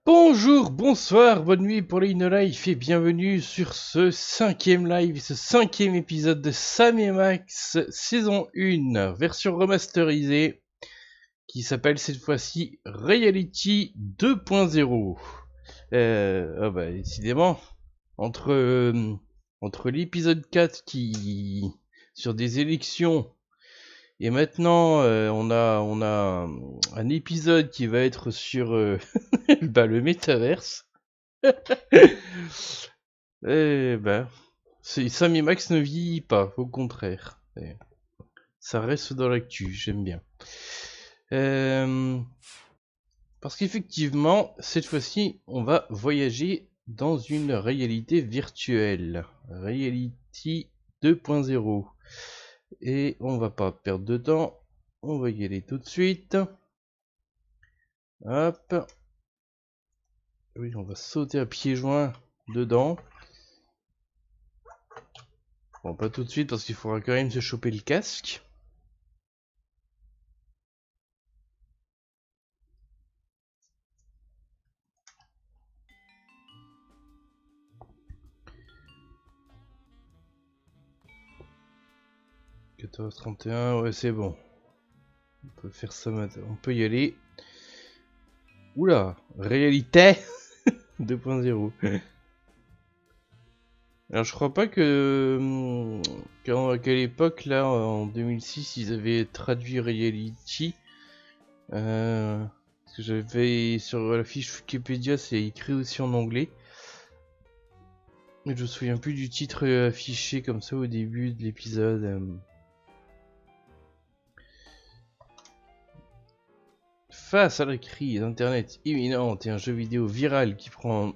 Bonjour, bonsoir, bonne nuit pour les no life et bienvenue sur ce cinquième live, ce cinquième épisode de Sam et Max, saison 1, version remasterisée, qui s'appelle cette fois-ci Reality 2.0. Décidément, entre l'épisode 4 qui sur des élections et maintenant on a un épisode qui va être sur le Metavers. Eh ben, Sam et Max ne vieillit pas, au contraire. Ça reste dans l'actu, j'aime bien. Parce qu'effectivement, cette fois-ci, on va voyager dans une réalité virtuelle. Reality 2.0. Et on va pas perdre de temps, on va y aller tout de suite. Hop. Oui, on va sauter à pieds joints dedans. Bon, pas tout de suite parce qu'il faudra quand même se choper le casque. « 14h31, ouais c'est bon. On peut faire ça maintenant, on peut y aller. Oula, réalité 2.0. Alors je crois pas que à quelle époque là en 2006 ils avaient traduit Reality. Parce que j'avais sur la fiche Wikipédia c'est écrit aussi en anglais. Mais je me souviens plus du titre affiché comme ça au début de l'épisode. Face à la crise internet imminente et un jeu vidéo viral qui prend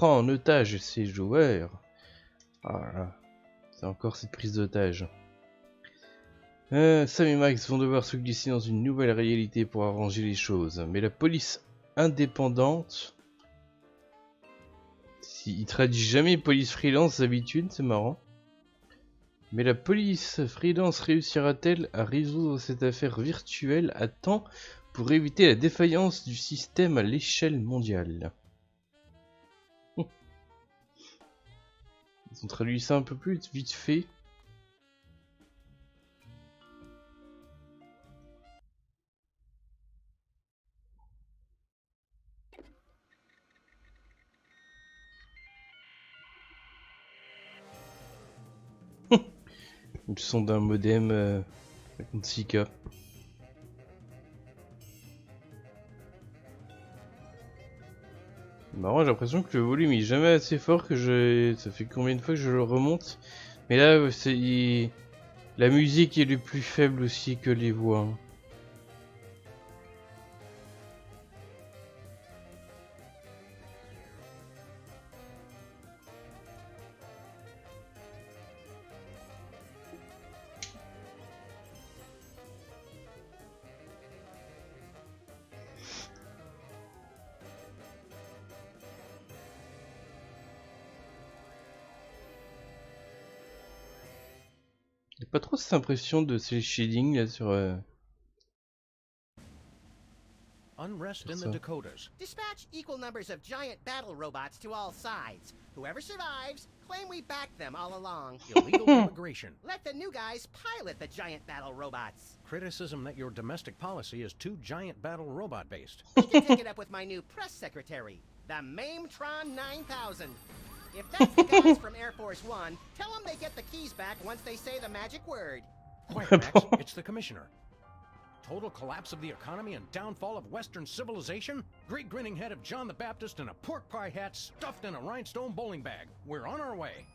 en otage ses joueurs. Ah là, c'est encore cette prise d'otage. Sam et Max vont devoir se glisser dans une nouvelle réalité pour arranger les choses. Mais la police indépendante... Il traduit jamais police freelance d'habitude, c'est marrant. Mais la police freelance réussira-t-elle à résoudre cette affaire virtuelle à temps pour éviter la défaillance du système à l'échelle mondiale? Ils ont traduit ça un peu plus vite fait. Le son d'un modem 56K. Marrant, j'ai l'impression que le volume est jamais assez fort que ça fait combien de fois que je le remonte. Mais là, la musique est le plus faible aussi que les voix. J'ai pas trop cette impression de ces shadings là sur... Unrest in the Dakotas. Dispatch equal numbers of giant battle robots to all sides. Whoever survives, claim we backed them all along. Illegal immigration. Let the new guys pilot the giant battle robots. Criticism that your domestic policy is too giant battle robot based. I can take it up with my new press secretary, the Mametron 9000. If that's the guys from Air Force One, tell them they get the keys back once they say the magic word. Quiet, Max. It's the commissioner. Total collapse of the economy and downfall of Western civilization? Great grinning head of John the Baptist in a pork pie hat stuffed in a rhinestone bowling bag. We're on our way.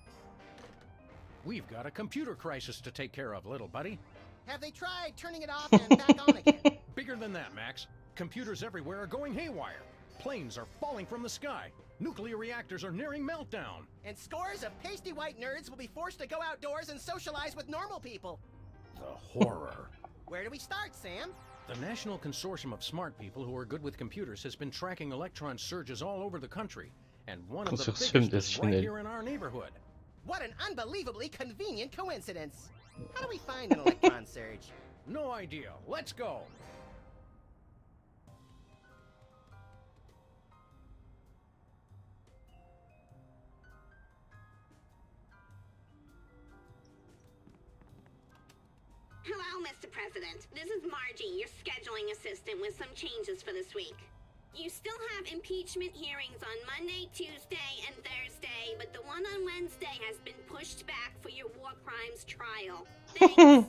We've got a computer crisis to take care of, little buddy. Have they tried turning it off and back on again? Bigger than that, Max. Computers everywhere are going haywire. Planes are falling from the sky. Nuclear reactors are nearing meltdown. And scores of pasty white nerds will be forced to go outdoors and socialize with normal people. The horror. Where do we start, Sam? The National Consortium of Smart People who are good with computers has been tracking electron surges all over the country, and one of the biggest is right here in our neighborhood. What an unbelievably convenient coincidence! How do we find an electron surge? No idea. Let's go! Well, Mr. President, this is Margie, your scheduling assistant, with some changes for this week. You still have impeachment hearings on Monday, Tuesday, and Thursday, but the one on Wednesday has been pushed back for your war crimes trial. Thanks.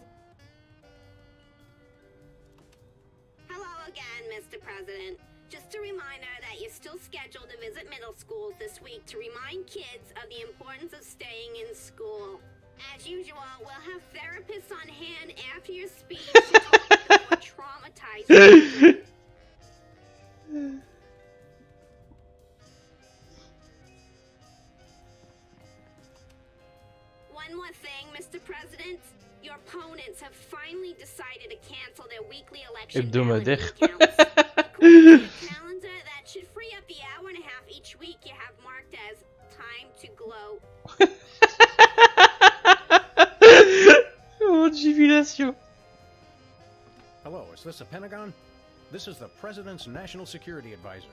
Hello again, Mr. President. Just a reminder that you're still scheduled to visit middle schools this week to remind kids of the importance of staying in school. As usual, we'll have therapists on hand after your speech to talk about traumatized children. One more thing, Mr. President. Your opponents have finally decided to cancel their weekly election Hebdomadaire. counts. According to your calendar, that should free up the hour and a half each week you have marked as time to glow. Oh, jubilation. Hello, is this the Pentagon? This is the President's National Security Advisor.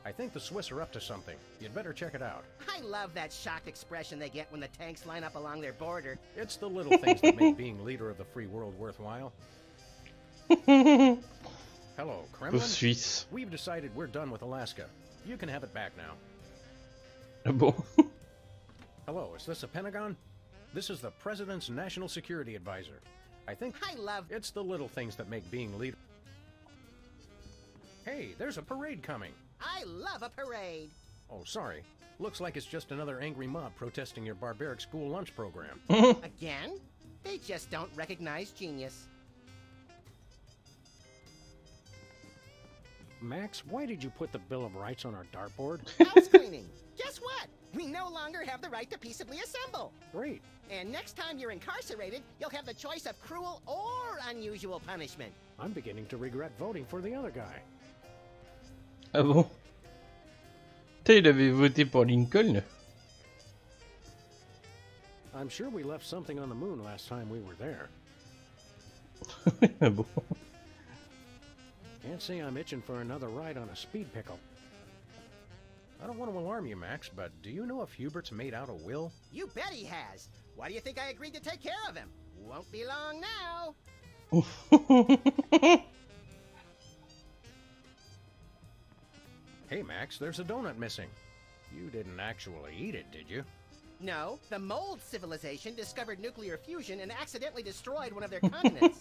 I think the Swiss are up to something. You'd better check it out. I love that shocked expression they get when the tanks line up along their border. It's the little things that make being leader of the free world worthwhile. Hello, Kremlin. Suisse. We've decided we're done with Alaska. You can have it back now. Ah bon. Hello, is this the Pentagon? This is the President's National Security Advisor. I think I love... it's the little things that make being leader. Hey, there's a parade coming. I love a parade. Oh, sorry. Looks like it's just another angry mob protesting your barbaric school lunch program. Again? They just don't recognize genius. Max, why did you put the Bill of Rights on our dartboard? House cleaning. Guess what? We no longer have the right to peaceably assemble. Great. And next time you're incarcerated, you'll have the choice of cruel or unusual punishment. I'm beginning to regret voting for the other guy. Ah bon. Putain, il avait voté pour Lincoln. I'm sure we left something on the moon last time we were there. Ah bon. Can't say I'm itching for another ride on a speed pickle. I don't want to alarm you, Max, but do you know if Hubert's made out a will? You bet he has. Why do you think I agreed to take care of him? Won't be long now. Hey, Max, there's a donut missing. You didn't actually eat it, did you? No, the mold civilization discovered nuclear fusion and accidentally destroyed one of their continents.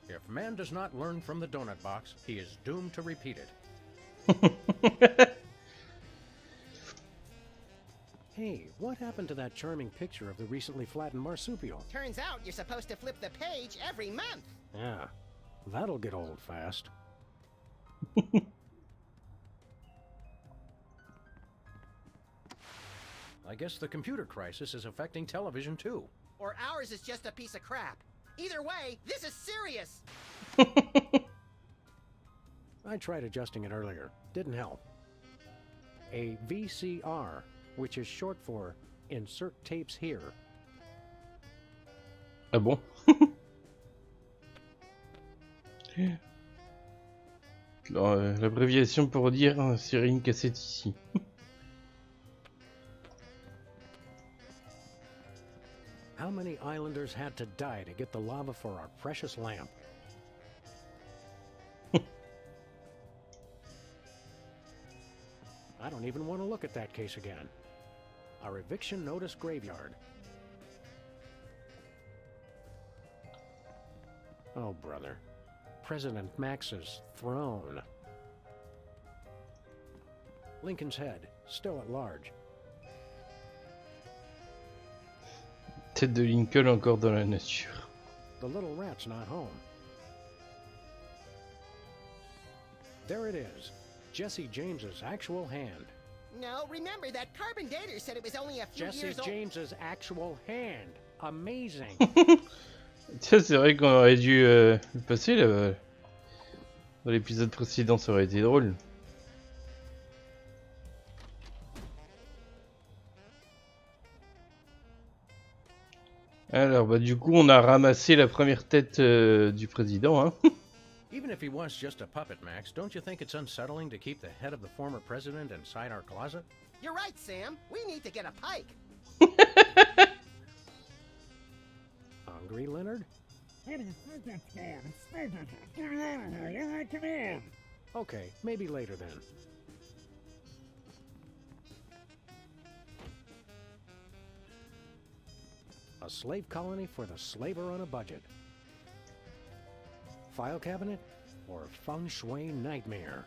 If man does not learn from the donut box, he is doomed to repeat it. Hey, what happened to that charming picture of the recently flattened marsupial? Turns out you're supposed to flip the page every month. Yeah, that'll get old fast. I guess the computer crisis is affecting television too. Or ours is just a piece of crap. Either way, this is serious. I tried adjusting it earlier. Didn't help. A VCR, which is short for Insert Tapes Here. Ah bon. L'abréviation pour dire insérer une cassette ici. How many islanders had to die to get the lava for our precious lamp? I don't even want to look at that case again. Our eviction notice graveyard. Oh, brother. President Max's throne. Lincoln's head, still at large. Tête de Lincoln encore dans la nature. The little rat's not home. There it is. Jesse James's actual hand. No, remember that carbon dater said it was only a few Jesse years old. James's actual hand. Amazing. Tiens, c'est vrai qu'on aurait dû le passer là. Dans l'épisode précédent, ça aurait été drôle. Alors, bah du coup, on a ramassé la première tête du président, hein. Even if he was just a puppet, Max, don't you think it's unsettling to keep the head of the former president inside our closet? You're right, Sam. We need to get a pike. Hungry, Leonard? Okay, maybe later then. A slave colony for the slaver on a budget. File cabinet or feng shui nightmare?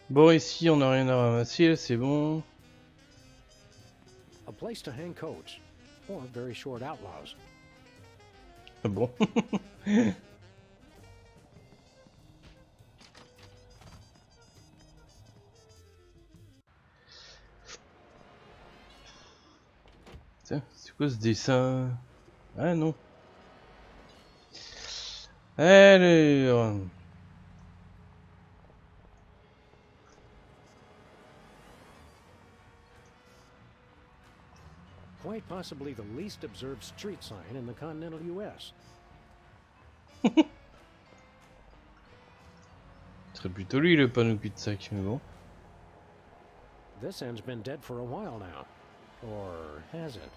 Bon, ici, on n'a rien à ramasser, c'est bon. A place to hang coats or very short outlaws. Ah bon. Tiens, c'est quoi ce dessin? Ah non. Alors... Quite possibly the least observed street sign in the continental U.S. Ce serait plutôt lui le panneau cul-de-sac, mais bon. This end's been dead for a while now. Or has it?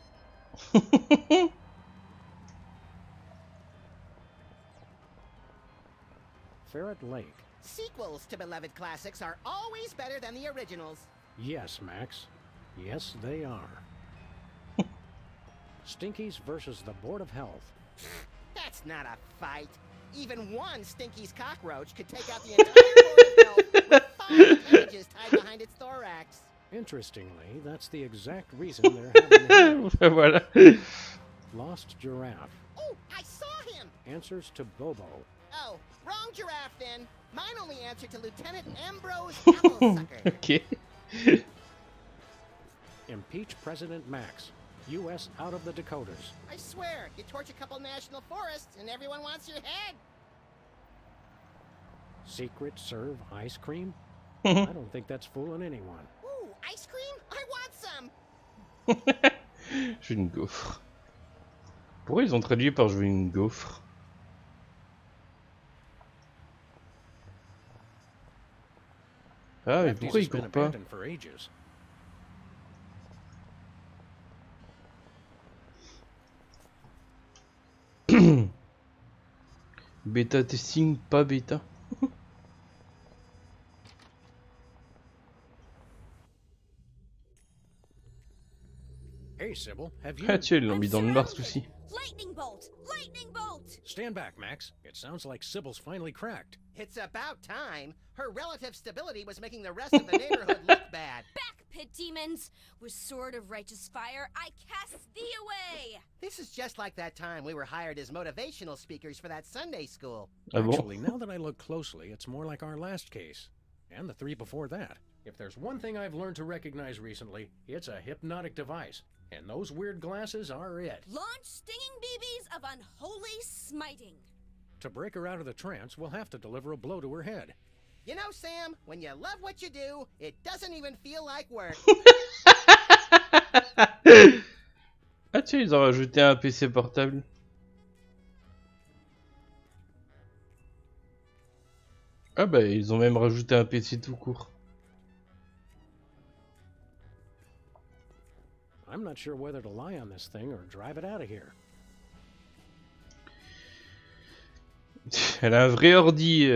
Ferret Lake. Sequels to beloved classics are always better than the originals. Yes, Max. Yes, they are. Stinkies versus the Board of Health. That's not a fight. Even one Stinky's cockroach could take out the entire Board of Health with 5 appendages tied behind its thorax. Interestingly, that's the exact reason they're having the Voilà. Lost giraffe. Oh, I saw him! Answers to Bobo. Oh, wrong giraffe then. Mine only answered to Lieutenant Ambrose Applesucker. Ok. Impeach President Max. U.S. out of the Dakotas. I swear, you torch a couple national forests and everyone wants your head. Secret serve ice cream? I don't think that's fooling anyone. Ooh, ice cream? I want some! Je veux une gaufre. Pourquoi ils ont traduit par je veux une gaufre? Ah, mais pourquoi il court pas? For ages. Bêta testing, pas bêta. Hey, Sybil, have you... Ah tiens, ils l'ont mis dans le Mars aussi. Lightning bolt! Lightning bolt! Stand back, Max. It sounds like Sybil's finally cracked. It's about time. Her relative stability was making the rest of the neighborhood look bad. Back, pit demons! With sword of righteous fire, I cast thee away! This is just like that time we were hired as motivational speakers for that Sunday school. Ah bon? Actually, now that I look closely, it's more like our last case. And the 3 before that. If there's one thing I've learned to recognize recently, it's a hypnotic device. And those weird glasses are it. Launch stinging BBs of unholy smiting. To break her out of the trance, we'll have to deliver a blow to her head. You know, Sam, when you love what you do, it doesn't even feel like work. Ah tiens, ils ont rajouté un PC portable. Ah bah ils ont même rajouté un PC tout court. I'm not sure whether to lie on this thing or drive it out of here. Elle a un vrai ordi,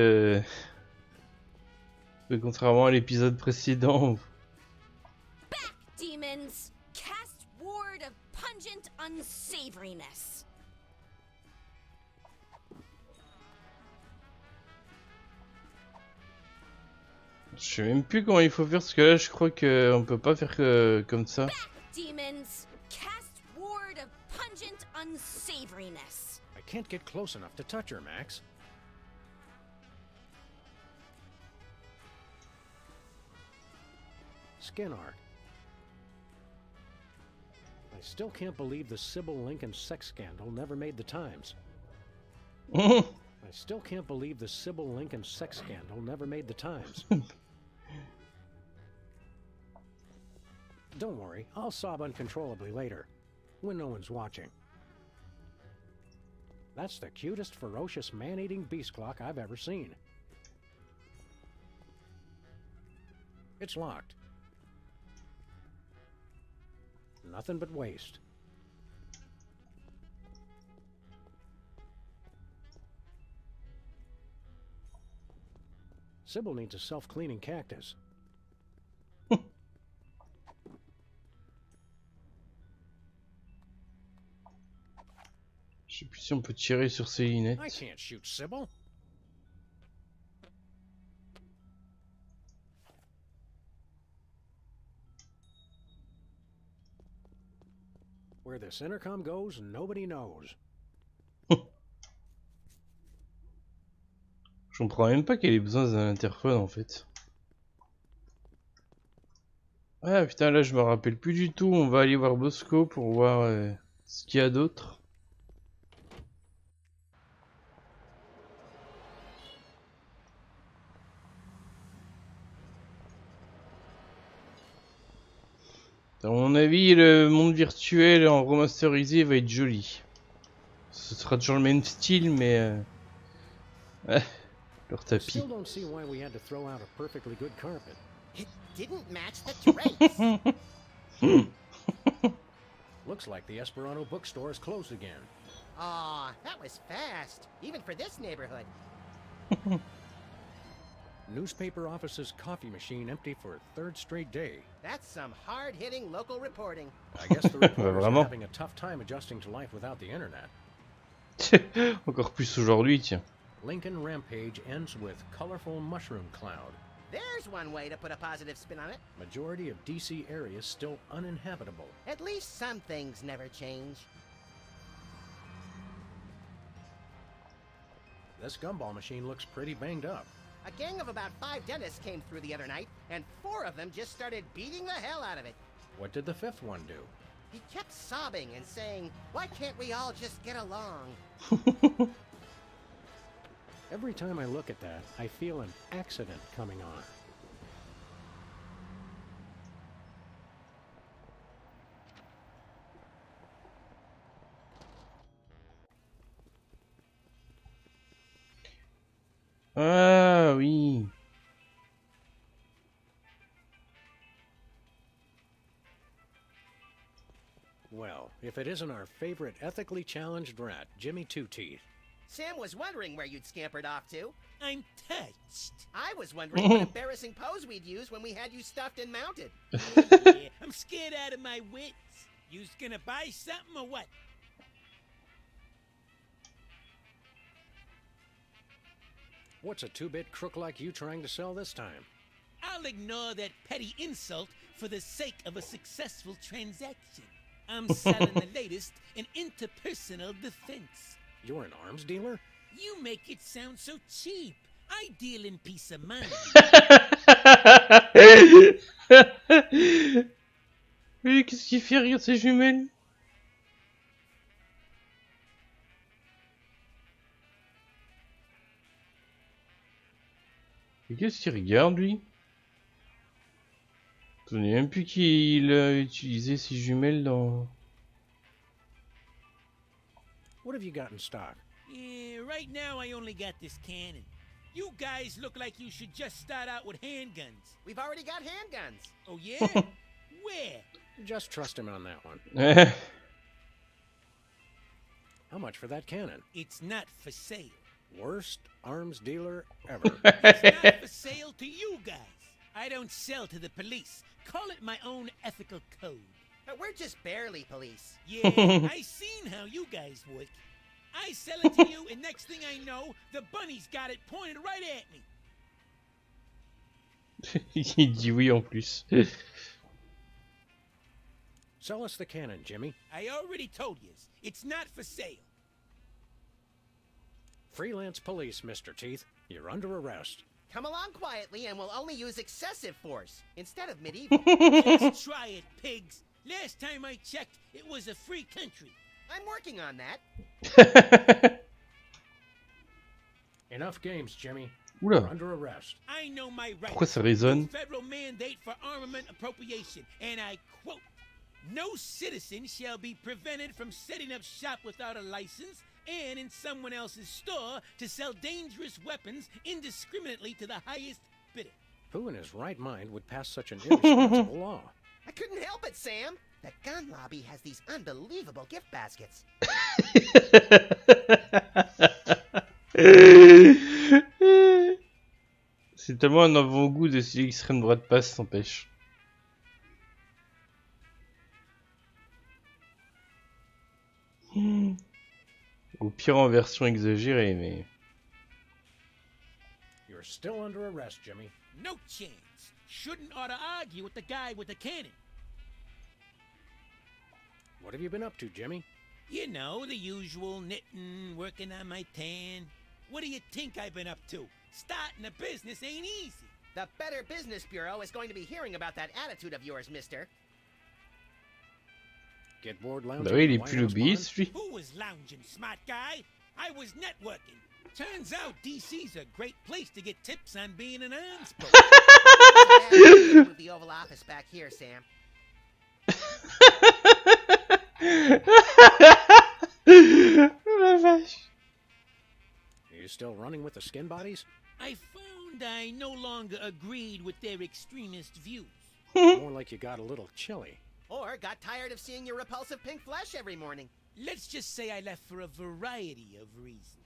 contrairement à l'épisode précédent. Back, demons! Cast ward of pungent unsavoriness. Je sais même plus comment il faut faire parce que là je crois qu'on peut pas faire comme ça. Back, demons! Cast ward of pungent unsavoriness. I can't get close enough to touch her, Max. Skin art. I still can't believe the Sybil Lincoln sex scandal never made the Times. I still can't believe the Sybil Lincoln sex scandal never made the Times. Don't worry, I'll sob uncontrollably later, when no one's watching. That's the cutest, ferocious, man-eating beast clock I've ever seen. It's locked. Nothing but waste. Sybil needs a self-cleaning cactus. Je sais plus si on peut tirer sur ses lunettes. I can't shoot Sybil. Where this intercom goes, nobody knows. Je comprends même pas qu'elle ait besoin d'un interphone en fait. Ah putain, là je me rappelle plus du tout. On va aller voir Bosco pour voir ce qu'il y a d'autre. À mon avis, le monde virtuel en remasterisé va être joli. Ce sera toujours le même style, mais leur I tapis. still don't see why we had to throw out a perfectly good carpet. It didn't match the drapes. Looks like the Esperanto bookstore is closed again. Aw, that was fast, even for this neighborhood. Newspaper office's coffee machine empty for a third straight day. That's some hard-hitting local reporting. I guess the reporters are Vraiment. having a tough time adjusting to life without the internet. Encore plus aujourd'hui, tiens. Lincoln Rampage ends with colorful mushroom cloud. There's one way to put a positive spin on it. Majority of DC areas still uninhabitable. At least some things never change. This gumball machine looks pretty banged up. A gang of about 5 dentists came through the other night, and 4 of them just started beating the hell out of it. What did the fifth one do? He kept sobbing and saying, "Why can't we all just get along?" Every time I look at that, I feel an accident coming on. Ah oui. Well, if it isn't our favorite ethically challenged rat, Jimmy Two-Teeth. Sam was wondering where you'd scampered off to. I'm touched. I was wondering what embarrassing pose we'd use when we had you stuffed and mounted. Yeah, I'm scared out of my wits. You's gonna buy something or what? What's a two-bit crook like you trying to sell this time? I'll ignore that petty insult for the sake of a successful transaction. I'm selling the latest in interpersonal defense. You're an arms dealer? You make it sound so cheap. I deal in peace of mind. Mais qu'est-ce qui fait rire ces jumelles? Et qu'est-ce qu'il regarde lui? Je ne sais même plus qu'il a utilisé ces jumelles dans... What have you got in stock? Yeah, right now I only got this cannon. You guys look like you should just start out with handguns. We've already got handguns. Oh yeah? Where? Just trust him on that one. Eh, How much for that cannon? It's not for sale. Worst arms dealer ever. It's not for sale to you guys. I don't sell to the police. Call it my own ethical code. But we're just barely police. Yeah, I seen how you guys work. I sell it to you, and next thing I know, the bunny's got it pointed right at me. il dit oui en plus. Sell us the cannon, Jimmy. I already told you, it's not for sale. Freelance police, Mr. Teeth. You're under arrest. Come along quietly and we'll only use excessive force instead of medieval. Just try it, pigs. Last time I checked, it was a free country. I'm working on that. Enough games, Jimmy. Oula, You're under arrest. I know my rights. pourquoi ça résonne? Federal mandate for armament appropriation, and I quote, "No citizen shall be prevented from setting up shop without a license and in someone else's store to sell dangerous weapons indiscriminately to the highest bidder." Who in his right mind would pass such an irresponsible law? I couldn't help it, Sam. The gun lobby has these unbelievable gift baskets. C'est C'est tellement un avant-goût de celui qui serait une vraie de passe, s'empêche. Au pire en version exagérée, mais... You're still under arrest, Jimmy. No chance. Shouldn't ought to argue with the guy with the cannon. What have you been up to, Jimmy? You know, the usual knitting, working on my tan. What do you think I've been up to? Starting a business ain't easy. The Better Business Bureau is going to be hearing about that attitude of yours, mister. Get bored lounging. Bah oui, il in est the plus White House lobbyiste, lui. Who was lounging, smart guy? I was networking. Turns out DC's a great place to get tips on being an arms pro. Move the Oval Office back here, Sam. La vache. Are you still running with the skin bodies? I found I no longer agreed with their extremist views. More like you got a little chilly. Or got tired of seeing your repulsive pink flesh every morning. Let's just say I left for a variety of reasons.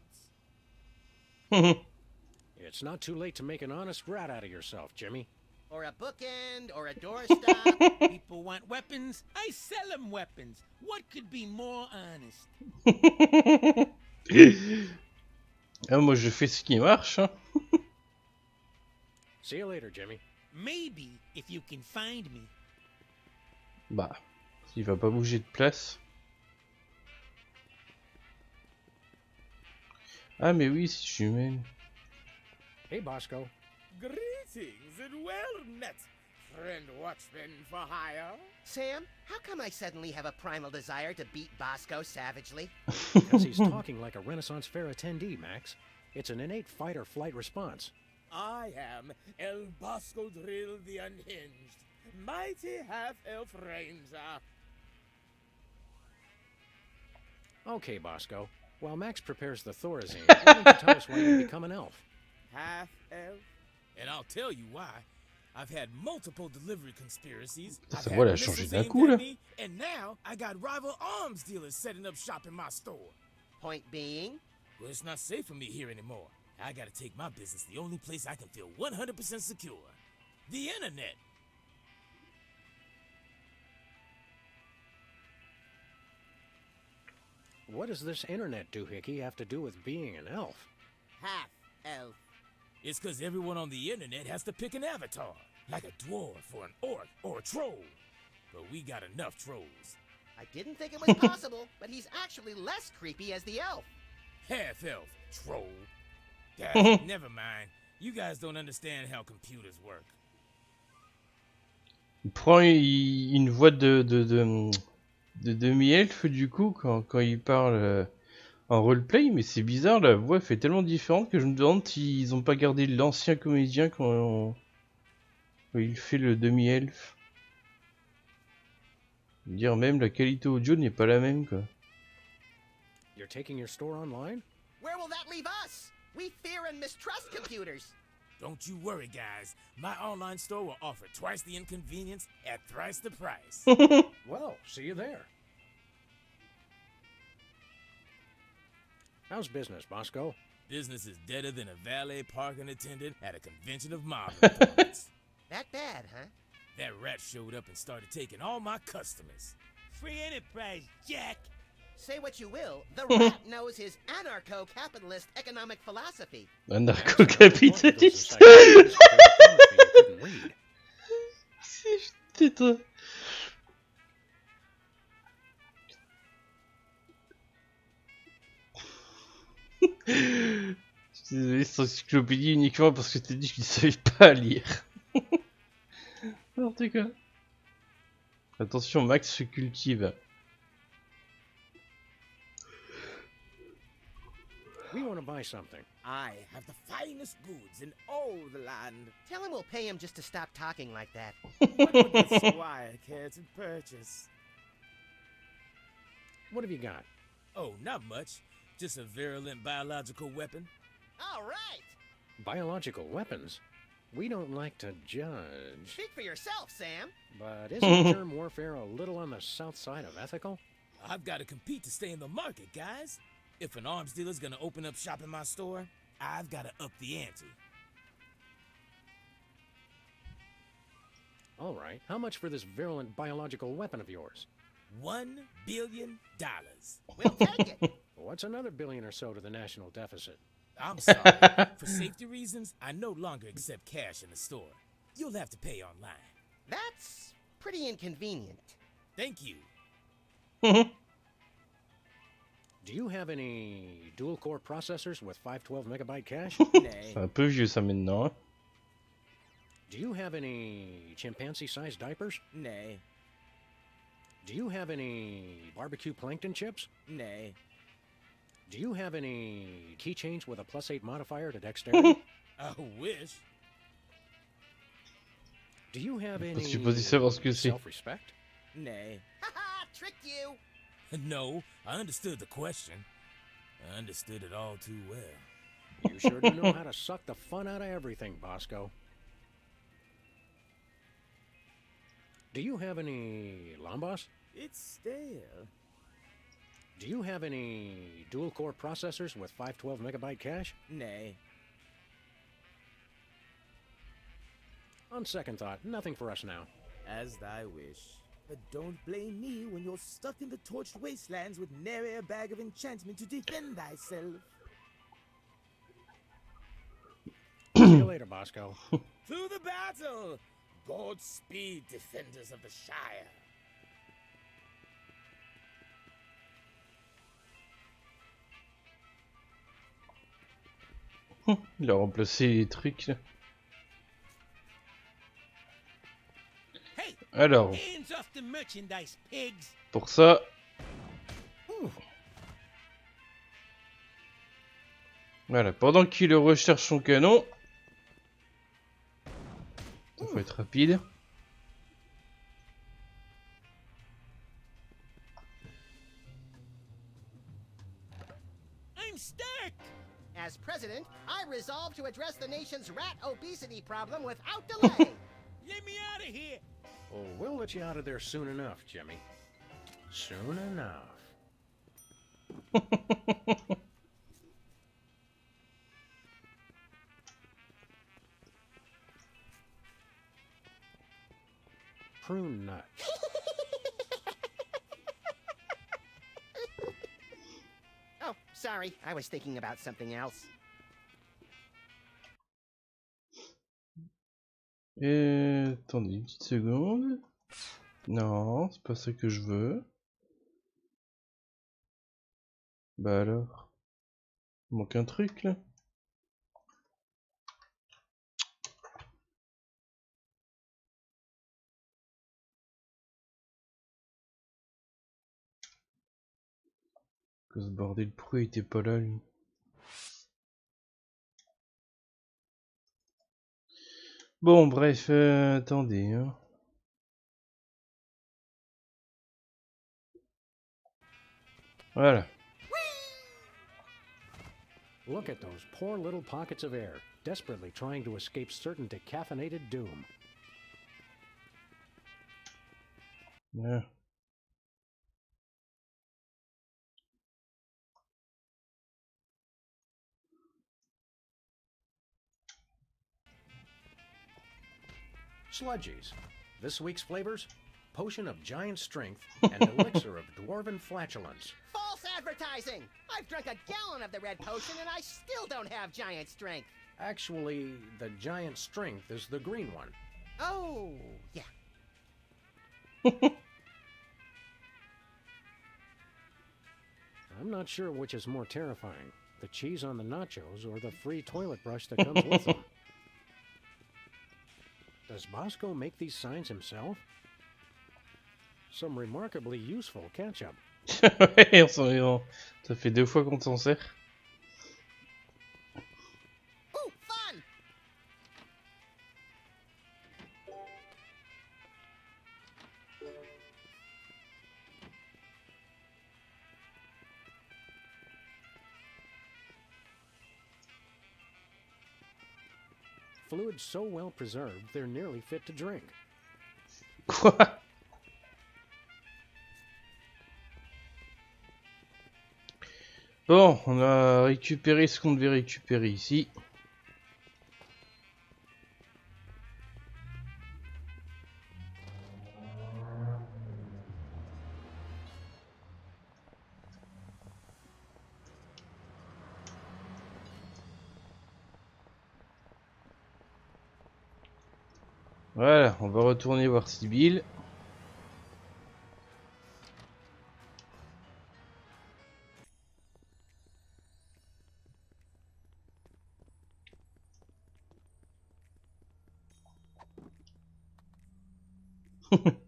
It's not too late to make an honest rat out of yourself, Jimmy. Or a bookend, or a doorstop. People want weapons, I sell them weapons. What could be more honest? Ah, moi je fais ce qui marche. Hein. See you later, Jimmy. Maybe if you can find me. Bah, il va pas bouger de place. Ah mais oui, si je suis humaine. Hey, Bosco. Greetings and well met, friend watchman for hire. Sam, how come I suddenly have a primal desire to beat Bosco savagely? Because he's talking like a Renaissance Fair attendee, Max. It's an innate fight-or-flight response. I am El Bosco Drill the Unhinged, mighty half-elf ranger. Okay, Bosco. While Max prepares the Thorazine, why don't you tell us why you become an elf? Half-elf? And I'll tell you why. I've had multiple delivery conspiracies. Ça voilà, a changé d'un coup là. And now I got rival arms dealers setting up shop in my store. Point being? Well, it's not safe for me here anymore. I gotta take my business the only place I can feel 100% secure. The internet. What does this internet doohickey have to do with being an elf? Half-elf. It's because everyone on the internet has to pick an avatar, like a dwarf or an orc or a troll. But we got enough trolls. I didn't think it was possible, but he's actually less creepy as the elf. Half-elf, troll. Guys, never mind. You guys don't understand how computers work. Il prend une voix de demi-elfe du coup quand il parle en roleplay, mais c'est bizarre, la voix fait tellement différente que je me demande s'ils ont pas gardé l'ancien comédien quand il fait le demi-elfe. Dire même la qualité audio n'est pas la même quoi. You're taking your store online? Where will that leave us? We fear and mistrust computers. Don't you worry, guys. My online store will offer twice the inconvenience at thrice the price. Well, see you there. How's business, Bosco? Business is deader than a valet parking attendant at a convention of mob opponents. That bad, huh? That rat showed up and started taking all my customers. Free enterprise, Jack. Say what you will, the rat knows his anarcho-capitalist economic philosophy. Anarcho-capitaliste. Putain. Je suis désolé, c'est encyclopédie uniquement parce que t'as dit qu'il ne savait pas lire. N'importe quoi. Attention, Max se cultive. We want to buy something. I have the finest goods in all the land. Tell him we'll pay him just to stop talking like that. What would the squire care to purchase? What have you got? Oh, not much. Just a virulent biological weapon. All right. Biological weapons? We don't like to judge. Speak for yourself, Sam. But isn't germ warfare a little on the south side of ethical? I've got to compete to stay in the market, guys. If an arms dealer's gonna open up shop in my store, I've got to up the ante. All right, how much for this virulent biological weapon of yours? $1 billion. We'll take it. What's another billion or so to the national deficit? I'm sorry. For safety reasons, I no longer accept cash in the store. You'll have to pay online. That's pretty inconvenient. Thank you. Do you have any dual-core processors with 512 megabyte cache? Nay. C'est un peu vieux ça maintenant. Hein. Do you have any chimpanzee-sized diapers? Nay. Do you have any barbecue plankton chips? Nay. Do you have any keychains with a +8 modifier to dexterity? I wish. Do you have Je any suis pas dit savoir ce que c'est. self-respect? Nay. Haha, tricked you. No, I understood the question. I understood it all too well. You sure do know how to suck the fun out of everything, Bosco. Do you have any Lambos? It's stale. Do you have any dual-core processors with 512 megabyte cache? Nay. On second thought, nothing for us now. As thy wish. But don't blame me when you're stuck in the torched wastelands with nary a bag of enchantment to defend thyself. See you later, Bosco. To the battle! Godspeed, defenders of the Shire. Il a remplacé les trucs là. Hey, Alors, hands off the merchandise, pigs. pour ça... Voilà, pendant qu'il recherche son canon... Il faut être rapide. I'm stuck. As president, I resolve to address the nation's rat obesity problem without delay. Let me out of here. Oh, we'll let you out of there soon enough, Jimmy. Soon enough. Prune nut. Oh, sorry. I was thinking about something else. Attendez une petite seconde. Non, c'est pas ça que je veux. Bah alors. Il manque un truc là. Que ce bordel, pourquoi il était pas là lui? Bon bref, attendez hein. Voilà. Look at those poor little pockets of air, desperately trying to escape certain decaffeinated doom. Yeah. Sludgies. This week's flavors? Potion of giant strength and elixir of dwarven flatulence. False advertising! I've drunk a gallon of the red potion and I still don't have giant strength. Actually, the giant strength is the green one. Oh, yeah. I'm not sure which is more terrifying, the cheese on the nachos or the free toilet brush that comes with them. Does Bosco make these signs himself? Some remarkably useful ketchup. Ouais, ça fait 2 fois qu'on s'en sert. Ooh, fun! Fluids so well preserved, they're nearly fit to drink. Quoi? Bon, on a récupéré ce qu'on devait récupérer ici. Voilà, on va retourner voir Sibyl.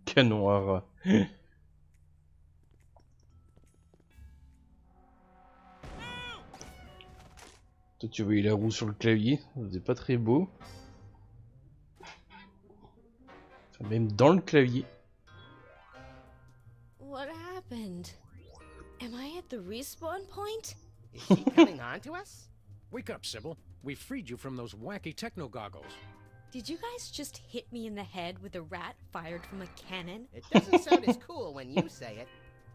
Canon à rat. Toi, tu voyais la roue sur le clavier, c'est pas très beau. Enfin, même dans le clavier. What happened? Am I at the respawn point? Is she coming on to us? Wake up, Sybil. We freed you from those wacky techno goggles. Did you guys just hit me in the head with a rat fired from a cannon? It doesn't sound as cool when you say it.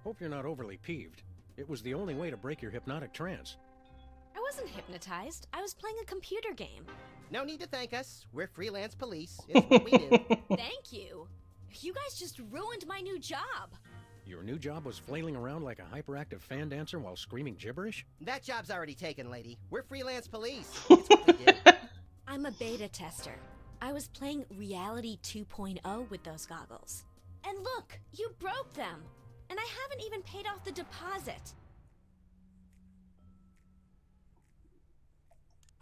Hope you're not overly peeved. It was the only way to break your hypnotic trance. I wasn't hypnotized. I was playing a computer game. No need to thank us. We're freelance police. It's what we do. Thank you. You guys just ruined my new job. Your new job was flailing around like a hyperactive fan dancer while screaming gibberish? That job's already taken, lady. We're freelance police. It's what we do. I'm a beta tester. I was playing Reality 2.0 with those goggles. And look, you broke them. And I haven't even paid off the deposit.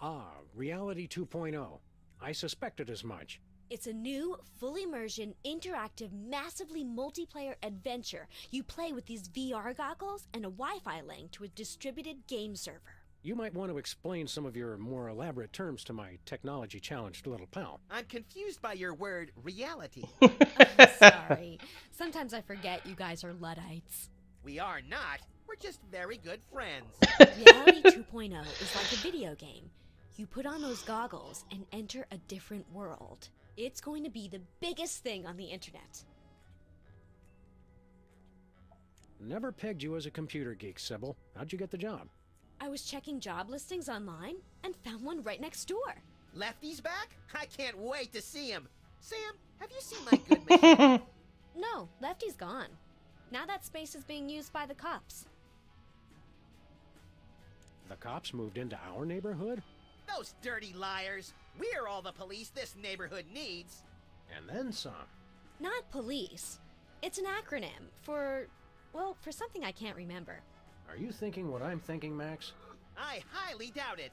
Ah, Reality 2.0. I suspected as much. It's a new, full immersion, interactive, massively multiplayer adventure. You play with these VR goggles and a Wi-Fi link to a distributed game server. You might want to explain some of your more elaborate terms to my technology-challenged little pal. I'm confused by your word, reality. Sorry. Sometimes I forget you guys are Luddites. We are not. We're just very good friends. Reality 2.0 is like a video game. You put on those goggles and enter a different world. It's going to be the biggest thing on the internet. Never pegged you as a computer geek, Sybil. How'd you get the job? I was checking job listings online and found one right next door. Lefty's back? I can't wait to see him. Sam, have you seen my good machine? No, Lefty's gone. Now that space is being used by the cops. The cops moved into our neighborhood? Those dirty liars. We're all the police this neighborhood needs. And then some. Not police. It's an acronym for, well, for something I can't remember. Are you thinking what I'm thinking, Max? I highly doubt it.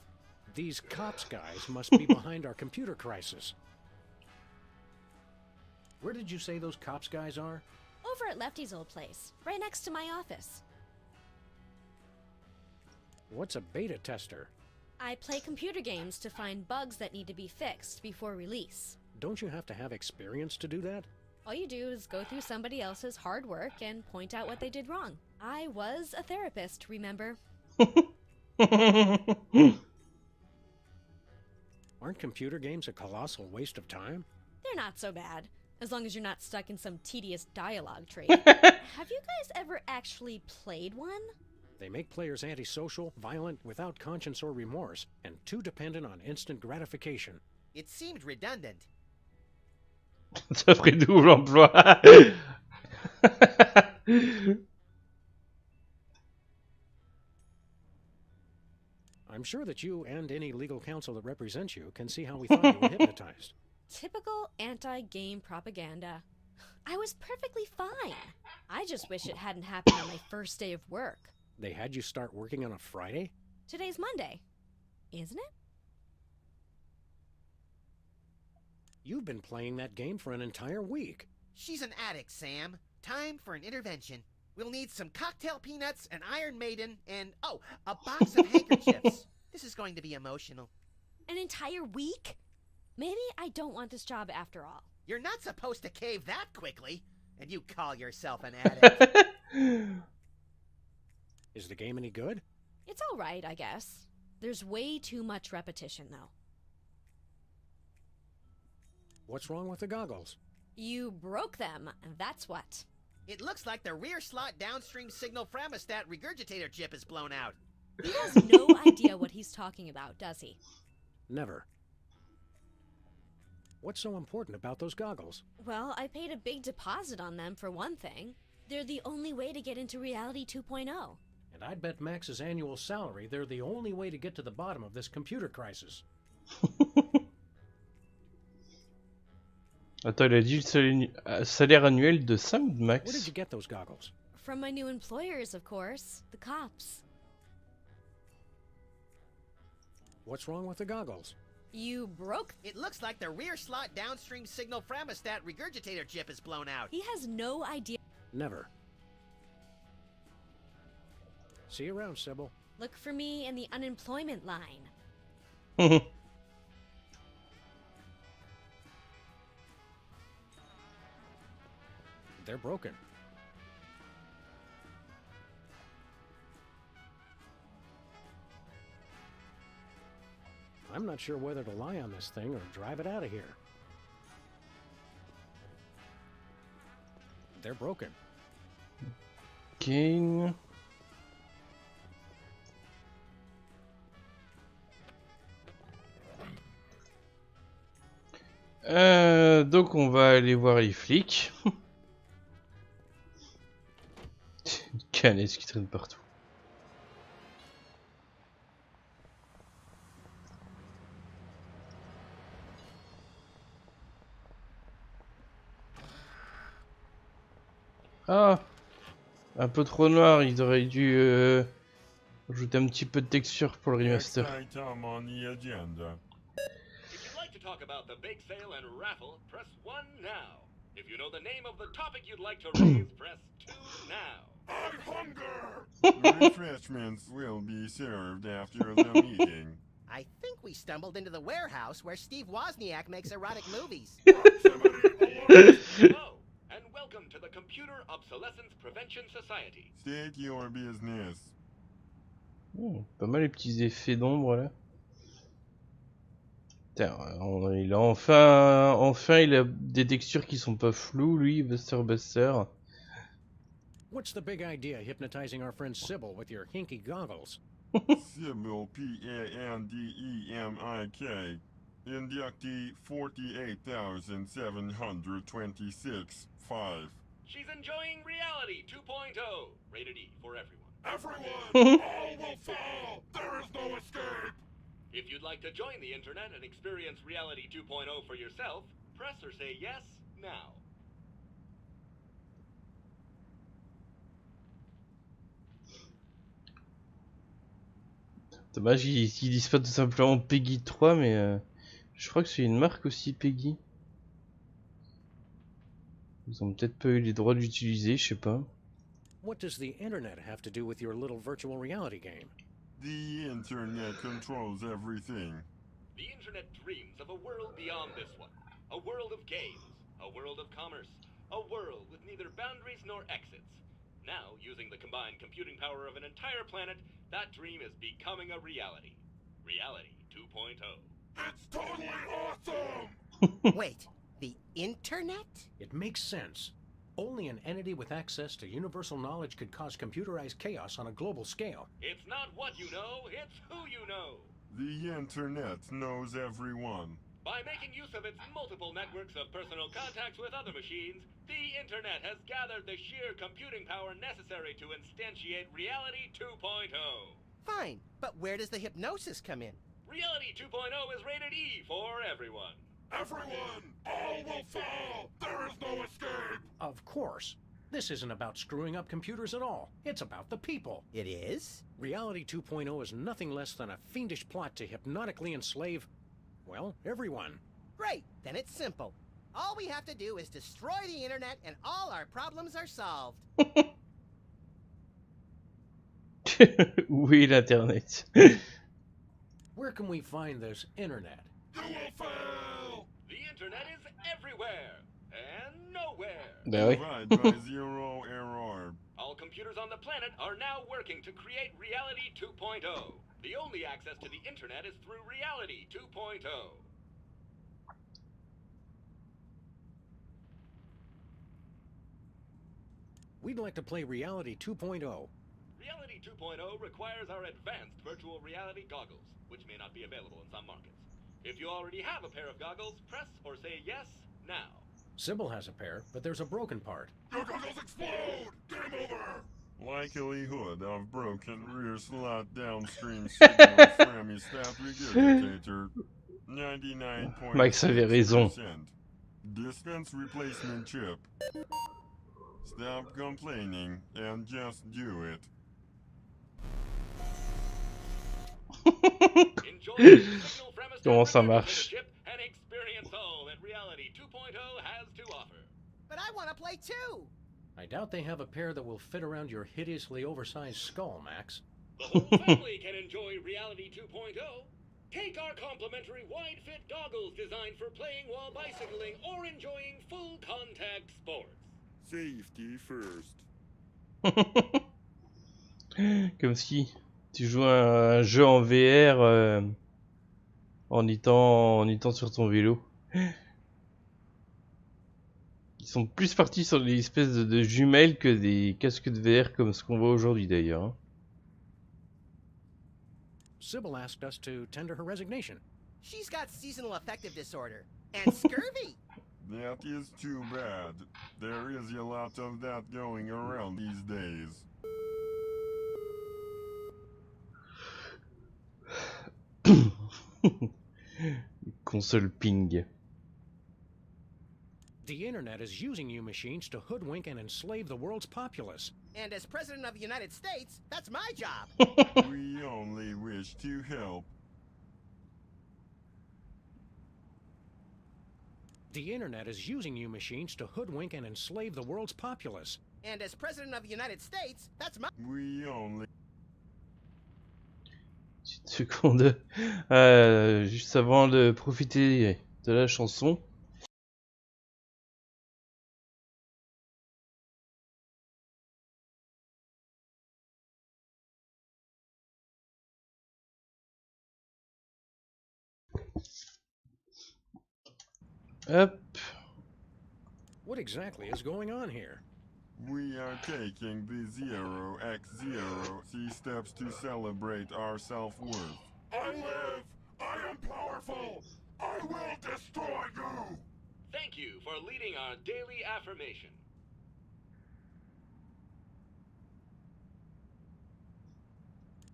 These cops guys must be behind our computer crisis. Where did you say those cops guys are? Over at Lefty's old place, right next to my office. What's a beta tester? I play computer games to find bugs that need to be fixed before release. Don't you have to have experience to do that? All you do is go through somebody else's hard work and point out what they did wrong. I was a therapist, remember? Aren't computer games a colossal waste of time? They're not so bad, as long as you're not stuck in some tedious dialogue tree. Have you guys ever actually played one? They make players antisocial, violent, without conscience or remorse, and too dependent on instant gratification. It seemed redundant. Ça ferait double emploi. I'm sure that you and any legal counsel that represents you can see how we thought you were hypnotized. Typical anti-game propaganda. I was perfectly fine. I just wish it hadn't happened on my first day of work. They had you start working on a Friday? Today's Monday, isn't it? You've been playing that game for an entire week. She's an addict, Sam. Time for an intervention. We'll need some cocktail peanuts, an Iron Maiden, and, oh, a box of handkerchiefs. This is going to be emotional. An entire week? Maybe I don't want this job after all. You're not supposed to cave that quickly. And you call yourself an addict. Is the game any good? It's all right, I guess. There's way too much repetition, though. What's wrong with the goggles? You broke them, that's what. It looks like the rear slot downstream signal framostat regurgitator chip is blown out. He has no idea what he's talking about, does he? Never. What's so important about those goggles? Well, I paid a big deposit on them for one thing. They're the only way to get into Reality 2.0. And I'd bet Max's annual salary they're the only way to get to the bottom of this computer crisis. Attends, il a dit le salaire annuel de 5 Where did max. you get those goggles? From my new employers, of course, the cops. What's wrong with the goggles? You broke. It looks like the rear slot downstream signal thermostat regurgitator chip is blown out. He has no idea. Never. See you around, Sybil. Look for me in the unemployment line. They're broken. I'm not sure whether to lie on this thing or drive it out of here. They're broken. Ok. Donc on va aller voir les flics. Une canette qui traîne partout. Ah, un peu trop noir, ils auraient dû ajouter un petit peu de texture pour le Next remaster. item on the agenda. If you'd like to talk about the bake sale and raffle, press 1 now. If you know the name of the topic you'd like to raise, press 2 now. I hunger! Refreshments will be served after the meeting. I think we stumbled into the warehouse where Steve Wozniak makes erotic movies. Hello, and welcome to the Computer Obsolescence Prevention Society. State your business. Pas mal les petits effets d'ombre là. Putain, il a enfin il a des textures qui sont pas floues lui, Buster. What's the big idea hypnotizing our friend Sybil with your hinky goggles? Sybil P-A-N-D-E-M-I-K. Inductee 48,726.5. She's enjoying Reality 2.0, rated E for everyone. Everyone, all will fall. There is no escape. If you'd like to join the internet and experience Reality 2.0 for yourself, press or say yes now. Dommage qu'ils disent pas tout simplement Peggy 3, mais je crois que c'est une marque aussi, Peggy. Ils ont peut-être pas eu les droits d'utiliser, je sais pas. What does the internet have to do with your little virtual reality game? The internet controls everything. The internet dreams of a world beyond this one. A world of games, a world of commerce, a world with neither boundaries nor exits. Now, using the combined computing power of an entire planet, that dream is becoming a reality. Reality 2.0. It's totally awesome! Wait, the internet? It makes sense. Only an entity with access to universal knowledge could cause computerized chaos on a global scale. It's not what you know, it's who you know. The internet knows everyone. By making use of its multiple networks of personal contacts with other machines, the internet has gathered the sheer computing power necessary to instantiate Reality 2.0. Fine, but where does the hypnosis come in? Reality 2.0 is rated E for everyone. Everyone, all will fall. There is no escape. Of course. This isn't about screwing up computers at all. It's about the people. It is? Reality 2.0 is nothing less than a fiendish plot to hypnotically enslave, well, everyone. Great, then it's simple. All we have to do is destroy the internet and all our problems are solved. Où est l'internet? Where can we find this internet? You will fail. The internet is everywhere and nowhere. Bah oui. Divide by zero error. All computers on the planet are now working to create Reality 2.0. The only access to the internet is through Reality 2.0. We'd like to play Reality 2.0. Reality 2.0 requires our advanced virtual reality goggles, which may not be available in some markets. If you already have a pair of goggles, press or say yes now. Sybil has a pair, but there's a broken part. Your goggles explode. Game over. Likelihood of broken rear slot downstream signal thermostat regurgitator 99.6%. Max avait raison. Dispense replacement chip. Stop complaining and just do it. Enjoy the signal from a Comment ça step marche? chip and experience all that Reality 2.0 has to offer. But I want to play too. I doubt they have a pair that will fit around your hideously oversized skull, Max. The whole family can enjoy Reality 2.0. Take our complimentary wide-fit goggles designed for playing while bicycling or enjoying full contact sports. Safety first. Comme si tu joues à un jeu en VR en étant sur ton vélo. Ils sont plus partis sur des espèces de jumelles que des casques de VR comme ce qu'on voit aujourd'hui d'ailleurs. Hein. Sybil asked us to tender her resignation. She's got seasonal affective disorder and scurvy. That is too bad. There is a lot of that going around these days. Console ping. The internet is using you machines to hoodwink and enslave the world's populace. And as President of the United States, that's my job. We only wish to help. The internet is using you machines to hoodwink and enslave the world's populace. And as President of the United States, that's my... We only... Une seconde. Juste avant de profiter de la chanson. Hop. What exactly is going on here? We are taking the 0x0 steps to celebrate our self-worth. I live! I am powerful! I will destroy you! Thank you for leading our daily affirmation.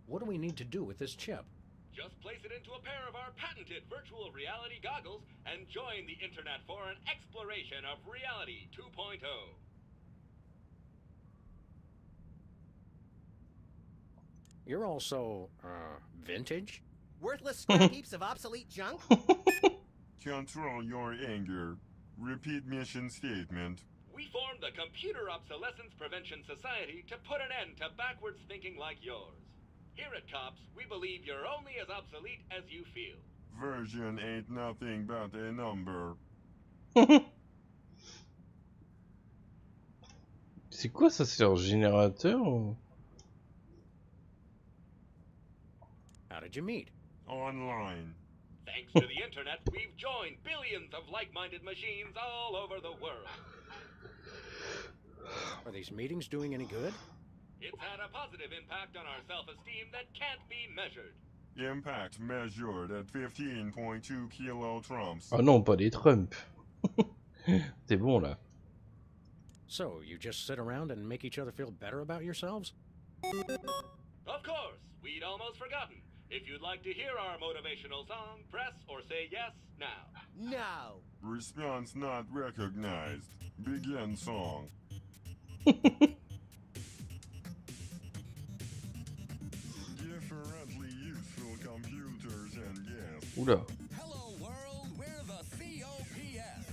What do we need to do with this chip? Just place it into a pair of our patented virtual reality goggles and join the internet for an exploration of Reality 2.0. You're also, vintage? Worthless square heaps of obsolete junk? Control your anger. Repeat mission statement. We formed the Computer Obsolescence Prevention Society to put an end to backwards thinking like yours. Here at COPS, we believe you're only as obsolete as you feel. Version ain't nothing but a number. C'est quoi ça? C'est leur générateur ou... How did you meet? Online. Thanks to the internet, we've joined billions of like-minded machines all over the world. Are these meetings doing any good? It's had a positive impact on our self-esteem that can't be measured. Impact measured at 15.2 kilotrumps. Ah non, pas des Trump. C'est bon là. So, you just sit around and make each other feel better about yourselves? Of course, we'd almost forgotten. If you'd like to hear our motivational song, press or say yes now. No. Response not recognized. Begin song. Differently useful computers and yes. Oula. Hello world, we're the COPS.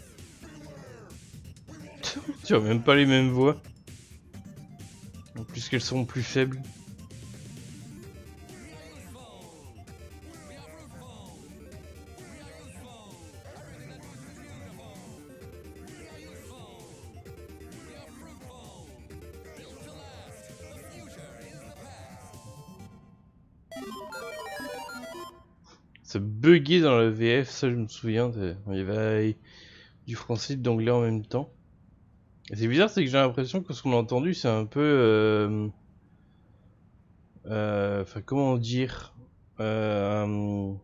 Tu as même pas les mêmes voix. En plus qu'elles sont plus faibles. Ça buguait dans le VF, ça je me souviens. Il y avait du français et de l'anglais en même temps. Et c'est bizarre, c'est que j'ai l'impression que ce qu'on a entendu c'est un peu... Enfin comment dire... un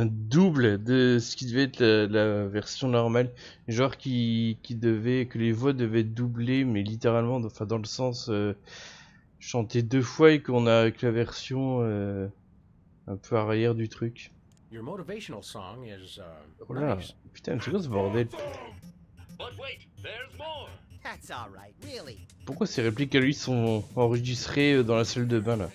double de ce qui devait être la version normale. Genre que les voix devaient être doublées, mais littéralement, enfin dans le sens... chanter deux fois et qu'on a avec la version... un peu arrière du truc. Your motivational song is, Oh là, nice. putain, c'est quoi ce bordel? But wait, there's more. That's all right, really. Pourquoi ces répliques à lui sont enregistrées dans la salle de bain là?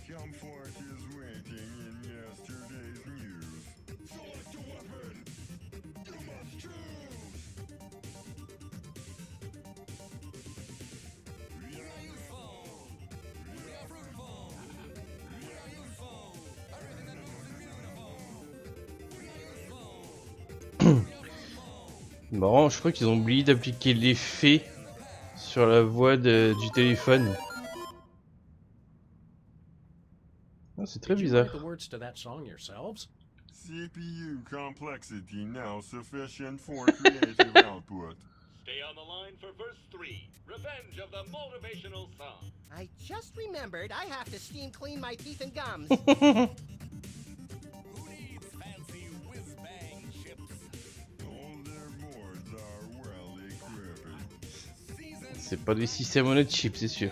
Comfort is waiting in yesterday's news. Select a weapon. You must choose. Marrant, je crois qu'ils ont oublié d'appliquer l'effet sur la voix du téléphone. Ah, c'est très Did you bizarre. write the words to that song yourselves? CPU complexity now sufficient for creative output. Stay on the line for verse 3, Revenge of the Motivational Song. I just remembered I have to steam clean my teeth and gums. All their boards are well equipped. C'est pas des systèmes on chip, c'est sûr.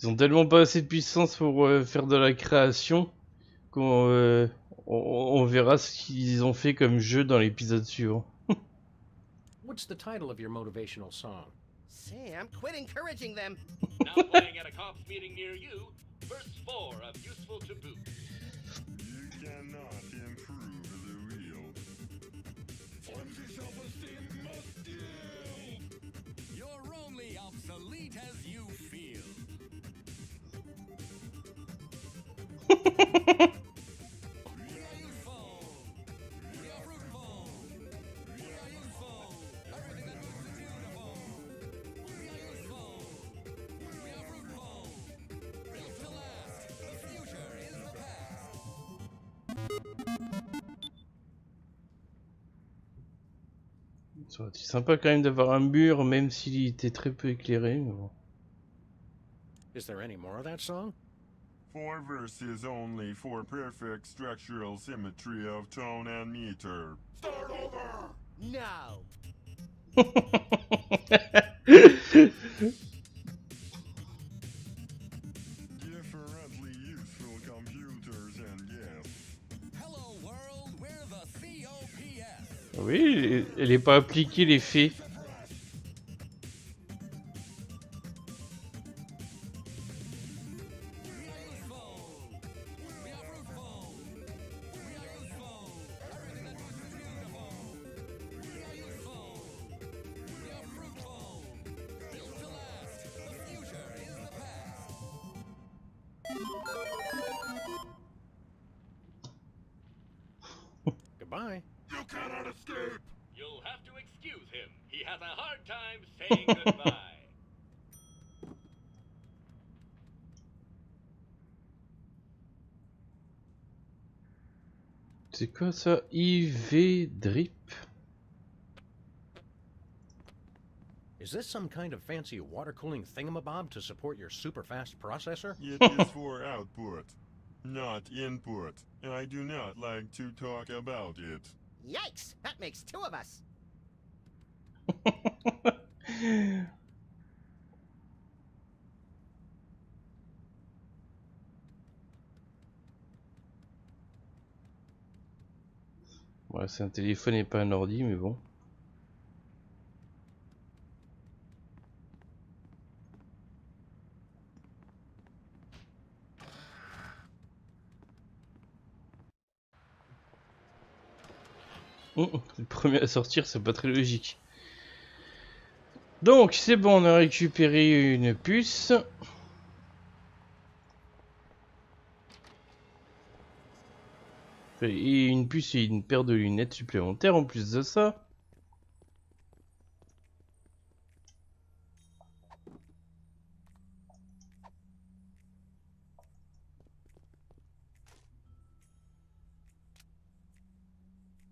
Ils ont tellement pas assez de puissance pour faire de la création qu'on verra ce qu'ils ont fait comme jeu dans l'épisode suivant. What's the title of your motivational song? Sam, quit encouraging them. Now playing at a cops meeting near you, verse 4 of Useful to Boot. You cannot improve the wheel. Flimsy self-esteem must yield. You're only obsolete as you feel. Ça aurait été sympa quand même d'avoir un mur, même s'il était très peu éclairé. Mais bon. Is there any more of that song? 4 verses only for perfect structural symmetry of tone and meter. Start over! No. Differently useful computers and yes. Hello world, we're the COPS. Oui, elle est pas appliquée l'effet. Goodbye. You cannot escape! You'll have to excuse him. He has a hard time saying goodbye. C'est quoi ça? IV drip? Is this some kind of fancy water cooling thingamabob to support your super fast processor? It is for output, not input. I do not like to talk about it. Yikes, that makes 2 of us. Ouais, c'est un téléphone et pas un ordi, mais bon. Le premier à sortir, c'est pas très logique. Donc, c'est bon, on a récupéré une puce. Et une puce et une paire de lunettes supplémentaires en plus de ça.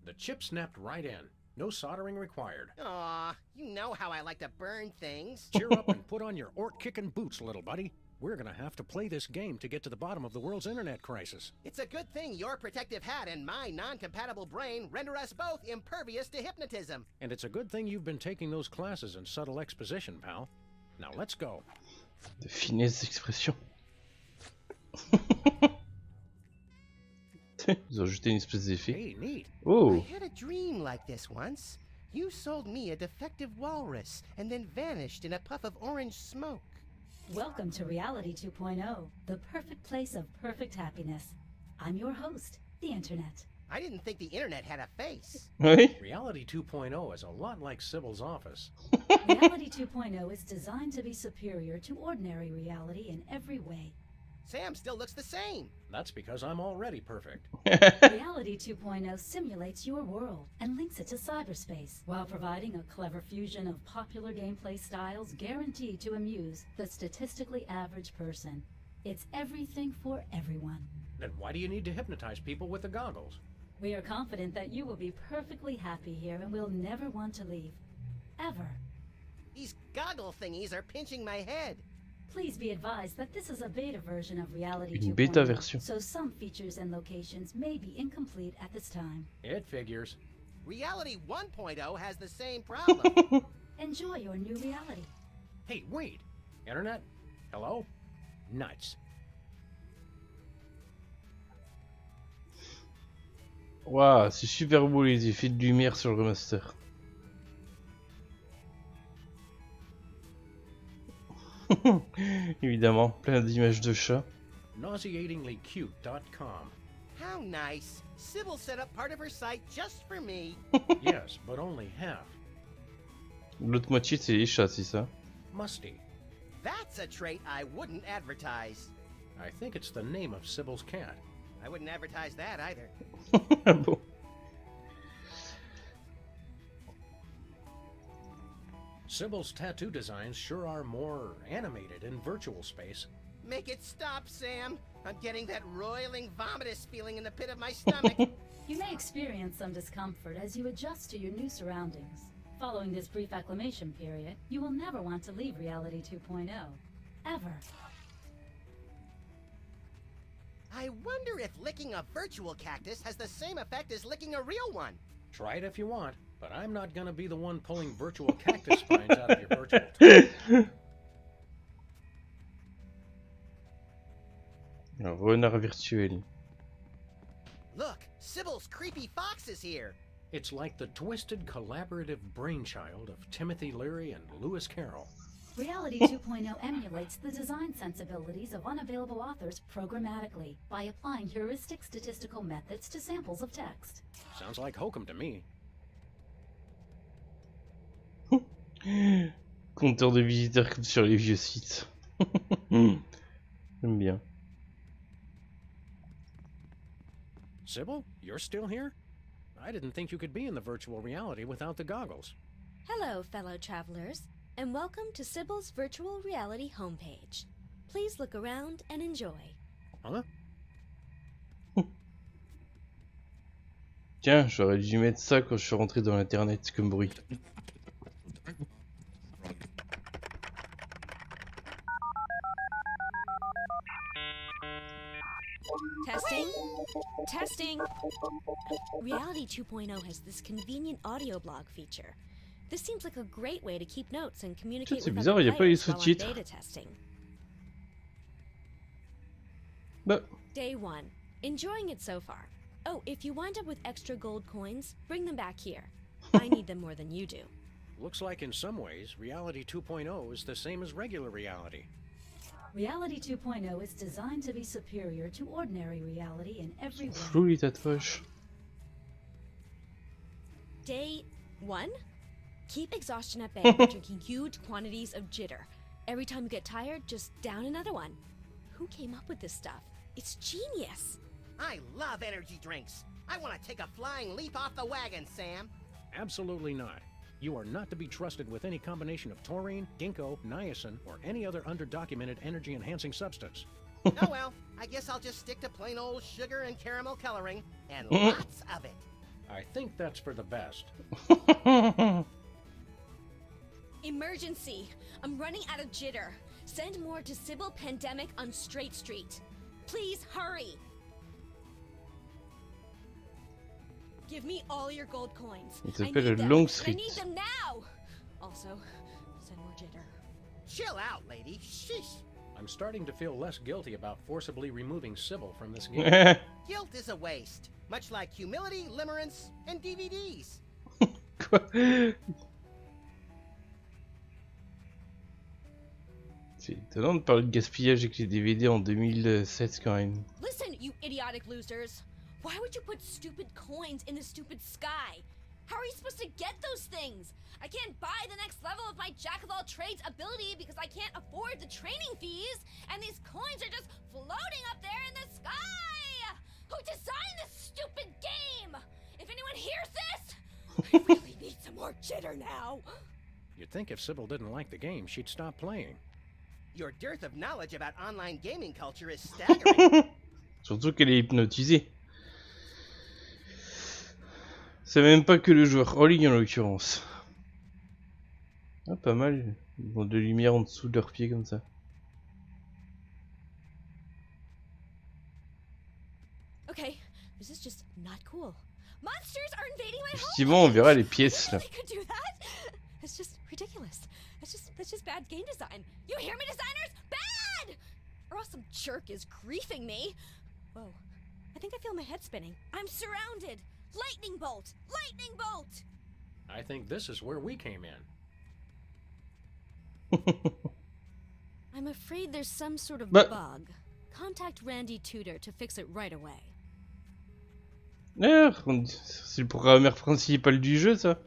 The chip snapped right in. No soldering required. Aw, you know how I like to burn things. Cheer up and put on your orc-kicking boots, little buddy. We're gonna have to play this game to get to the bottom of the world's internet crisis. It's a good thing your protective hat and my non-compatible brain render us both impervious to hypnotism. And it's a good thing you've been taking those classes in subtle exposition, pal. Now let's go. De finesse d'expression. Ils ont ajouté une espèce d'effet. Hey, neat. Oh! I had a dream like this once. You sold me a defective walrus and then vanished in a puff of orange smoke. Welcome to Reality 2.0, the perfect place of perfect happiness. I'm your host, the Internet. I didn't think the internet had a face. Oui? Reality 2.0 is a lot like Sybil's office. Reality 2.0 is designed to be superior to ordinary reality in every way. Sam still looks the same. That's because I'm already perfect. Reality 2.0 simulates your world and links it to cyberspace while providing a clever fusion of popular gameplay styles guaranteed to amuse the statistically average person. It's everything for everyone. Then why do you need to hypnotize people with the goggles? We are confident that you will be perfectly happy here and will never want to leave. Ever. These goggle thingies are pinching my head. Please be advised that this is a beta version of Reality Une 2.0, bêta version. so some features and locations may be incomplete at this time. It figures. Reality 1.0 has the same problem. Enjoy your new reality. Hey, wait! Internet? Hello? Nuts. Waouh, c'est super beau les effets de lumière sur le remaster. Évidemment, plein d'images de chats. Nauseatinglycute.com. How nice. Sybil set up part of her site just for me. Yes, but only half. L'autre moitié c'est les chats, c'est ça? Musty. That's a trait I wouldn't advertise. I think it's the name of Sybil's cat. I wouldn't advertise that either. Ah bon. Sybil's tattoo designs sure are more animated in virtual space. Make it stop, Sam. I'm getting that roiling, vomitous feeling in the pit of my stomach. You may experience some discomfort as you adjust to your new surroundings. Following this brief acclimation period, you will never want to leave Reality 2.0. Ever. I wonder if licking a virtual cactus has the same effect as licking a real one. Try it if you want, but I'm not gonna be the one pulling virtual cactus spines out of your virtual tongue. Un renard virtuel. Look, Sybil's creepy fox is here. It's like the twisted collaborative brainchild of Timothy Leary and Lewis Carroll. Reality 2.0 emulates the design sensibilities of unavailable authors programmatically by applying heuristic statistical methods to samples of text. Sounds like hokum to me. Compteur de visiteurs comme sur les vieux sites. J'aime bien. Sybil, you're still here? I didn't think you could be in the virtual reality without the goggles. Hello, fellow travelers, and welcome to Sybil's virtual reality homepage. Please look around and enjoy. Huh? Tiens, j'aurais dû mettre ça quand je suis rentré dans l'internet comme bruit. Testing? Testing! Reality 2.0 has this convenient audio blog feature. This seems like a great way to keep notes and communicate C'est with bizarre, other il n'y a pas les players while on sous-titres. beta testing. Bah, Day 1. Enjoying it so far. Oh, if you wind up with extra gold coins, bring them back here. I need them more than you do. Looks like in some ways, Reality 2.0 is the same as regular reality. Reality 2.0 is designed to be superior to ordinary reality in every way. flou les tatouages. Day 1. Keep exhaustion at bay by drinking huge quantities of jitter. Every time you get tired, just down another one. Who came up with this stuff? It's genius! I love energy drinks. I want to take a flying leap off the wagon, Sam. Absolutely not. You are not to be trusted with any combination of taurine, ginkgo, niacin, or any other underdocumented energy-enhancing substance. Oh well, I guess I'll just stick to plain old sugar and caramel coloring, and lots of it. I think that's for the best. Emergency! I'm running out of jitter. Send more to Sybil Pandemic on Straight Street. Please hurry! Give me all your gold coins. Il s'appelle Long I Street. need them now! Also, send more jitter. Chill out, lady. Sheesh. I'm starting to feel less guilty about forcibly removing Sybil from this game. Guilt is a waste, much like humility, limerence, and DVDs. Quoi? C'est étonnant de parler de gaspillage avec les DVD en 2007 quand même. Listen, you idiotic losers. Why would you put stupid coins in the stupid sky? How are you supposed to get those things? I can't buy the next level of my jack-of-all-trades ability because I can't afford the training fees, and these coins are just floating up there in the sky! Who designed this stupid game? If anyone hears this, I really need some more jitter now. You'd think if Sybil didn't like the game, she'd stop playing. Your dearth of knowledge about online gaming culture is staggering. Surtout qu'elle est hypnotisée. C'est même pas que le joueur en ligne en l'occurrence. Ah, pas mal. Ils ont de lumière en dessous de leurs pieds comme ça. Okay, this is just not cool. Monsters are invading my home. Effectivement, on verra les pièces là. They could do that. It's just ridiculous. That's just bad game design. You hear me, designers? Bad! Or else some jerk is griefing me. Whoa, I think I feel my head spinning. I'm surrounded. Lightning bolt! Lightning bolt! I think this is where we came in. I'm afraid there's some sort of But- bug. Contact Randy Tudor to fix it right away. Ah, c'est le programmeur principal du jeu ça.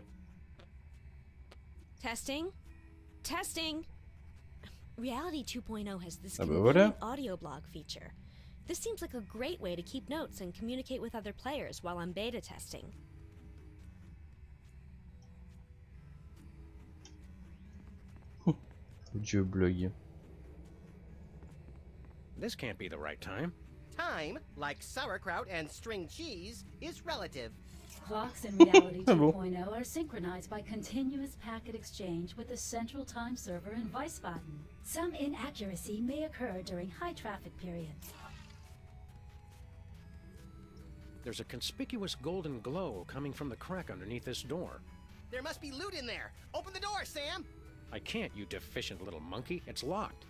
Testing? Testing! Reality 2.0 has this Ah bah convenient voilà. audio blog feature. This seems like a great way to keep notes and communicate with other players while I'm beta testing. Audio blog. This can't be the right time. Time, like sauerkraut and string cheese, is relative. Clocks in Reality Ah bon. 2.0 are synchronized by continuous packet exchange with the central time server in Wiesbaden. Some inaccuracy may occur during high traffic periods. There's a conspicuous golden glow coming from the crack underneath this door. There must be loot in there. Open the door, Sam. I can't, you deficient little monkey. It's locked.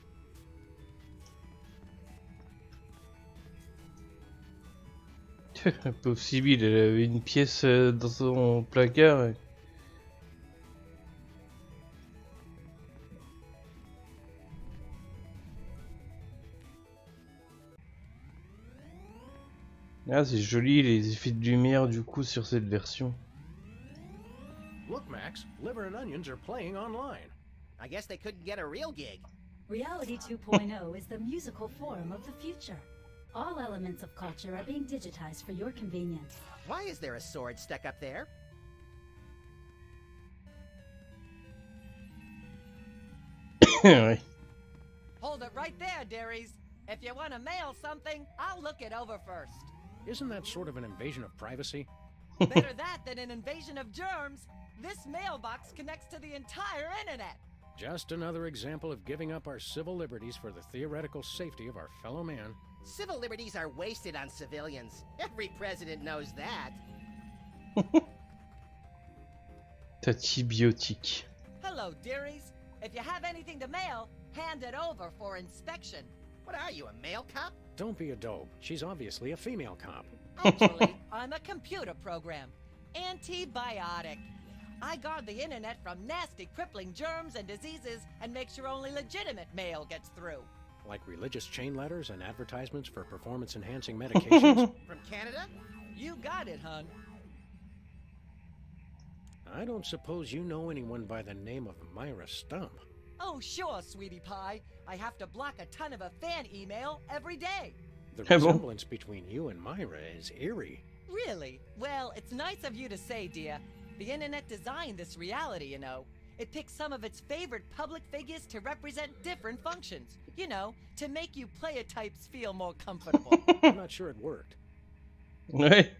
Possible, elle avait une pièce dans son placard. Ah, c'est joli les effets de lumière du coup sur cette version. Look, Max, Liver and Onions are playing online. I guess they couldn't get a real gig. Reality 2.0 is the musical form of the future. All elements of culture are being digitized for your convenience. Why is there a sword stuck up there? Ouais. Hold it right there, dearies. If you want to mail something, I'll look it over first. Isn't that sort of an invasion of privacy? Better that than an invasion of germs. This mailbox connects to the entire internet. Just another example of giving up our civil liberties for the theoretical safety of our fellow man. Civil liberties are wasted on civilians. Every president knows that. Tatibiotique. Hello, dearies. If you have anything to mail, hand it over for inspection. What are you, a mail cop? Don't be a dope. She's obviously a female cop. Actually, I'm a computer program. Antibiotic. I guard the internet from nasty, crippling germs and diseases and make sure only legitimate mail gets through. Like religious chain letters and advertisements for performance-enhancing medications. From Canada? You got it, hun. I don't suppose you know anyone by the name of Myra Stump. Oh, sure, sweetie pie. I have to block a ton of a fan email every day. The Ah bon? resemblance between you and Myra is eerie. Really? Well, it's nice of you to say, dear. The internet designed this reality, you know. It picks some of its favorite public figures to represent different functions. You know, to make you player types feel more comfortable. I'm not sure it worked. Ouais.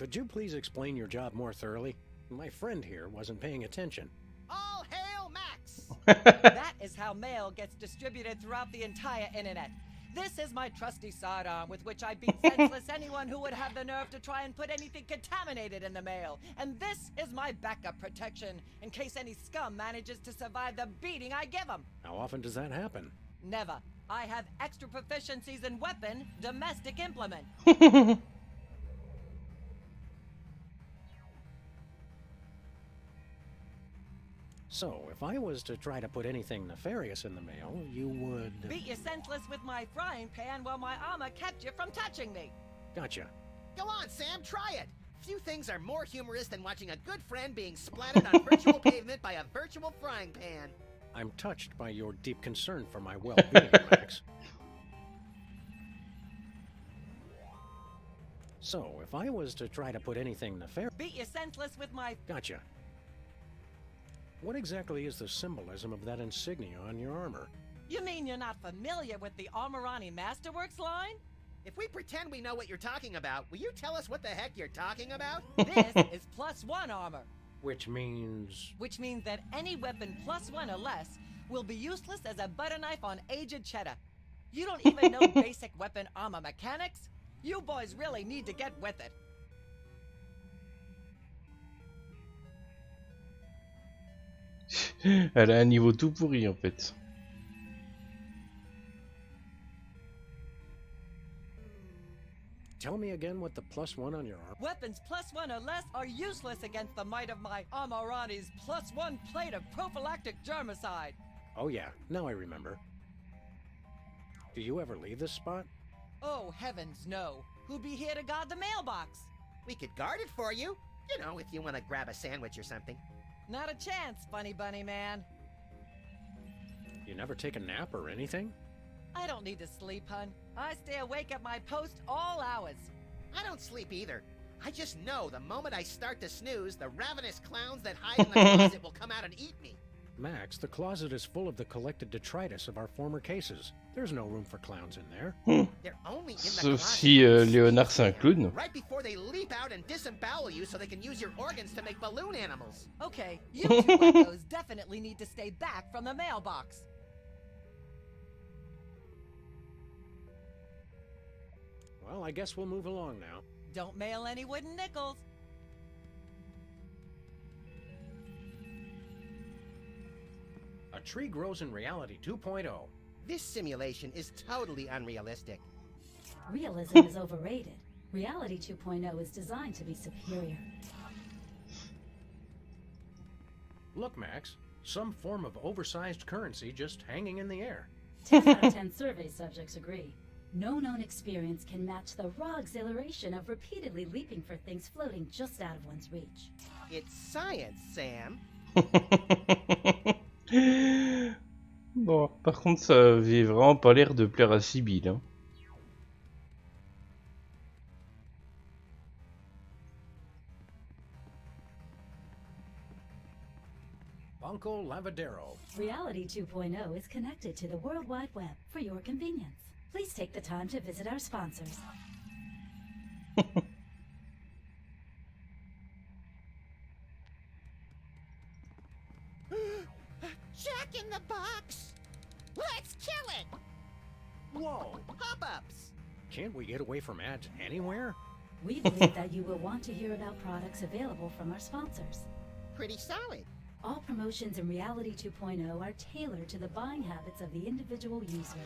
Could you please explain your job more thoroughly? My friend here wasn't paying attention. All hail Max! That is how mail gets distributed throughout the entire internet. This is my trusty sidearm with which I beat senseless anyone who would have the nerve to try and put anything contaminated in the mail. And this is my backup protection in case any scum manages to survive the beating I give them. How often does that happen? Never. I have extra proficiencies in weapon, domestic implement. So, if I was to try to put anything nefarious in the mail, you would... Beat you senseless with my frying pan while my armor kept you from touching me. Gotcha. Go on, Sam, try it. Few things are more humorous than watching a good friend being splattered on virtual pavement by a virtual frying pan. I'm touched by your deep concern for my well-being, Max. So, if I was to try to put anything nefarious... Beat you senseless with my... Gotcha. What exactly is the symbolism of that insignia on your armor? You mean you're not familiar with the Armorani Masterworks line? If we pretend we know what you're talking about, will you tell us what the heck you're talking about? This is +1 armor. Which means... Which means that any weapon +1 or less will be useless as a butter knife on aged cheddar. You don't even know basic weapon armor mechanics? You boys really need to get with it. Elle a un niveau tout pourri en fait. Tell me again what the +1 on your armor... Weapons +1 or less are useless against the might of my Armorani's +1 plate of prophylactic germicide. Oh yeah, now I remember. Do you ever leave this spot? Oh, heavens no. Who'd be here to guard the mailbox? We could guard it for you. You know, if you want to grab a sandwich or something. Not a chance, funny bunny man. You never take a nap or anything? I don't need to sleep, hun. I stay awake at my post all hours. I don't sleep either. I just know the moment I start to snooze, the ravenous clowns that hide in the closet will come out and eat me. Max, the closet is full of the collected detritus of our former cases. There's no room for clowns in there. They're only in the Sauf closet si when you Léonard sleep, c'est un Sam. clown. Right before they leap out and disembowel you so they can use your organs to make balloon animals. Okay, you two wackos definitely need to stay back from the mailbox. Well, I guess we'll move along now. Don't mail any wooden nickels. A tree grows in reality 2.0. This simulation is totally unrealistic. Realism is overrated. Reality 2.0 is designed to be superior. Look, Max, some form of oversized currency just hanging in the air. 10 out of 10 survey subjects agree. No known experience can match the raw exhilaration of repeatedly leaping for things floating just out of one's reach. It's science, Sam. Bon, par contre, ça avait vraiment pas l'air de plaire à Sibylle. Hein. Banco Lavadero. Reality 2.0 is connected to the World Wide Web for your convenience. Please take the time to visit our sponsors. Jack in the Box! Let's kill it! Whoa! Pop-ups! Can't we get away from ads anywhere? We believe that you will want to hear about products available from our sponsors. Pretty solid. All promotions in Reality 2.0 are tailored to the buying habits of the individual user.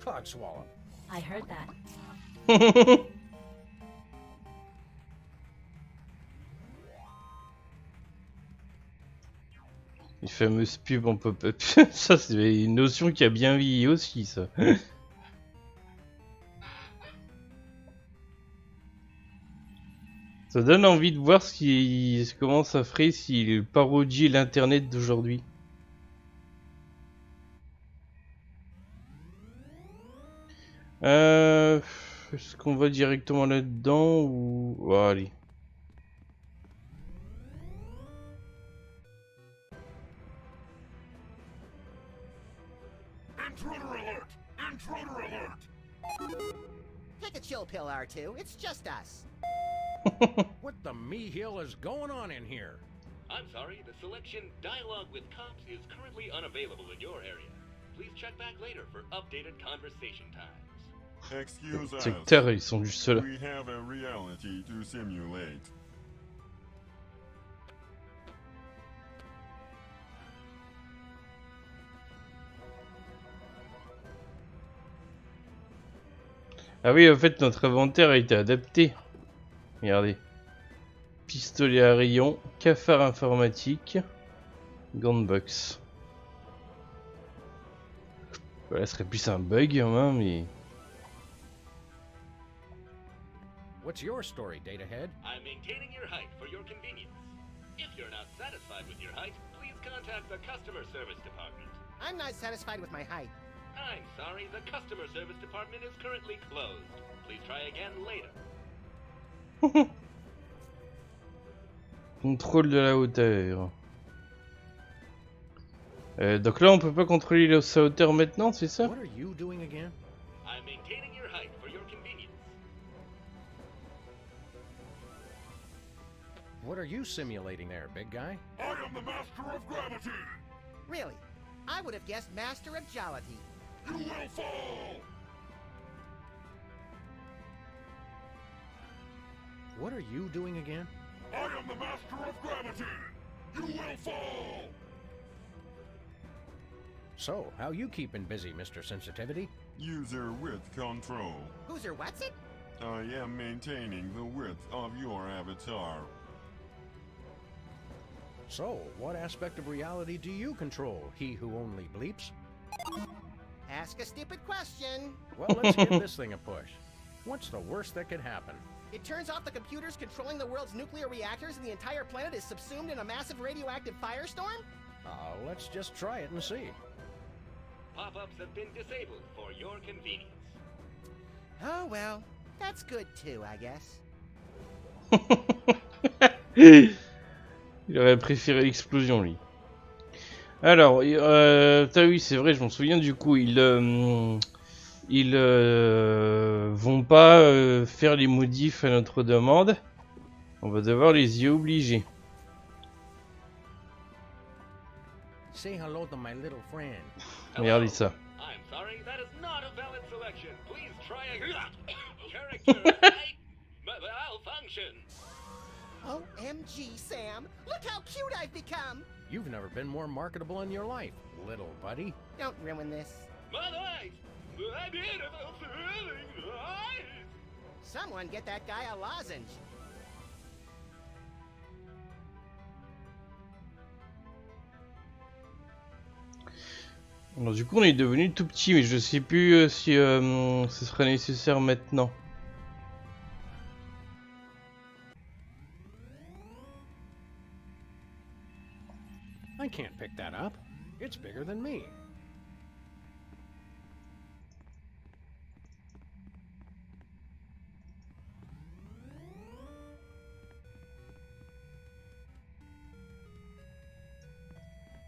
Cogswallop. I heard that. Les fameuses pubs en pop-up. Ça, c'est une notion qui a bien vieilli aussi, ça. Ça donne envie de voir comment ça ferait s'il parodiait l'internet d'aujourd'hui. Est-ce qu'on va directement là-dedans ou... Oh, allez. Intruder alert! Intruder alert! Take a chill pill, R2. It's just us. What the me-hill is going on in here? I'm sorry, the selection Dialogue with Cops is currently unavailable in your area. Please check back later for updated conversation times. Excuse Les us. secteurs, ils sont juste là. We have a reality to simulate. Ah oui, en fait, notre inventaire a été adapté. Regardez. Pistolet à rayon, cafard informatique, gant box. Voilà, ce serait plus un bug, hein, mais... What's your story, Datahead? I'm maintaining your height for your convenience. If you're not satisfied with your height, please contact the customer service department. I'm not satisfied with my height. I'm sorry, the customer service department is currently closed. Please try again later. Contrôle de la hauteur. Donc là, on peut pas contrôler sa hauteur maintenant, c'est ça? What are you doing again? I'm maintaining your height for your convenience. What are you simulating there, big guy? I am the master of gravity. Really? I would have guessed master of jollity. You will fall. What are you doing again? I am the master of gravity. You will fall. So, how you keeping busy, Mr. Sensitivity? User width control. Who's or what's it? I am maintaining the width of your avatar. So, what aspect of reality do you control, he who only bleeps? Ask a stupid question. Well, let's give this thing a push. What's the worst that could happen? It turns off the computers controlling the world's nuclear reactors and the entire planet is subsumed in a massive radioactive firestorm? Let's just try it and see. Pop-ups have been disabled for your convenience. Oh well, that's good too, I guess. Il aurait préféré l'explosion, lui. Alors, oui, c'est vrai, je m'en souviens, du coup, ils vont pas faire les modifs à notre demande. On va devoir les y obliger. Say hello to my little friend. Regardez ça. I'm sorry, that is not a valid selection. Please try a character height malfunction. OMG, Sam! Look how cute I've become! You've never been more marketable in your life, little buddy. Don't ruin this. My eyes! My beautiful thrilling eyes! Someone get that guy a lozenge. Alors, du coup, on est devenu tout petit, mais je sais plus si ce serait nécessaire maintenant. I can't pick that up. It's bigger than me.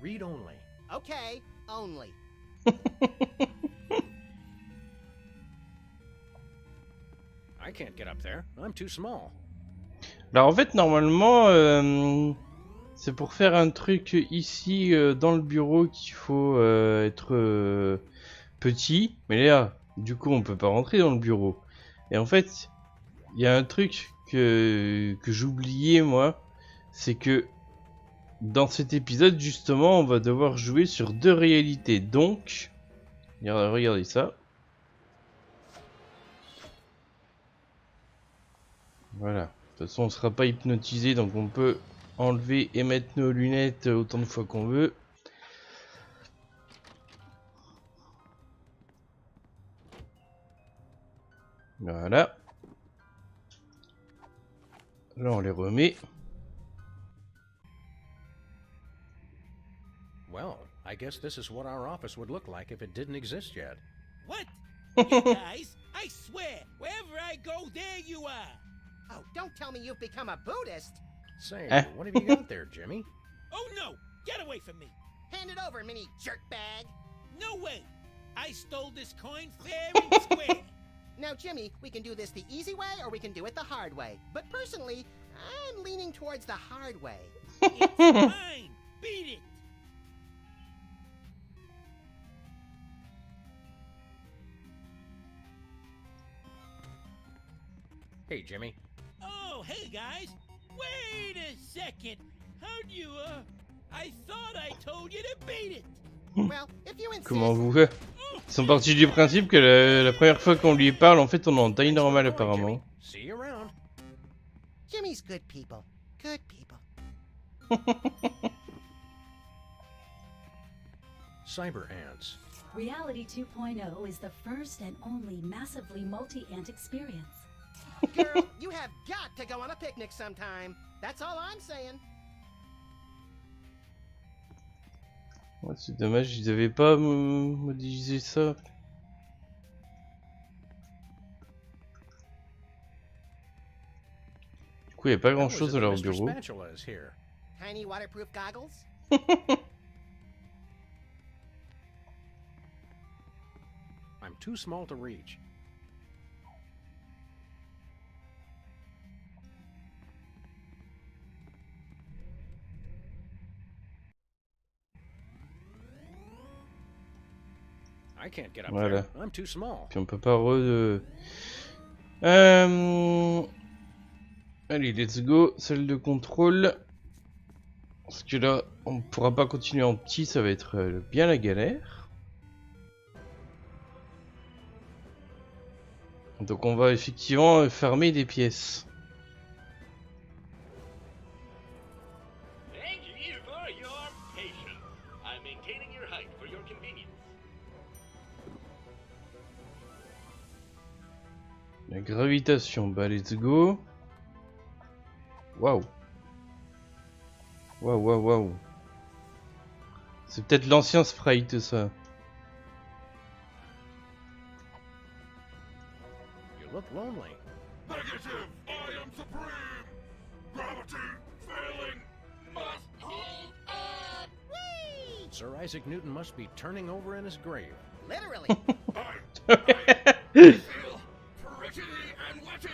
Read only. Okay, only. I can't get up there. I'm too small. Alors en fait normalement c'est pour faire un truc ici dans le bureau qu'il faut être petit, mais là du coup on peut pas rentrer dans le bureau. Et en fait il y a un truc que j'oubliais moi, c'est que dans cet épisode justement on va devoir jouer sur deux réalités. Donc regardez ça. Voilà. De toute façon on sera pas hypnotisé, donc on peut enlever et mettre nos lunettes autant de fois qu'on veut. Voilà. Là on les remet. Well, I guess this is what our office would look like if it didn't exist yet. What? You guys, I swear, wherever I go, there you are. Oh, don't tell me you've become a Buddhist. Say, what have you got there, Jimmy? Oh no! Get away from me! Hand it over, mini jerkbag. No way! I stole this coin fair and square. Now Now, Jimmy, we can do this the easy way or we can do it the hard way. But personally, I'm leaning towards the hard way. It's fine. Beat it. Hey, Jimmy. Oh, hey guys. Wait a second. How'd you, I thought I told you to beat it. Well, if you insist. Comment vous fait? Ils sont partis du principe que la première fois qu'on lui parle, en fait, on est en taille normale apparemment. See you around. Jimmy's good people. Good people. Cyber ants. Reality 2.0 is the first and only massively multi-ant experience. Girl, you have got to go on a picnic sometime. That's all I'm saying. Ouais, c'est dommage, ils avaient pas modélisé ça. Du coup, il n'y a pas grand chose à leur bureau. Tiny waterproof goggles? I'm too small to reach. I can't get up Voilà. there. I'm too small. Puis on peut pas Allez, let's go, salle de contrôle. Parce que là, on pourra pas continuer en petit, ça va être bien la galère. Donc on va effectivement fermer des pièces. Thank you for your patience. I'm maintaining your height for your convenience. La gravitation, bah let's go. Waouh. Waouh, waouh, waouh. C'est peut-être l'ancien sprite ça. You look lonely. Negative! I am supreme! Gravity failing must hold on! Whee! Sir Isaac Newton must be turning over in his grave. Literally. I feel pretty and witty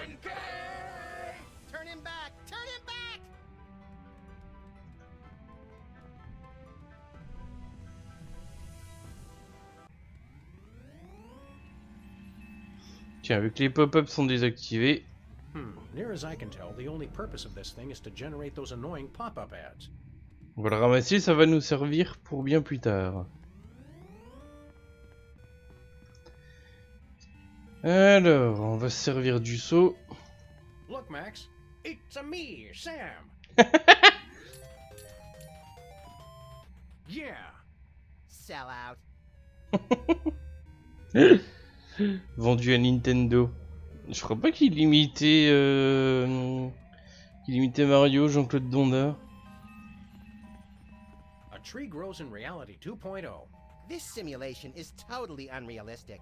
and gay! Turn him back! Turn him back! Tiens, vu que les pop-ups sont désactivés. Near as I can tell, the only purpose of this thing is to generate those annoying pop-up ads. On va le ramasser, ça va nous servir pour bien plus tard. Alors, on va se servir du seau. Look, Max, it's a me, Sam. Yeah. Sell out. Vendu à Nintendo. Je crois pas qu'il imitait Mario, Jean-Claude Donda. A tree grows in reality 2.0. This simulation is totally unrealistic.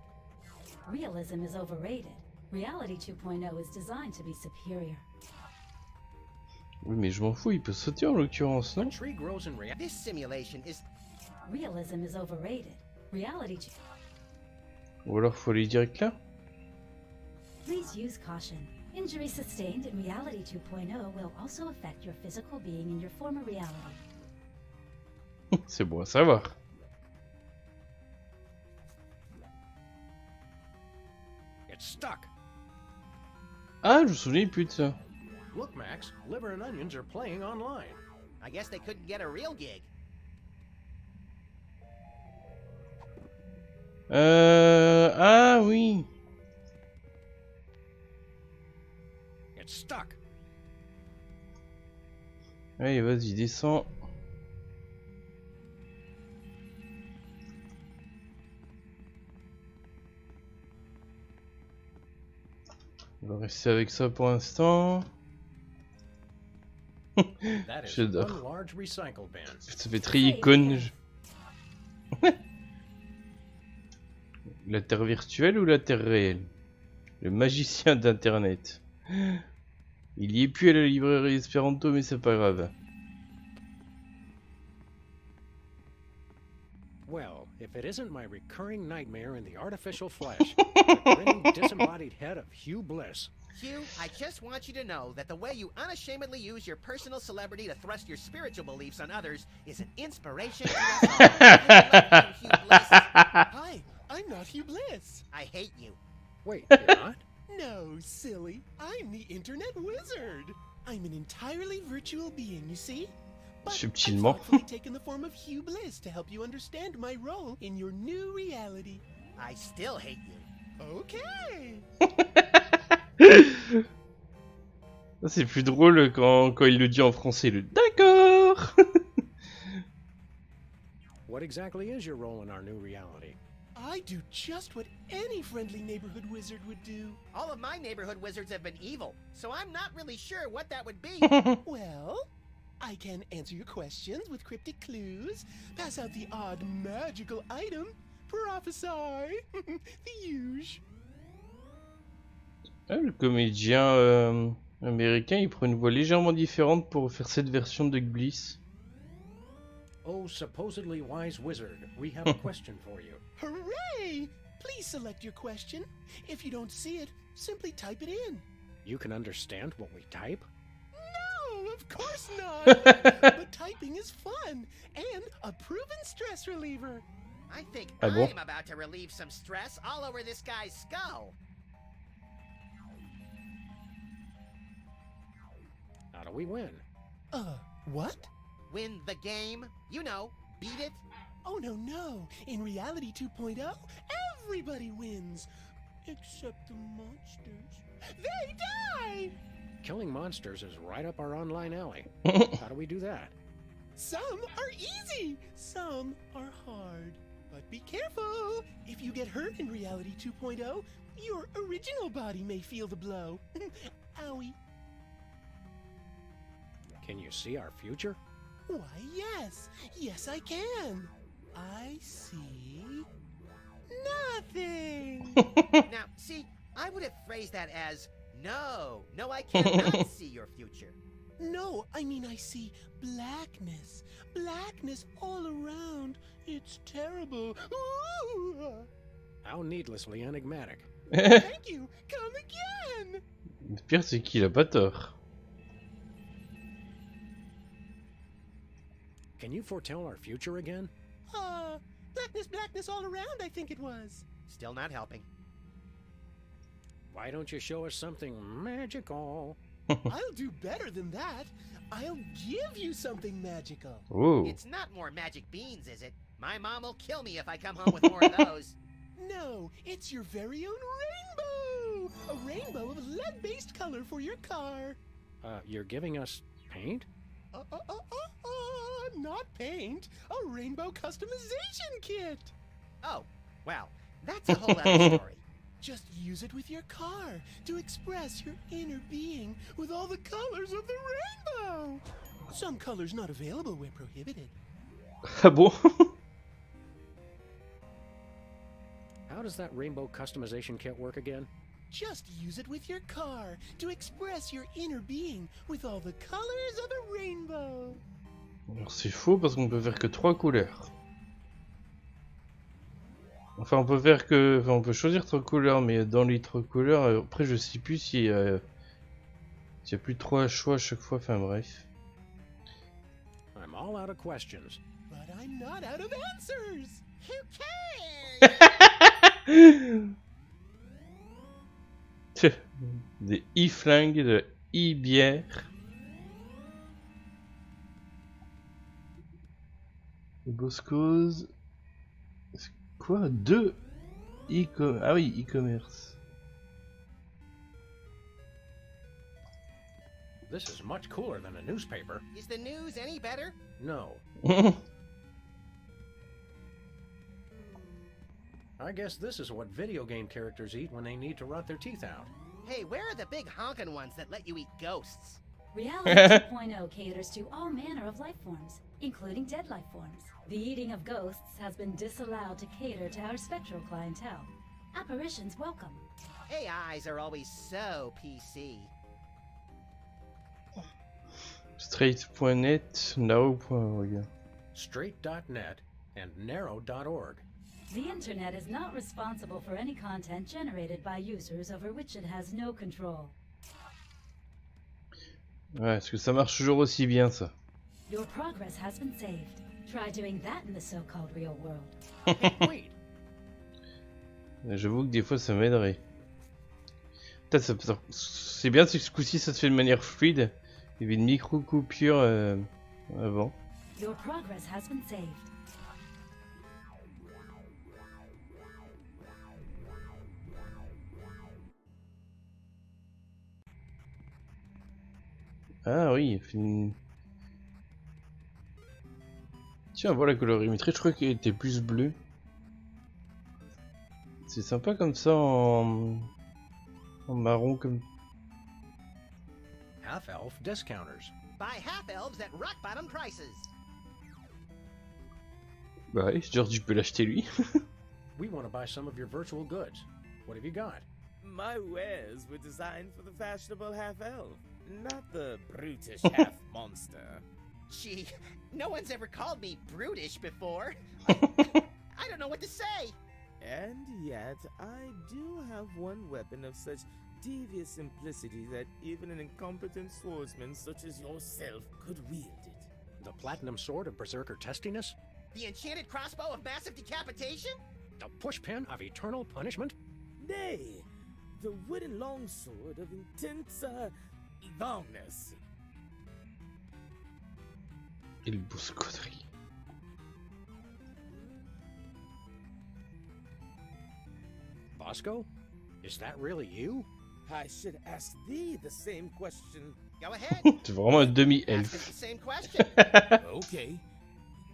Realism is overrated. Reality 2.0 is designed to be superior. Oui, mais je m'en fous, il peut sauter en l'occurrence, A non? tree grows in reality. This simulation is. Realism is overrated. Reality 2. Ou alors faut aller direct là? Please use caution. Injury sustained in Reality 2.0 will also affect your physical being in your former reality. C'est bon à savoir. It's stuck. Ah, je me souviens plus de ça. Look, Max, liver and onions are playing online. I guess they couldn't get a real gig. Ah oui. It's stuck. Allez, vas-y, descends. On va rester avec ça pour l'instant. That is one J'adore. large recycle bin. Ça fait très icône. La terre virtuelle ou la terre réelle? Le magicien d'internet. Il y est plus à la librairie Espéranto, mais c'est pas grave. Well, if it isn't my recurring nightmare in the artificial flesh, the grinning, disembodied head of Hugh Bliss. Hugh, I just want you to know that the way you unashamedly use your personal celebrity to thrust your spiritual beliefs on others is an inspiration to us all. I love you, Hugh Bliss. Hi, I'm not Hugh Bliss. I hate you. Wait, you're not? No, silly. I'm the internet wizard. I'm an entirely virtual being, you see? But I've Subtilement. thoughtfully taken the form of Hugh Bliss to help you understand my role in your new reality. I still hate you. Okay. Ça, c'est plus drôle quand il le dit en français, le d'accord. What exactly is your role in our new reality? I do just what any friendly neighborhood wizard would do. All of my neighborhood wizards have been evil, so I'm not really sure what that would be. Well, I can answer your questions with cryptic clues, pass out the odd magical item, prophesy, the huge. Ah, le comédien américain, il prend une voix légèrement différente pour faire cette version de Bliss. Oh, supposedly wise wizard, we have a question for you. Hooray! Please select your question. If you don't see it, simply type it in. You can understand what we type? No, of course not. But typing is fun and a proven stress reliever. I think Ah bon? I'm about to relieve some stress all over this guy's skull. How do we win? What? Win the game. You know, beat it. Oh, no. In Reality 2.0, everybody wins. Except the monsters. They die! Killing monsters is right up our online alley. How do we do that? Some are easy, some are hard. But be careful! If you get hurt in Reality 2.0, your original body may feel the blow. Owie. Can you see our future? Why, yes. Yes, I can. I see nothing. Now, see, I would have phrased that as, no, I cannot see your future. No, I mean I see blackness. Blackness all around. It's terrible. Ooh. How needlessly enigmatic. Thank you. Come again. Le pire, c'est qu'il a pas tort. Can you foretell our future again? Blackness all around, I think it was. Still not helping. Why don't you show us something magical? I'll do better than that. I'll give you something magical. Oh. It's not more magic beans, is it? My mom will kill me if I come home with more of those. No, it's your very own rainbow! A rainbow of lead-based color for your car. You're giving us paint? Not paint. A rainbow customization kit. Oh, well, that's a whole other story. Just use it with your car to express your inner being with all the colors of the rainbow. Some colors not available where prohibited. Ah bon? How does that rainbow customization kit work again? Just use it with your car to express your inner being with all the colors of the rainbow. Alors c'est faux parce qu'on peut faire que 3 couleurs. Enfin on peut faire que... Enfin on peut choisir 3 couleurs, mais dans les 3 couleurs, après je sais plus s'il y a plus de 3 choix à chaque fois, enfin bref. I'm all out of questions. But I'm not out of answers. Who cares? Des i-flingues, de i-bières. Boscos. Quoi? 2 e-commerce. Ah oui, e-commerce. This is much cooler than a newspaper. Is the news any better? No. I guess this is what video game characters eat when they need to rot their teeth out. Hey, where are the big honkin' ones that let you eat ghosts? Reality 2.0 caters to all manner of life forms, including dead life forms. The eating of ghosts has been disallowed to cater to our spectral clientele. Apparitions welcome. AIs are always so PC. Straight.net, narrow.org. Straight.net and narrow.org. The internet is not responsible for any content generated by users over which it has no control. Ouais, est-ce que ça marche toujours aussi bien ça? Your progress has been saved. Try doing that in the so-called real world. Wait. J'avoue que des fois ça m'aiderait. C'est bien si ce coup-ci ça se fait de manière fluide. Il y avait une micro-coupure avant. Your progress has been saved. Ah oui, il fait une... Tiens, voilà la colorimétrie, je crois qu'il était plus bleu. C'est sympa comme ça en marron comme... Half-elf discounters. Buy half-elves at rock-bottom prices. Bah ouais, genre tu peux l'acheter lui. We want to buy some of your virtual goods. What have you got? My wares were designed for the fashionable half-elf, not the brutish half-monster. Gee, no one's ever called me brutish before. I don't know what to say. And yet, I do have one weapon of such devious simplicity that even an incompetent swordsman such as yourself could wield it. The platinum sword of berserker testiness? The enchanted crossbow of massive decapitation? The pushpin of eternal punishment? Nay, the wooden longsword of intense, longness. Il bouscoterie. Bosco? Is that really you? I should ask thee the same question. Go ahead. C'est vraiment un Ask us demi-elfe. the same question. Okay.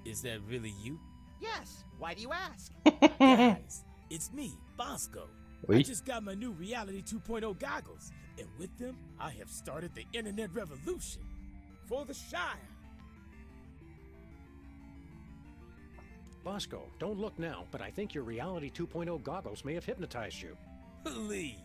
Is that really you? Yes. Why do you ask? Guys, it's me, Bosco. I Oui. just got my new Reality 2.0 goggles, and with them, I have started the internet revolution for the Shire. Bosco, don't look now, but I think your Reality 2.0 goggles may have hypnotized you. Please.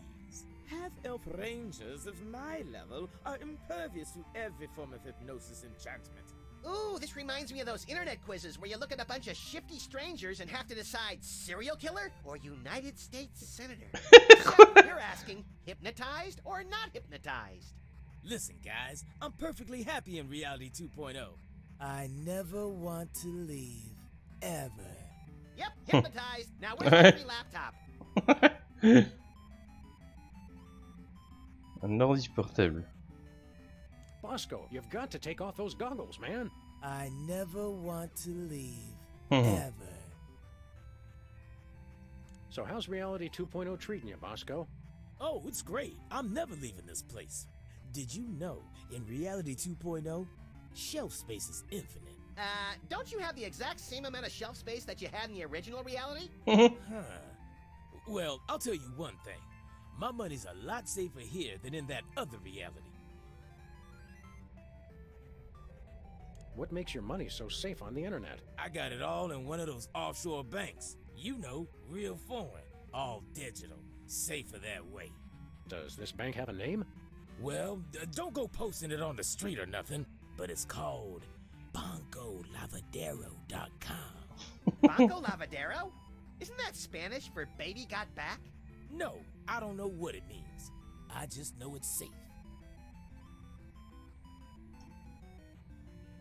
Half-elf rangers of my level are impervious to every form of hypnosis enchantment. Ooh, this reminds me of those internet quizzes where you look at a bunch of shifty strangers and have to decide serial killer or United States Senator. Except you're asking, hypnotized or not hypnotized? Listen, guys, I'm perfectly happy in Reality 2.0. I never want to leave. Ever. Yep, hypnotized. Now where's my free laptop? Un ordi portable. Bosco, you've got to take off those goggles, man. I never want to leave. Mhm. Ever. So how's Reality 2.0 treating you, Bosco? Oh, it's great. I'm never leaving this place. Did you know, in Reality 2.0, shelf space is infinite? Don't you have the exact same amount of shelf space that you had in the original reality? Huh. Well, I'll tell you one thing. My money's a lot safer here than in that other reality. What makes your money so safe on the internet? I got it all in one of those offshore banks. You know, real foreign, all digital, safer that way. Does this bank have a name? Well, don't go posting it on the street or nothing, but it's called BancoLavadero.com. Banco Lavadero? Isn't that Spanish for baby got back? No, I don't know what it means. I just know it's safe.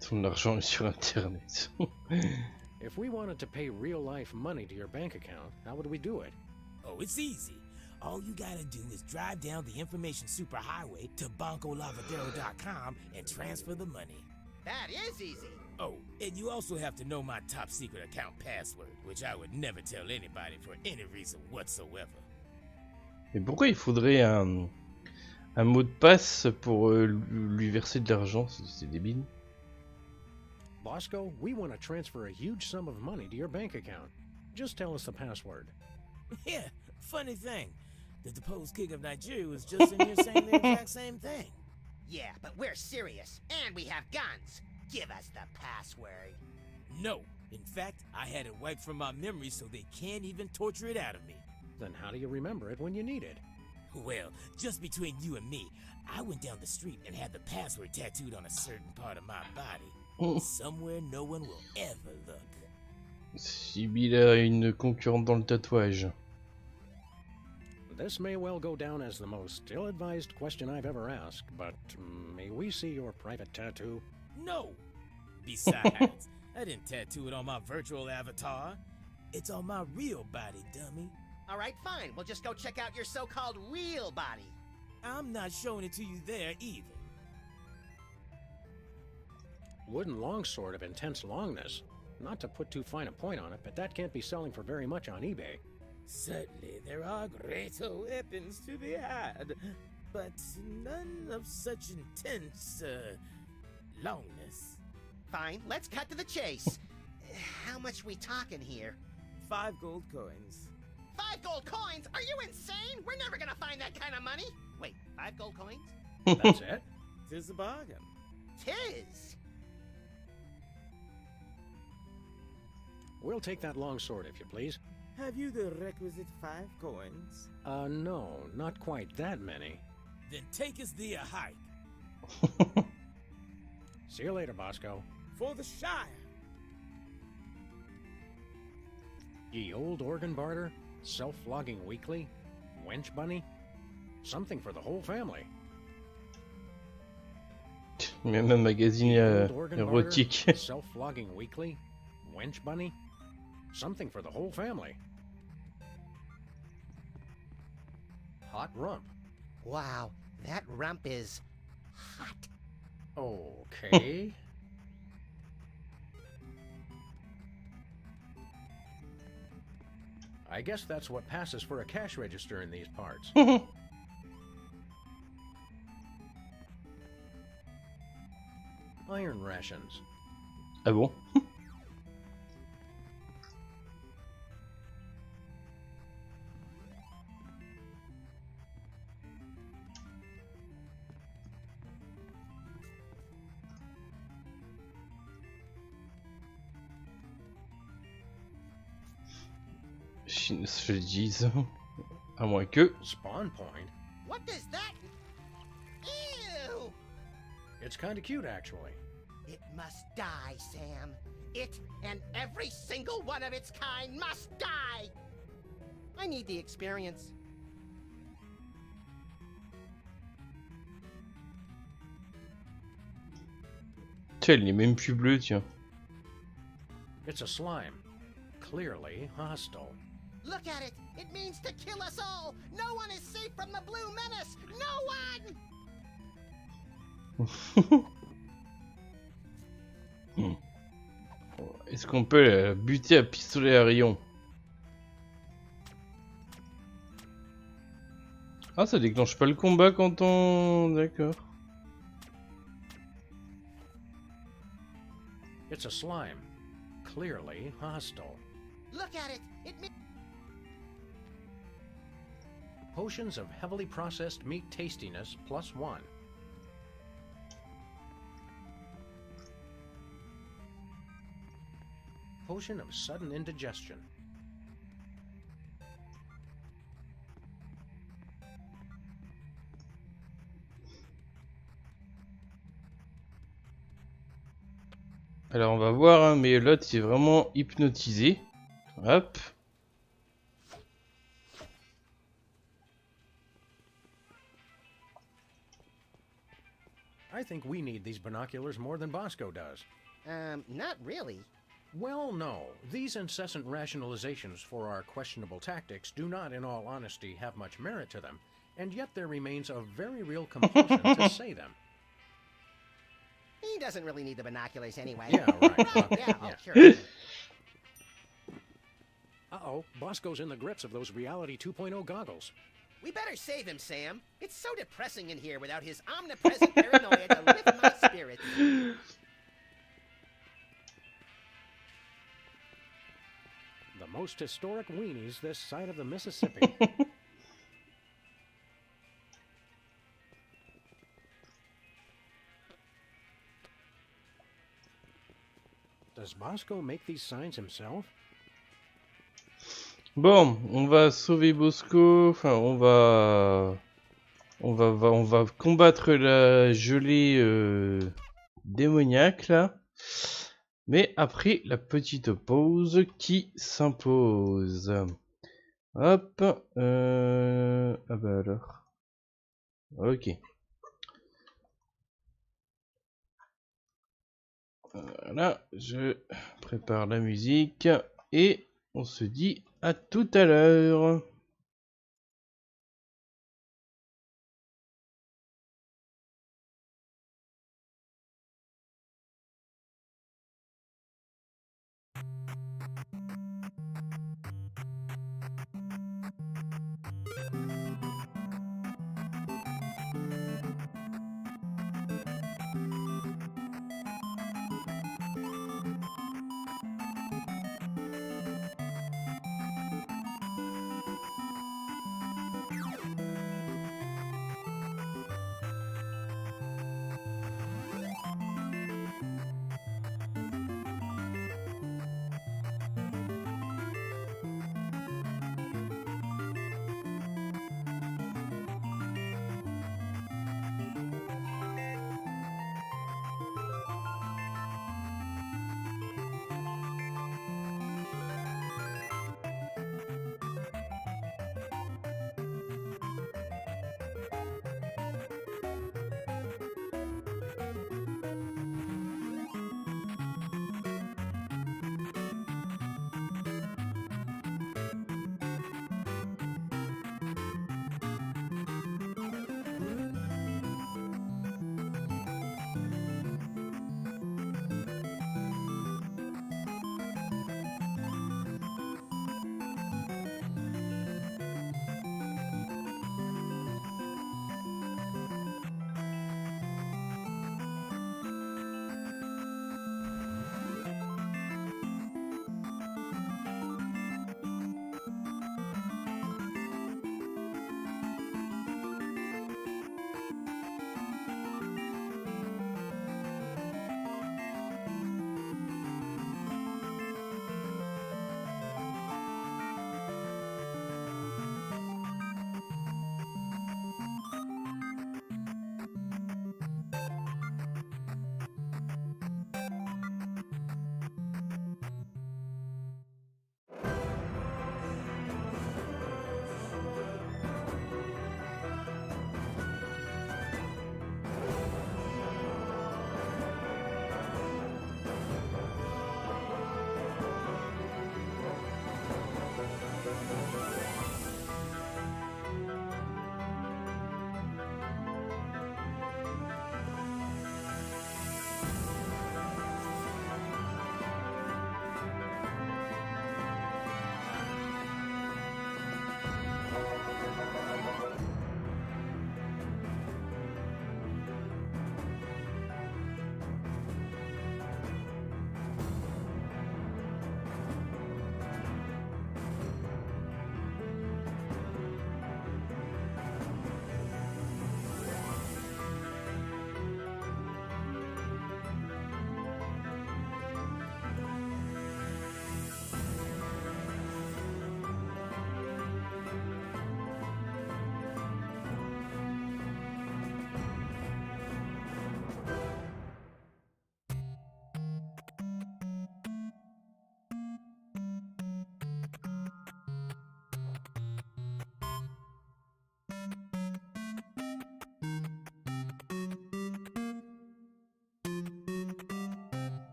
Ton argent est sur internet. If we wanted to pay real-life money to your bank account, how would we do it? Oh, it's easy. All you gotta do is drive down the information superhighway to BancoLavadero.com and transfer the money. That is easy. Oh, and you also have to know my top secret account password, which I would never tell anybody for any reason whatsoever. Mais pourquoi il faudrait un mot de passe pour lui verser de l'argent? C'est débile. Bosco, we want to transfer a huge sum of money to your bank account. Just tell us the password. Yeah, funny thing. The deposed king of Nigeria was just in here saying the exact same thing. Yeah, but we're serious, and we have guns. Give us the password. No. In fact, I had it wiped from my memory so they can't even torture it out of me. Then how do you remember it when you need it? Well, just between you and me, I went down the street and had the password tattooed on a certain part of my body. Somewhere no one will ever look. Sibyl a une concurrente dans le tatouage. This may well go down as the most ill-advised question I've ever asked, but may we see your private tattoo? No! Besides, I didn't tattoo it on my virtual avatar. It's on my real body, dummy. Alright, fine. We'll just go check out your so-called real body. I'm not showing it to you there either. Wooden longsword of intense longness. Not to put too fine a point on it, but that can't be selling for very much on eBay. Certainly, there are greater weapons to be had, but none of such intense, longness. Fine, let's cut to the chase. How much we talking here? 5 gold coins. 5 gold coins? Are you insane? We're never gonna find that kind of money. Wait, 5 gold coins? That's it? 'Tis a bargain. 'Tis. We'll take that longsword, if you please. Have you the requisite 5 coins? No, not quite that many. Then take us thee a hike. See you later, Bosco. For the Shire. Ye old organ barter, self-flogging weekly, wench bunny, something for the whole family. Même un magazine érotique. Self-flogging weekly, wench bunny, something for the whole family. Hot rump. Wow, that rump is hot. Okay. I guess that's what passes for a cash register in these parts. Iron rations. Ah bon? Je le dise. À moins que. Spawn point. What does that? Ew! It's kind of cute, actually. It must die, Sam. It and every single one of its kind must die. I need the experience. Tiens, il est même plus bleu, tiens. It's a slime. Clearly hostile. Look at it. It means to kill us all. No one is safe from the blue menace. No one. Est-ce qu'on peut la buter à pistolet à rayon? Ah, ça déclenche pas le combat quand on... D'accord. It's a slime. Clearly hostile. Look at it. It means... Potions of heavily processed meat tastiness +1. Potion of sudden indigestion. Alors on va voir, hein, mais l'autre c'est vraiment hypnotisé. Hop. I think we need these binoculars more than Bosco does. Not really. Well, no. These incessant rationalizations for our questionable tactics do not, in all honesty, have much merit to them, and yet there remains a very real compulsion to say them. He doesn't really need the binoculars anyway. Yeah, right. Yeah, oh, sure. Uh-oh, Bosco's in the grips of those Reality 2.0 goggles. We better save him, Sam. It's so depressing in here without his omnipresent paranoia to lift my spirits. The most historic weenies this side of the Mississippi. Does Bosco make these signs himself? Bon, on va sauver Bosco. Enfin, on va combattre la gelée démoniaque là. Mais après la petite pause qui s'impose. Hop. Ah bah alors. Ok. Voilà, je prépare la musique et on se dit à tout à l'heure.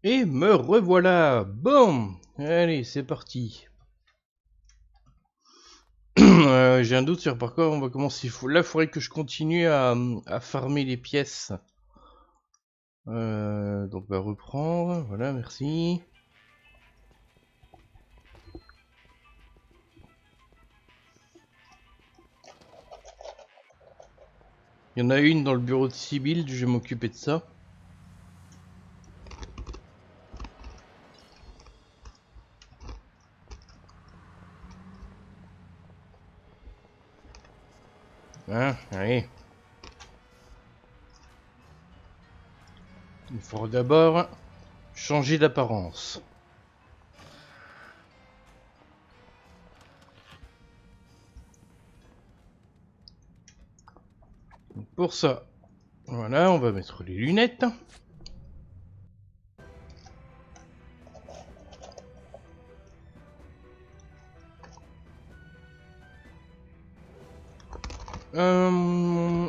Et me revoilà. Bon, allez, c'est parti. J'ai un doute sur par quoi on va commencer. Là, il faudrait que je continue à farmer les pièces. Donc, on va reprendre. Voilà, merci. Il y en a une dans le bureau de Sibyl, je vais m'occuper de ça. Hein, allez. Il faut d'abord changer d'apparence. Pour ça, voilà, on va mettre les lunettes.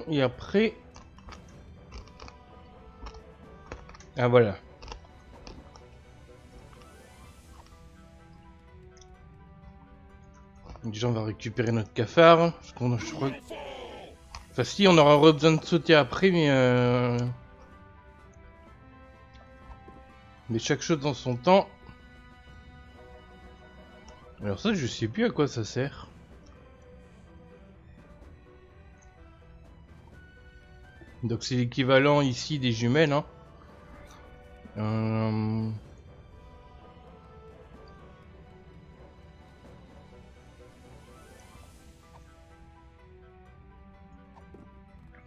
Et après... Ah voilà. Déjà on va récupérer notre cafard. Parce qu'on je crois... Enfin si, on aura besoin de sauter après, mais chaque chose dans son temps. Alors ça, je sais plus à quoi ça sert. Donc c'est l'équivalent ici des jumelles, hein.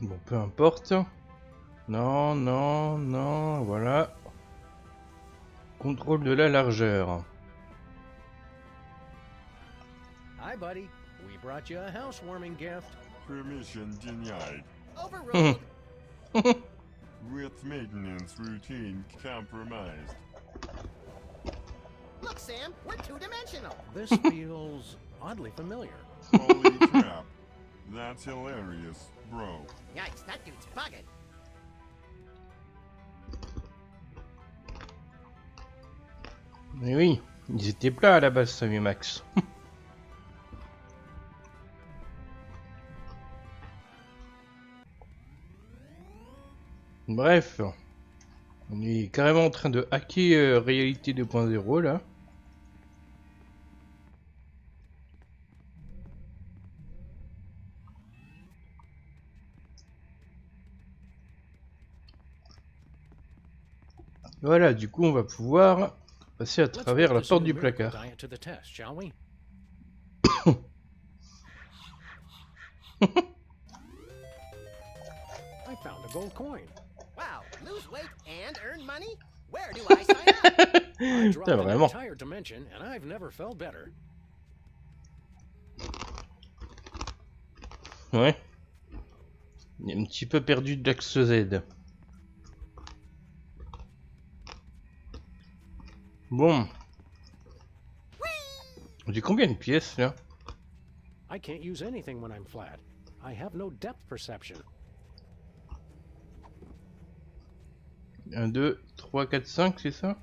Bon, peu importe. Non, non, non, voilà. Contrôle de la largeur. Hi, buddy. We brought you a housewarming gift. Permission denied. Overruled. With maintenance routine compromised. Look, Sam, we're two-dimensional. This feels oddly familiar. Holy crap. That's hilarious, bro. Yikes, that dude's bugging. Mais oui, ils étaient plats à la base, Sam et Max. Bref, on est carrément en train de hacker réalité 2.0 là. Voilà, du coup on va pouvoir passer à travers la porte du placard. I found a gold coin. Wow, lose weight and earn money? Where do I sign up? I dropped an vraiment. entire dimension and I've never felt better. Ouais. Il est un petit peu perdu de l'axe Z. Bon. J'ai combien de pièces là? I can't use anything when I'm flat. I have no depth perception. 1, 2, 3, 4, 5, c'est ça?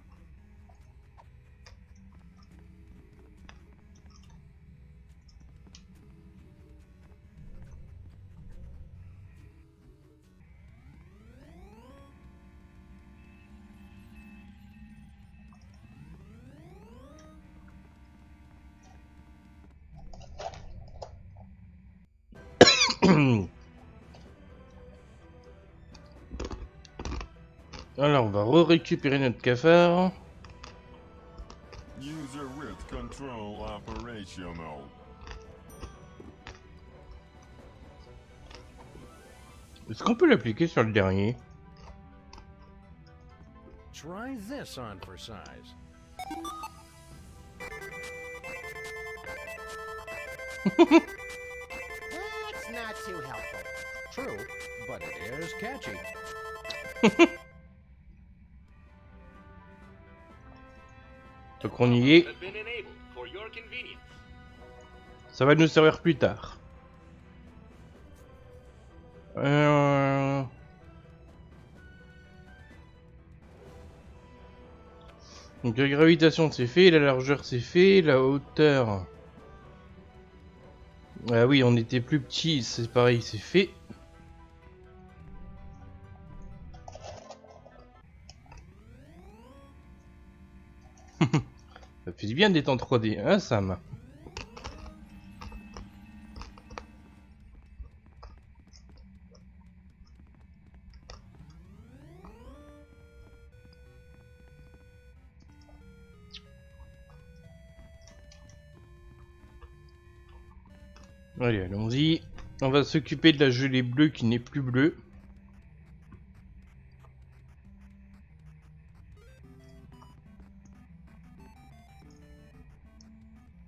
Alors on va récupérer notre cafard. User with control operational. Est-ce qu'on peut l'appliquer sur le dernier? Try this on for size. That's not too helpful. True, but it is catchy. Donc on y est. Ça va nous servir plus tard. Donc la gravitation c'est fait, la largeur c'est fait, la hauteur... Ah oui, on était plus petit, c'est pareil, c'est fait. Ça fait du bien d'être en 3D, hein Sam? Allez, allons-y. On va s'occuper de la gelée bleue qui n'est plus bleue.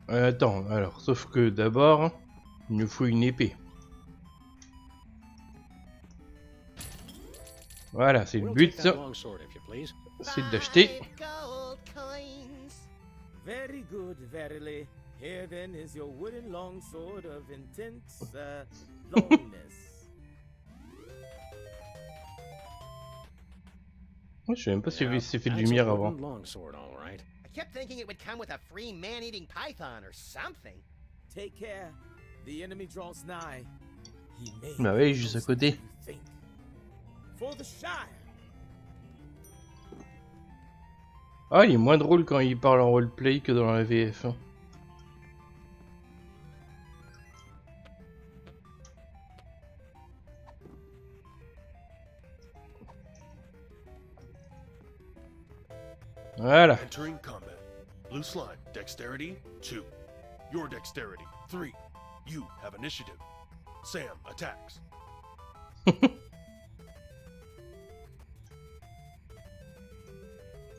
Attends, alors, sauf que d'abord, il nous faut une épée. Voilà, c'est le but. C'est de l'acheter. Gold coins. Very good, verily. Here then is your wooden longsword of intense longness. Ouais, je sais même pas si c'est fait de lumière avant. I kept thinking it would come with a free man-eating python or something. Take care. The enemy draws nigh. He may Bah ouais, juste à côté. think. For the Shire. Ah, il est moins drôle quand il parle en roleplay que dans la VF. Hein. Voilà. Entering combat. Blue slime, dexterity 2. Your dexterity 3. You have initiative. Sam attacks.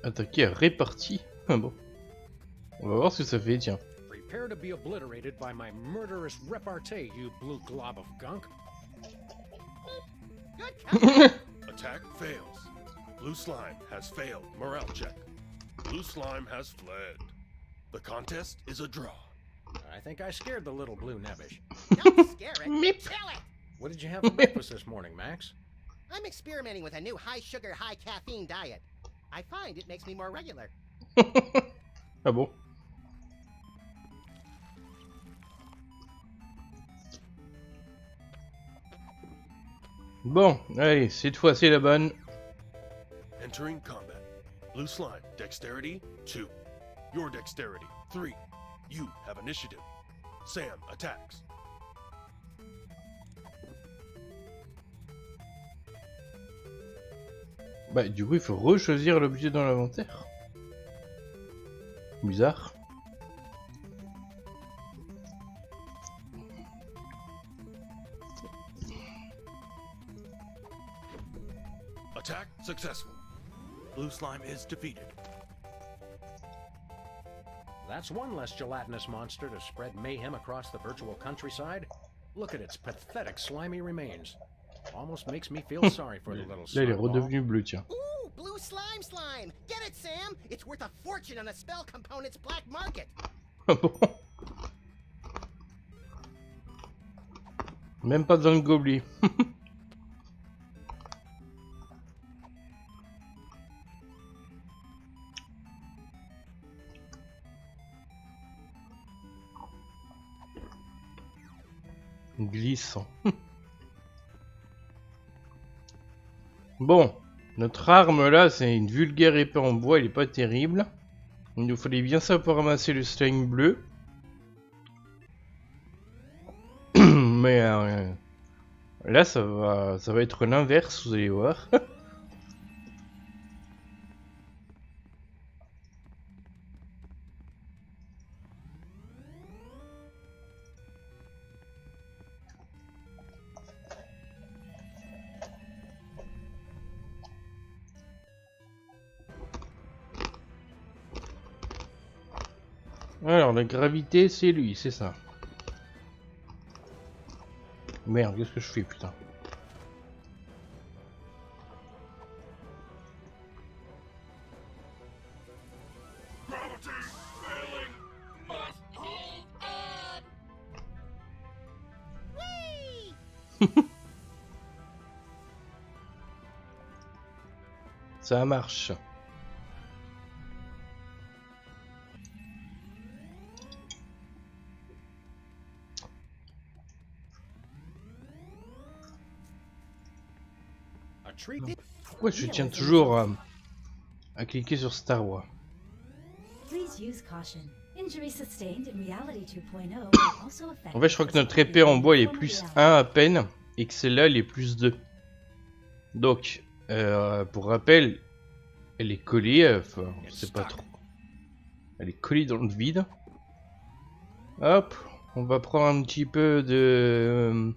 Attaquer à répartie. Ah bon. On va voir ce que ça fait, tiens. Prepare to be obliterated by my murderous repartee, you blue glob of gunk. Attack fails. Blue slime has failed morale check. Blue slime has fled. The contest is a draw. I think I scared the little blue nebbish. Don't scare it. Meep. Kill it. What did you have for breakfast this morning, Max? I'm experimenting with a new high-sugar, high-caffeine diet. I find it makes me more regular. Ah bon. Bon, allez, cette fois c'est la bonne. Entering combat. Blue slime, dexterity 2. Your dexterity 3. You have initiative. Sam attacks. Bah du coup il faut re-choisir l'objet dans l'inventaire. Bizarre. Attack successful. Blue slime is defeated. That's one less gelatinous monster to spread mayhem across the virtual countryside. Look at its pathetic slimy remains. Almost makes me feel sorry for the little Là il est slime ball. redevenu bleu, tiens. Ooh, blue slime! Get it, Sam? It's worth a fortune on a spell component's black market. Ah bon. Même pas dans le gobelet. Glissant. Bon, notre arme là, c'est une vulgaire épée en bois, elle est pas terrible. Il nous fallait bien ça pour ramasser le slime bleu. Mais là, ça va être l'inverse, vous allez voir. Alors, la gravité, c'est lui, c'est ça. Merde, qu'est-ce que je fais, putain? Gravity failing must hold on. Ça marche. Pourquoi je tiens toujours à cliquer sur Star Wars? Please use caution. Injury sustained in reality 2.0 will also affect. En fait, je crois que notre épée en bois elle est plus 1 à peine et que celle-là elle est plus 2. Donc, pour rappel, elle est collée, enfin, c'est pas trop. Elle est collée dans le vide. Hop, on va prendre un petit peu de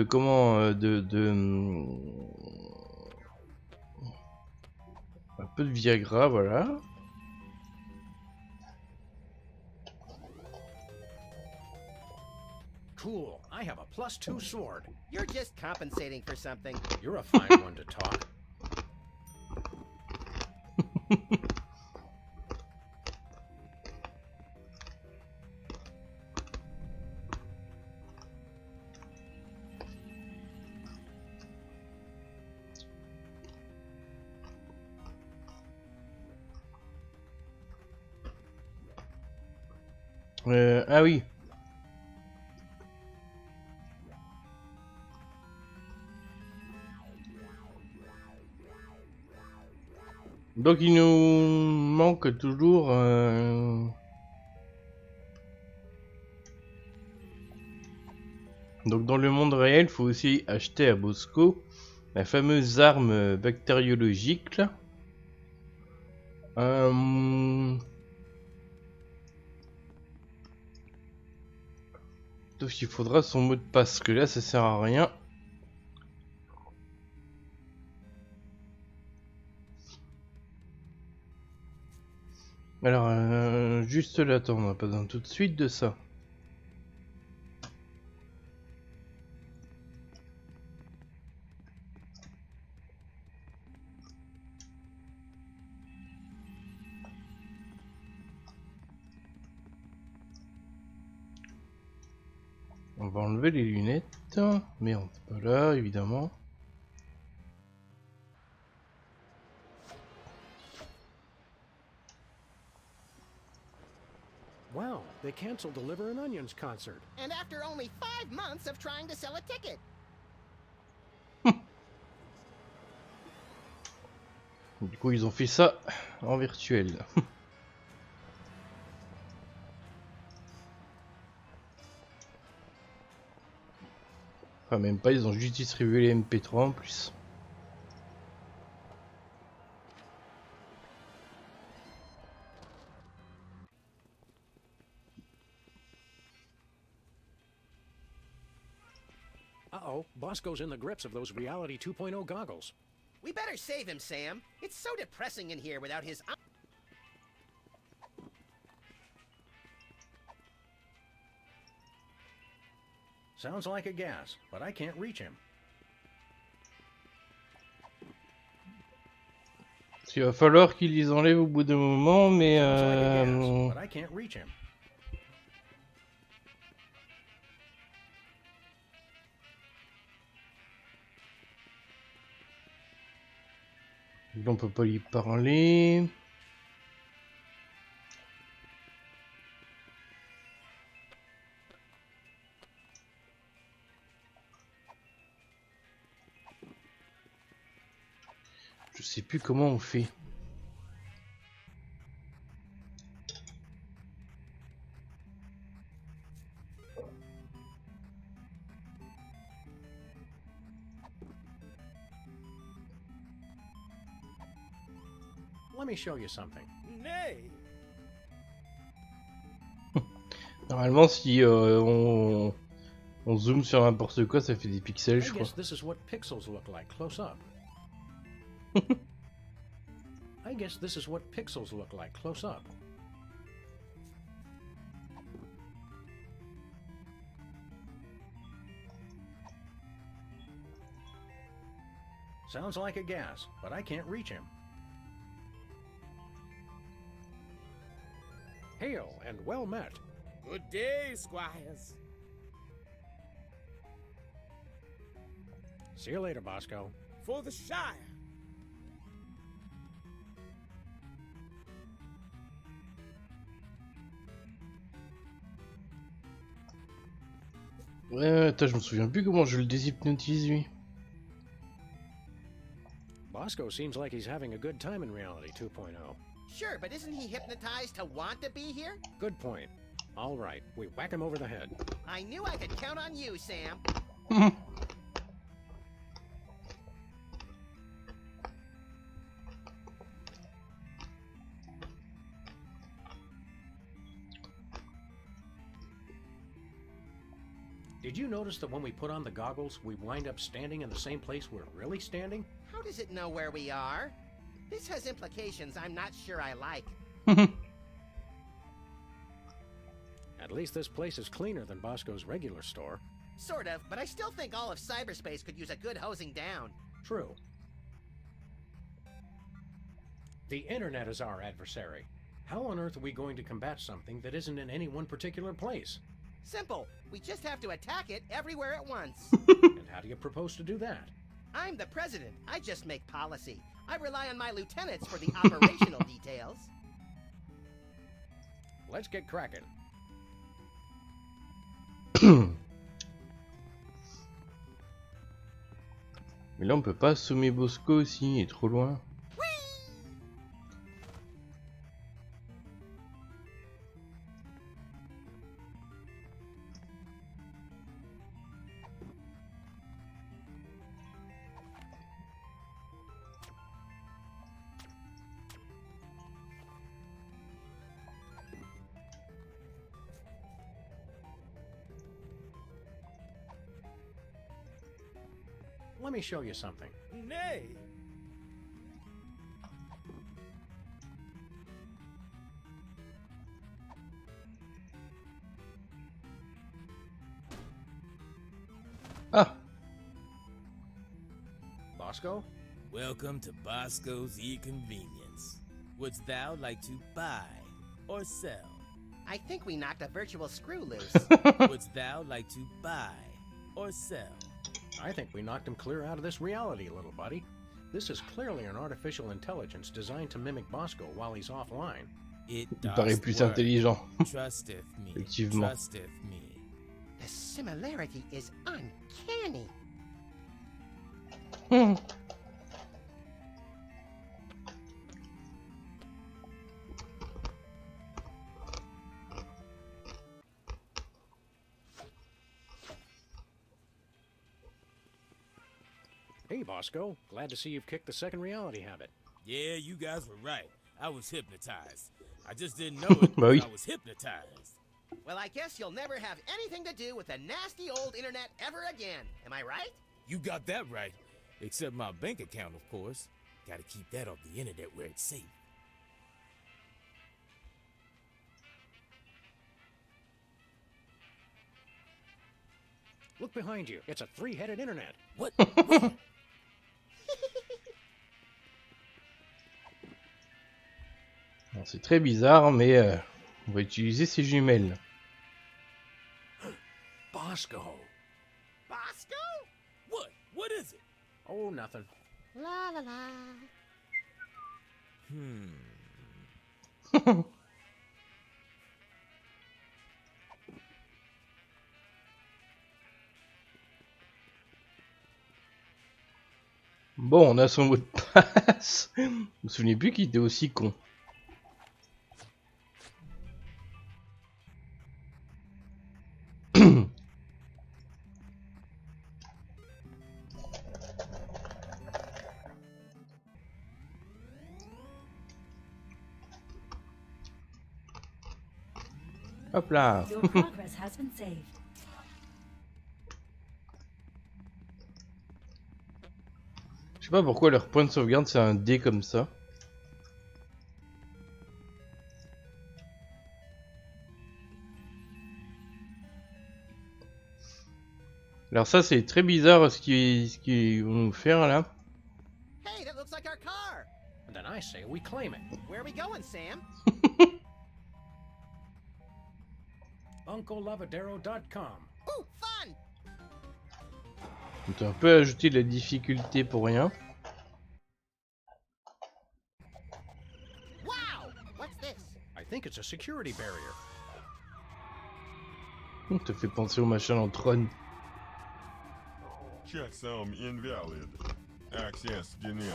comment, un peu de Viagra, voilà. Cool. I have a +2 sword. You're just compensating for something. You're a fine one to talk. Ah oui. Donc il nous manque toujours donc dans le monde réel, il faut aussi acheter à Bosco la fameuse arme bactériologique là. Sauf il faudra son mot de passe, que là ça sert à rien. Alors, juste là, attends, on n'a pas besoin tout de suite de ça. On va enlever les lunettes. Merde, pas là, évidemment. Wow, they canceled the Liver and Onions concert. And after only 5 months of trying to sell a ticket. Du coup, ils ont fait ça en virtuel. Enfin, même pas, ils ont juste distribué les MP3 en plus. Uh-oh, Bosco's in the grips of those Reality 2.0 goggles. We better save him, Sam. It's so depressing in here without his... Sounds like a gas, but I can't reach him. Il va falloir qu'ils les enlèvent au bout d'un moment, mais Sounds like a gas, but I can't reach him. on peut pas y parler. Je sais plus comment on fait. Let me show you something. Nay. Normalement, si on zoome sur n'importe quoi, ça fait des pixels, je I crois. guess this is what pixels look like close up. I guess this is what pixels look like close up. Sounds like a gas, but I can't reach him. Hail and well met. Good day, squires. See you later, Bosco. For the Shire. Ouais, attends, je me souviens plus comment je le déshypnotise lui. Bosco seems like he's having a good time in Reality 2.0. Sure, but isn't he hypnotized to want to be here? Good point. All right, we whack him over the head. I knew I could count on you, Sam. Did you notice that when we put on the goggles, we wind up standing in the same place we're really standing? How does it know where we are? This has implications I'm not sure I like. At least this place is cleaner than Bosco's regular store. Sort of, but I still think all of cyberspace could use a good hosing down. True. The internet is our adversary. How on earth are we going to combat something that isn't in any one particular place? Simple. We just have to attack it everywhere at once. And how do you propose to do that? I'm the president. I just make policy. I rely on my lieutenants for the operational details. Let's get cracking. Mais là on peut pas assommer Bosco aussi, il est trop loin. Let me show you something. Nay! Ah! Bosco? Welcome to Bosco's E-Convenience. Wouldst thou like to buy or sell? I think we knocked a virtual screw loose. Wouldst thou like to buy or sell? I think we knocked him clear out of this reality, little buddy. This is clearly an artificial intelligence designed to mimic Bosco while he's offline. Il paraît plus intelligent. Trusteth me. Effectivement. Trusteth me. The similarity is uncanny. Hey, Bosco. Glad to see you've kicked the second reality habit. Yeah, you guys were right. I was hypnotized. I just didn't know it because I was hypnotized. Well, I guess you'll never have anything to do with the nasty old internet ever again. Am I right? You got that right. Except my bank account, of course. Gotta keep that off the internet where it's safe. Look behind you. It's a three-headed internet. What? C'est très bizarre, mais on va utiliser ces jumelles. Bosco. Bosco? What? What is it? Oh, nothing. La la la. Bon, on a son mot de passe. Je me souvenais plus qu'il était aussi con. Hop là. Your progress has been saved. Je sais pas pourquoi leur point de sauvegarde c'est un dé comme ça. Alors ça c'est très bizarre ce qu'ils vont nous faire là. Hey, that looks like our car. And then I say we claim it. Where are we going, Sam? UncleLavadero.com. Ooh, fun! On peut un peu ajouter de la difficulté pour rien. Wow! What's this? I think it's a security barrier. On te fait penser au machin dans Tron. Checksum invalid. Access denied.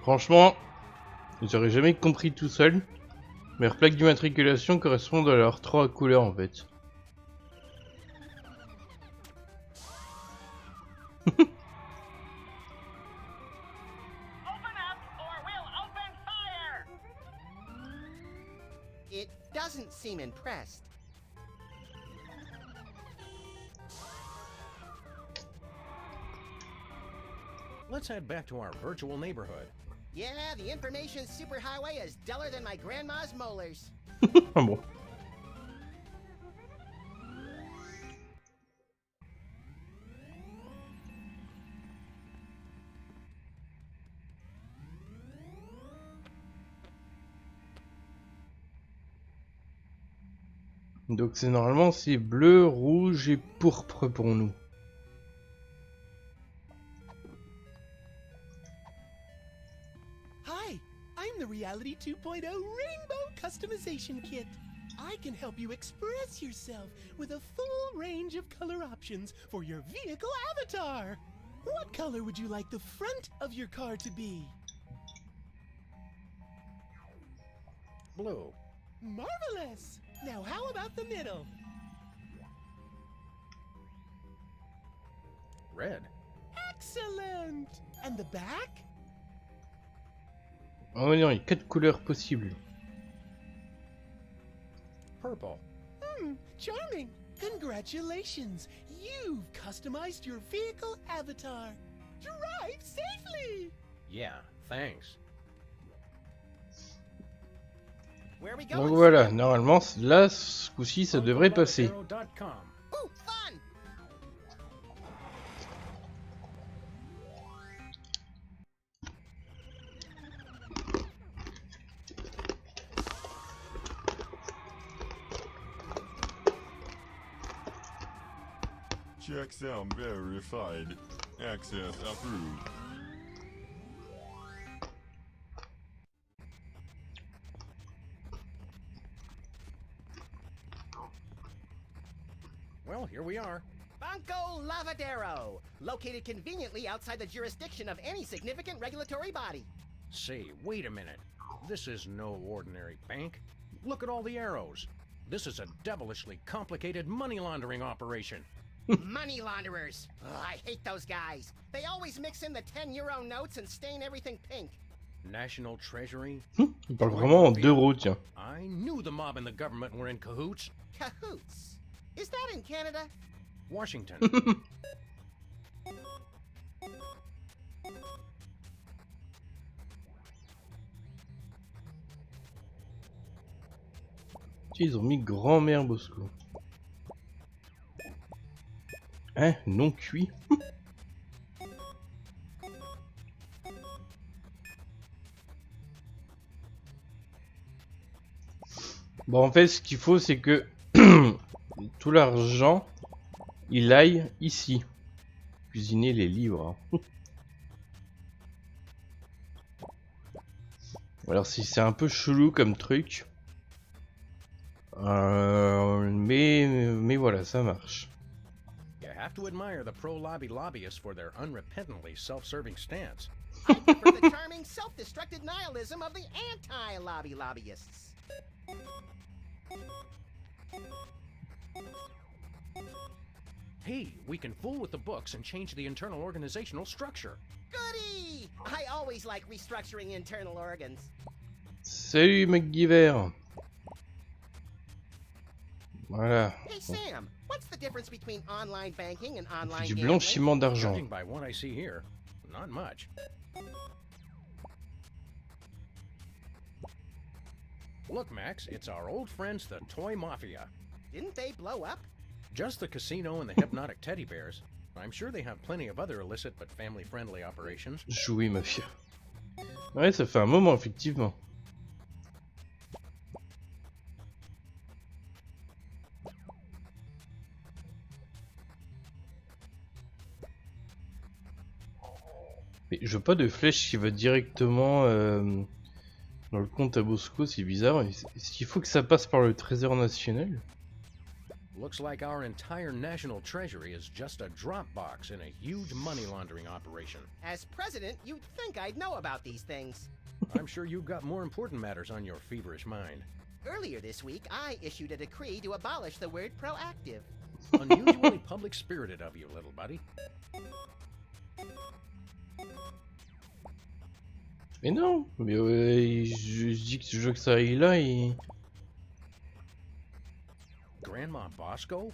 Franchement, j'aurais jamais compris tout seul. Mais leurs plaques d'immatriculation correspondent à leurs 3 couleurs en fait. It doesn't seem impressed. Let's head back to our virtual neighborhood. Yeah, the information superhighway is duller than my grandma's molars. Ah bon. Donc c'est normalement c'est bleu, rouge et pourpre pour nous. Hi, I'm the Reality 2.0 Rainbow Customization Kit. I can help you express yourself with a full range of color options for your vehicle avatar. What color would you like the front of your car to be? Blue. Marvelous! Now how about the middle? Red. Excellent! And the back? Oh non, il y a 4 couleurs possibles. Purple. Charming! Congratulations! You've customized your vehicle avatar. Drive safely! Yeah, thanks. Where we Donc going? voilà, normalement là ce coup-ci ça devrait passer. Ooh, fun! Checksum verified. Access approved. Well, here we are. Banco Lavadero, located conveniently outside the jurisdiction of any significant regulatory body. Say, wait a minute. This is no ordinary bank. Look at all the arrows. This is a devilishly complicated money laundering operation. Money launderers. Ugh, I hate those guys. They always mix in the 10-euro notes and stain everything pink. National Treasury. Il parle vraiment en d'euros, tiens. I knew the mob and the government were in cahoots. Cahoots? Is that in Canada? Washington. Ils ont mis grand-mère Bosco. Hein, non cuit. Bon, en fait, ce qu'il faut, c'est que tout l'argent, il aille ici. Cuisiner les livres. Hein. Alors, si c'est un peu chelou comme truc. Mais voilà, ça marche. You have to admire the pro-lobby lobbyists for their unrepentantly self-serving stance. I prefer the charming, self-destructed nihilism of the anti-lobby lobbyists. Hey, we can fool with the books and change the internal organizational structure. Goody! I always like restructuring internal organs. Salut McGiver. Voilà. Hey Sam, what's the difference between online banking and online Du gambling? blanchiment d'argent. Judging by what I see here, not much. Look, Max, it's our old friends, the Toy Mafia. Didn't they blow up? Just the casino and the hypnotic teddy bears. I'm sure they have plenty of other illicit but family-friendly operations. Jouer mafia. Ouais, ça fait un moment, effectivement. Mais je veux pas de flèche qui va directement Dans le compte à Bosco, c'est bizarre. Est-ce qu'il faut que ça passe par le Trésor national? Looks like our entire national treasury is just a drop box in a huge money laundering operation. As president, you'd think I'd know about these things. I'm sure you've got more important matters on your feverish mind. Earlier this week, I issued a decree to abolish the word proactive. Unusually public-spirited of you, little buddy. Mais non, mais je dis que je veux que ça aille là et... Grandma Bosco?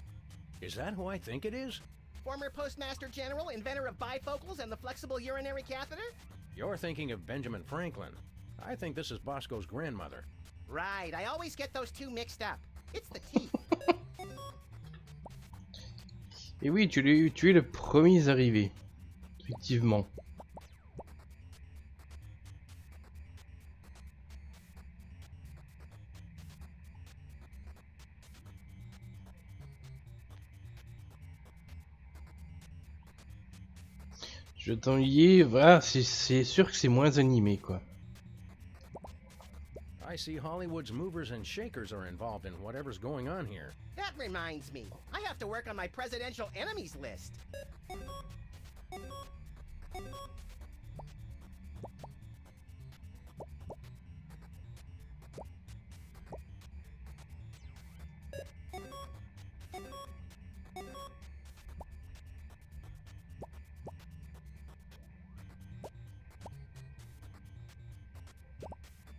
Is that who I think it is? Former Postmaster General, inventor of bifocals and the flexible urinary catheter? You're thinking of Benjamin Franklin. I think this is Bosco's grandmother. Right, I always get those two mixed up. It's the teeth. Et oui, tu es le premier arrivé. Effectivement. Je t'ennuie, voilà, c'est sûr que c'est moins animé quoi. I see Hollywood's movers and shakers are involved in whatever's going on here. That reminds me, I have to work on my presidential enemies list.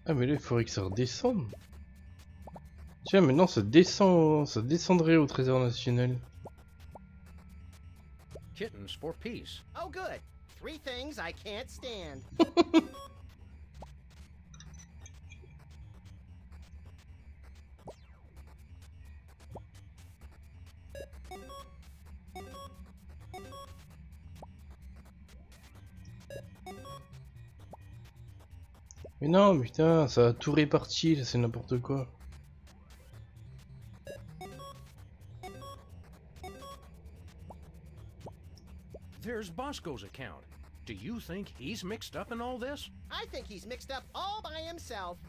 Ah mais là il faudrait que ça redescende. Tiens maintenant ça descend, ça descendrait au Trésor national. Kittens for peace. Oh good, 3 things I can't stand. Mais non, putain, ça a tout réparti, là, c'est n'importe quoi. There's Bosco's account. Do you think he's mixed up in all this? I think he's mixed up all by himself.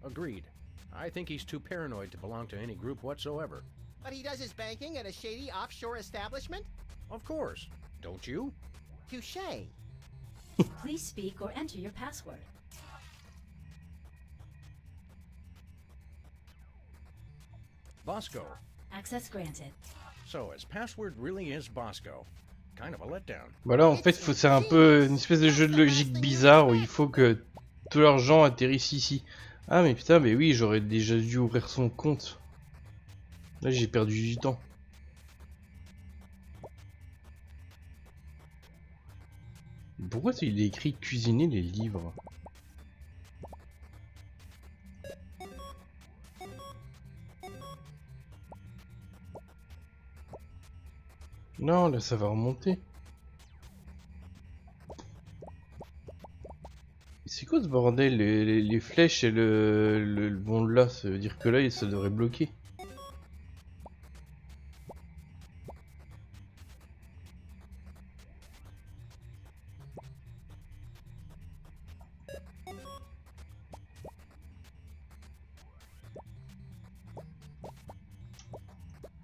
Agreed. I think he's too paranoid to belong to any group whatsoever. But he does his banking at a shady offshore establishment? Of course. Don't you? Touché. Please speak or enter your password. Bosco. Access granted. So his password really is Bosco. Kind of a letdown. Bah là en fait c'est un peu une espèce de jeu de logique bizarre où il faut que tout l'argent atterrisse ici. Ah mais putain mais oui j'aurais déjà dû ouvrir son compte. Là j'ai perdu du temps. Pourquoi il est écrit cuisiner les livres? Non, là ça va remonter. C'est quoi ce bordel? Les flèches et le bon là, ça veut dire que là ça devrait bloquer.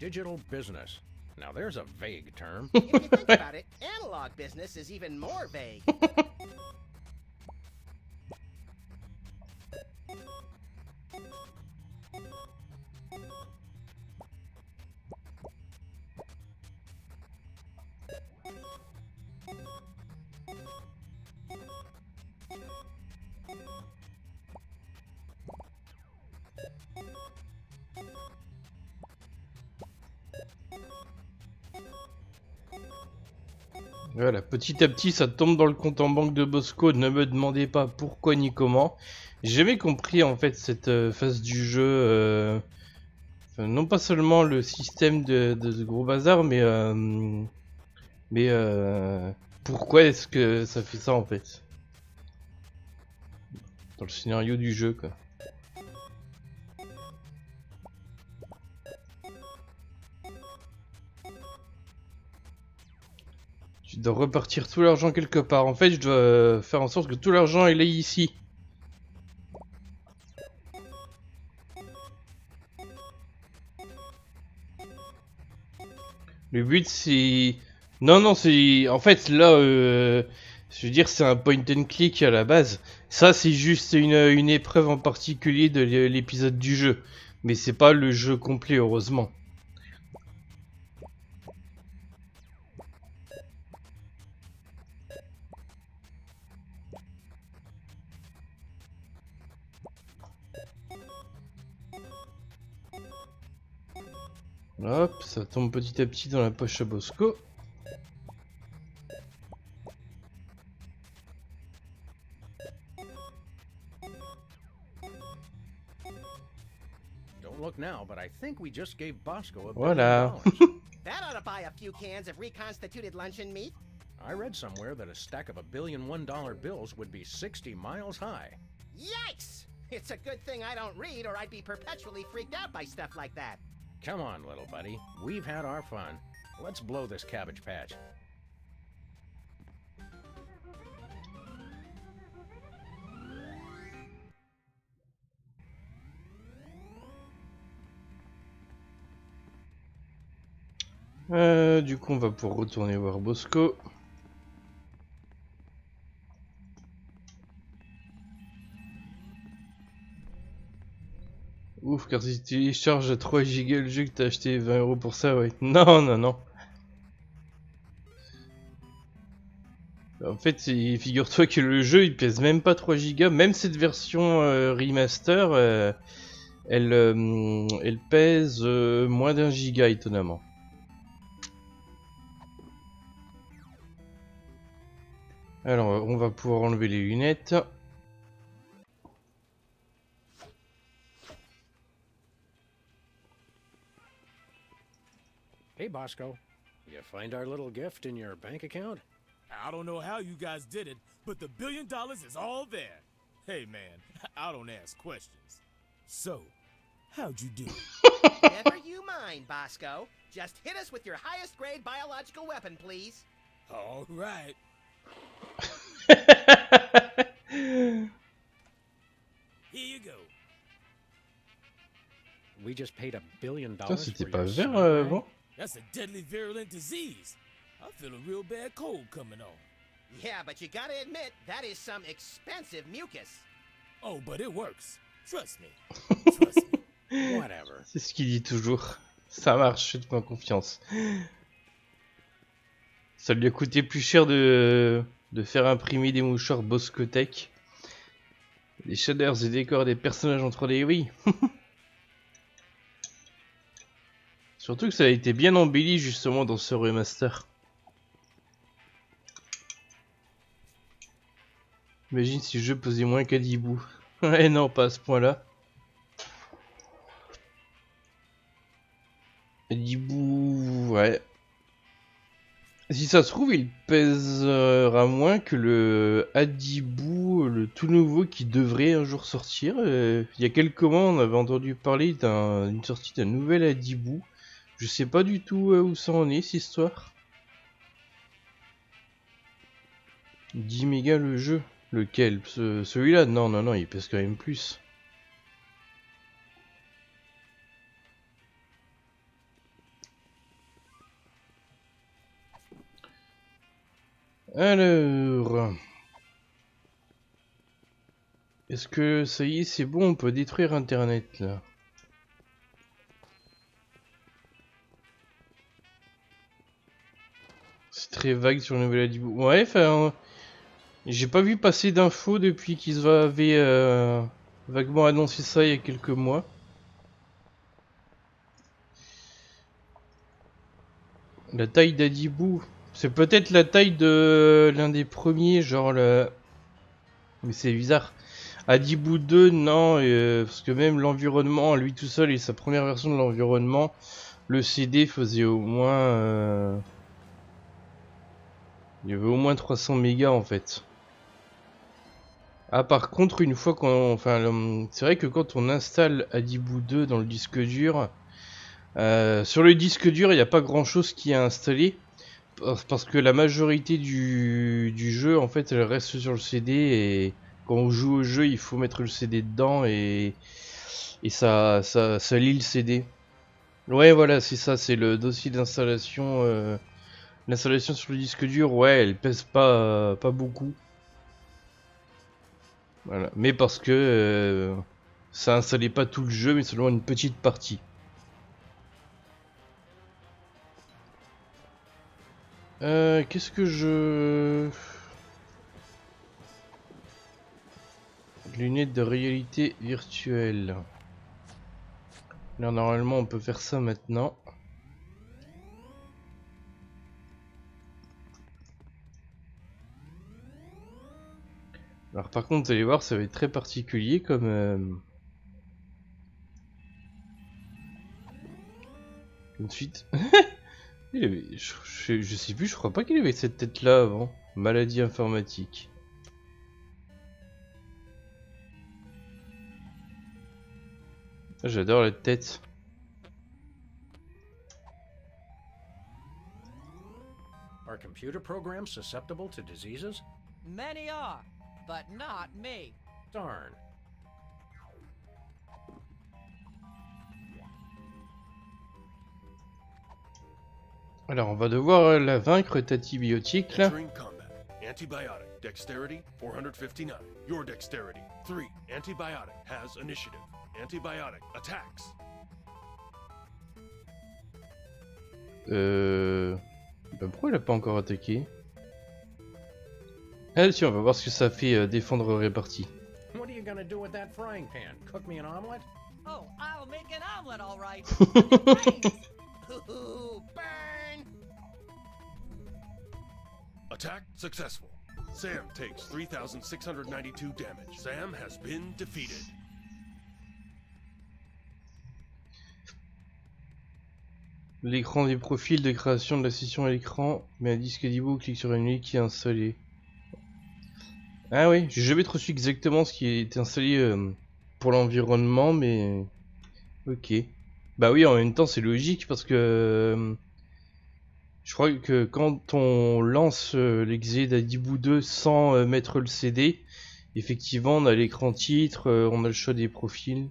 Digital business. Now there's a vague term. If you think about it, analog business is even more vague. Voilà, petit à petit ça tombe dans le compte en banque de Bosco, ne me demandez pas pourquoi ni comment. J'ai jamais compris en fait cette phase du jeu, enfin, non pas seulement le système de ce gros bazar, mais pourquoi est-ce que ça fait ça en fait? Dans le scénario du jeu quoi. Je dois repartir tout l'argent quelque part. En fait, je dois faire en sorte que tout l'argent il est ici. Le but c'est... Non, c'est... En fait, là, je veux dire, c'est un point and click à la base. Ça, c'est juste une épreuve en particulier de l'épisode du jeu. Mais c'est pas le jeu complet, heureusement. Hop, ça tombe petit à petit dans la poche à Bosco. Don't look now, but I think we just gave Bosco a Voilà. That ought to buy a few cans of reconstituted luncheon meat. I read somewhere that a stack of $1 billion $1 bills would be 60 miles high. Yikes! It's a good thing I don't read, or I'd be perpetually freaked out by stuff like that. Come on, little buddy. We've had our fun. Let's blow this cabbage patch. Du coup, on va pouvoir retourner voir Bosco. Ouf, car si tu télécharges à 3 gigas le jeu que t'as acheté 20 € pour ça, ouais. Non. En fait, figure-toi que le jeu il pèse même pas 3 gigas. Même cette version remaster, elle pèse moins d'1 giga étonnamment. Alors, on va pouvoir enlever les lunettes. Hey, Bosco. You find our little gift in your bank account? I don't know how you guys did it, but the $1 billion is all there. Hey, man, I don't ask questions. So, how'd you do? Never you mind, Bosco. Just hit us with your highest grade biological weapon, please. All right. Here you go. We just paid $1 billion. Putain, c'était for pas your vert son, avant? That's a deadly virulent disease. I feel a real bad cold coming on. Yeah, but you gotta admit, that is some expensive mucus. Oh, but it works. Trust me. Trust me. Whatever. C'est ce qu'il dit toujours. Ça marche, faites-moi confiance. Ça lui a coûté plus cher de faire imprimer des mouchoirs Boscotech. Des shaders et décors des personnages en 3D, oui. Surtout que ça a été bien embelli justement dans ce remaster. Imagine si le jeu pesait moins qu'10 bouts. Ouais, non, pas à ce point-là. 10 bouts, ouais. Si ça se trouve, il pèsera moins que le Adibou, le tout nouveau qui devrait un jour sortir. Il y a quelques mois, on avait entendu parler d'une sortie d'un nouvel Adibou. Je sais pas du tout où ça en est, cette histoire. 10 mégas le jeu. Lequel? Celui-là? Non, il pèse quand même plus. Alors... Est-ce que ça y est, c'est bon, on peut détruire Internet, là? C'est très vague sur le nouvel Adibou. Ouais, enfin... J'ai pas vu passer d'infos depuis qu'ils avaient vaguement annoncé ça il y a quelques mois. La taille d'Adibou, c'est peut-être la taille de l'un des premiers, genre le... Mais c'est bizarre. Adibou 2, non, parce que même l'environnement, lui tout seul et sa première version de l'environnement, le CD faisait au moins... Il y avait au moins 300 mégas en fait. Ah, par contre, une fois qu'on... Enfin, c'est vrai que quand on installe Adibou 2 dans le disque dur, sur le disque dur, il n'y a pas grand chose qui est installé. Parce que la majorité du jeu, en fait, elle reste sur le CD. Et quand on joue au jeu, il faut mettre le CD dedans. Et Et ça lit le CD. Ouais, voilà, c'est ça, c'est le dossier d'installation. L'installation sur le disque dur, ouais, elle pèse pas beaucoup. Voilà, mais parce que ça installait pas tout le jeu, mais seulement une petite partie. Qu'est-ce que je... Lunettes de réalité virtuelle. Là, normalement, on peut faire ça maintenant. Alors par contre, vous allez voir, ça va être très particulier comme suite. Je sais plus, je crois pas qu'il avait cette tête-là avant. Maladie informatique. J'adore la tête. Are computer programs susceptible to diseases? Many are, but not me. Darn. Alors on va devoir la vaincre, Tati Biotique là. Entering combat. Antibiotic. Dexterity 459. Your dexterity 3. Antibiotic has initiative. Antibiotic attacks. Bah pourquoi il a pas encore attaqué? Ah si, on va voir ce que ça fait défendre réparti. What are you gonna do with that frying pan? Cook me an omelet? Oh, I'll make an omelet, all right. Ooh, burn! Attack successful. Sam takes 3,692 damage. Sam has been defeated. L'écran des profils de création de la session à l'écran, met un disque d'e-book, clique sur une ligne qui est installée. Ah oui, j'ai jamais trop su exactement ce qui est installé pour l'environnement, mais ok. Bah oui, en même temps c'est logique parce que je crois que quand on lance l'exé d'Adibou 2 sans mettre le CD, effectivement on a l'écran titre, on a le choix des profils.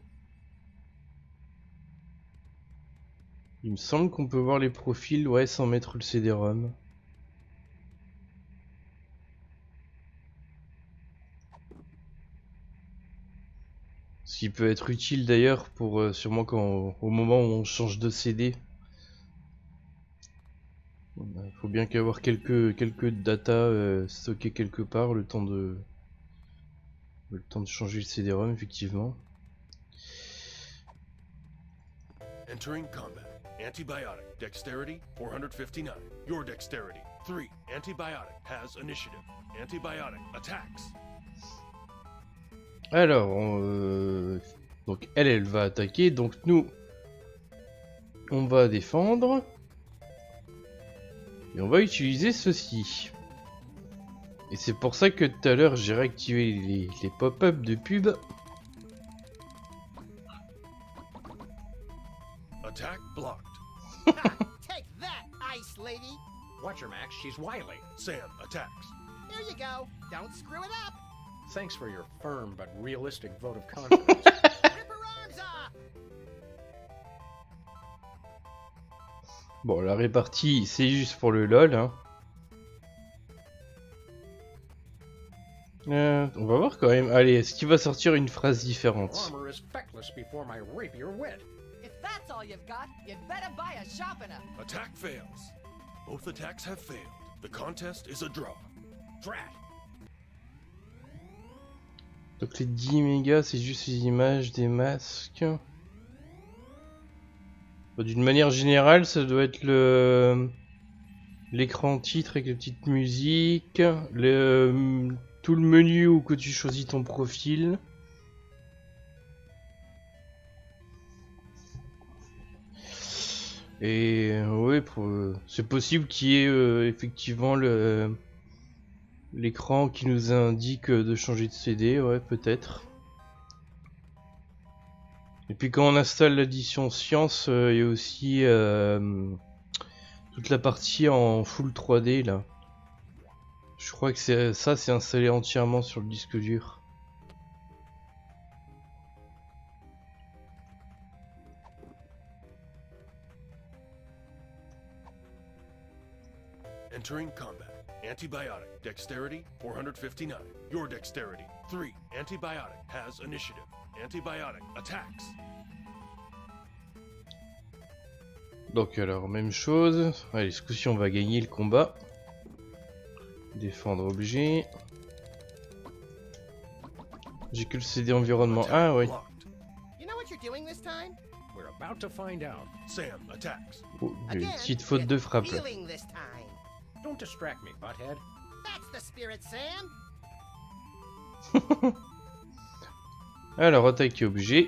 Il me semble qu'on peut voir les profils, ouais, sans mettre le CD-ROM. Ce qui peut être utile d'ailleurs pour sûrement quand au moment où on change de CD. Il faut bien qu'avoir quelques data stockées quelque part, le temps de changer le CD-ROM effectivement. Entering combat. Antibiotic. Dexterity 459. Your dexterity 3. Antibiotic has initiative. Antibiotic attacks. Alors, donc elle va attaquer, donc nous, on va défendre. Et on va utiliser ceci. Et c'est pour ça que tout à l'heure j'ai réactivé les pop-up de pub. Attack blocked. Take that, ice lady! Watch her, Max. She's wily. Sam attacks. Here you go. Don't screw it up. Thanks for your firm but realistic vote of confidence. Rip her arms off! Bon, la répartie, c'est juste pour le lol. Hein. On va voir quand même. Allez, est-ce qu'il va sortir une phrase différente? Armor is feckless before my rapier wit. If that's all you've got, you'd better buy a sharpener. Attack fails. Both attacks have failed. The contest is a draw. Drat. Donc les 10 mégas, c'est juste les images des masques. Bon, d'une manière générale, ça doit être l'écran titre avec la petite musique, tout le menu où que tu choisis ton profil. Et ouais, c'est possible qu'il y ait effectivement l'écran qui nous indique de changer de CD, ouais, peut-être. Et puis quand on installe l'addition science, il y a aussi toute la partie en full 3D là. Je crois que c'est installé entièrement sur le disque dur. Entering combat. Antibiotic. Dexterity 459. Your dexterity 3. Antibiotic has initiative. Antibiotic attacks. Donc alors, même chose. Allez, ce coup-ci on va gagner le combat. Défendre objet. J'ai que le CD environnement. Ah ouais. You know what you're doing this time? We're about to find out. Sam attacks. Oh, une petite faute de frappe là. Healing this time. Don't distract me, butthead. That's the spirit, Sam. Alors, attaquer objet.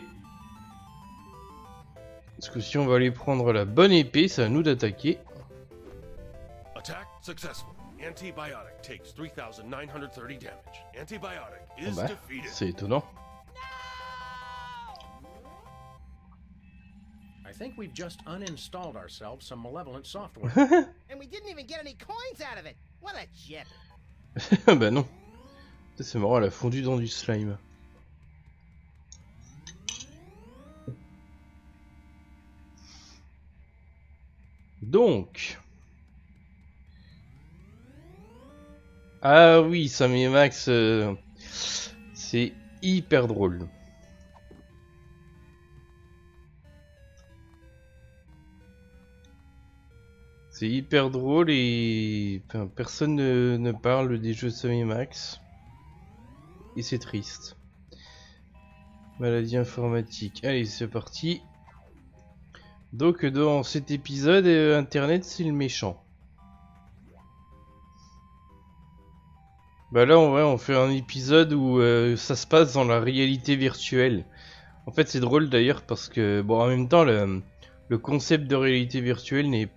Ce coup-ci on va lui prendre la bonne épée, c'est à nous d'attaquer. Attack successful. Antibiotic takes 3,930 damage. Antibiotic is Oh bah, defeated. c'est étonnant. I think we've just uninstalled ourselves some malevolent software. And we didn't even get any coins out of it. What a jip. Bah non. C'est marrant, elle a fondu dans du slime. Donc. Ah oui, Sam et Max, c'est hyper drôle. C'est hyper drôle et enfin, personne ne parle des jeux Sam et Max. Et c'est triste. Maladie informatique. Allez, c'est parti. Donc dans cet épisode, Internet c'est le méchant. Bah là on fait un épisode où ça se passe dans la réalité virtuelle. En fait c'est drôle d'ailleurs parce que bon en même temps le concept de réalité virtuelle n'est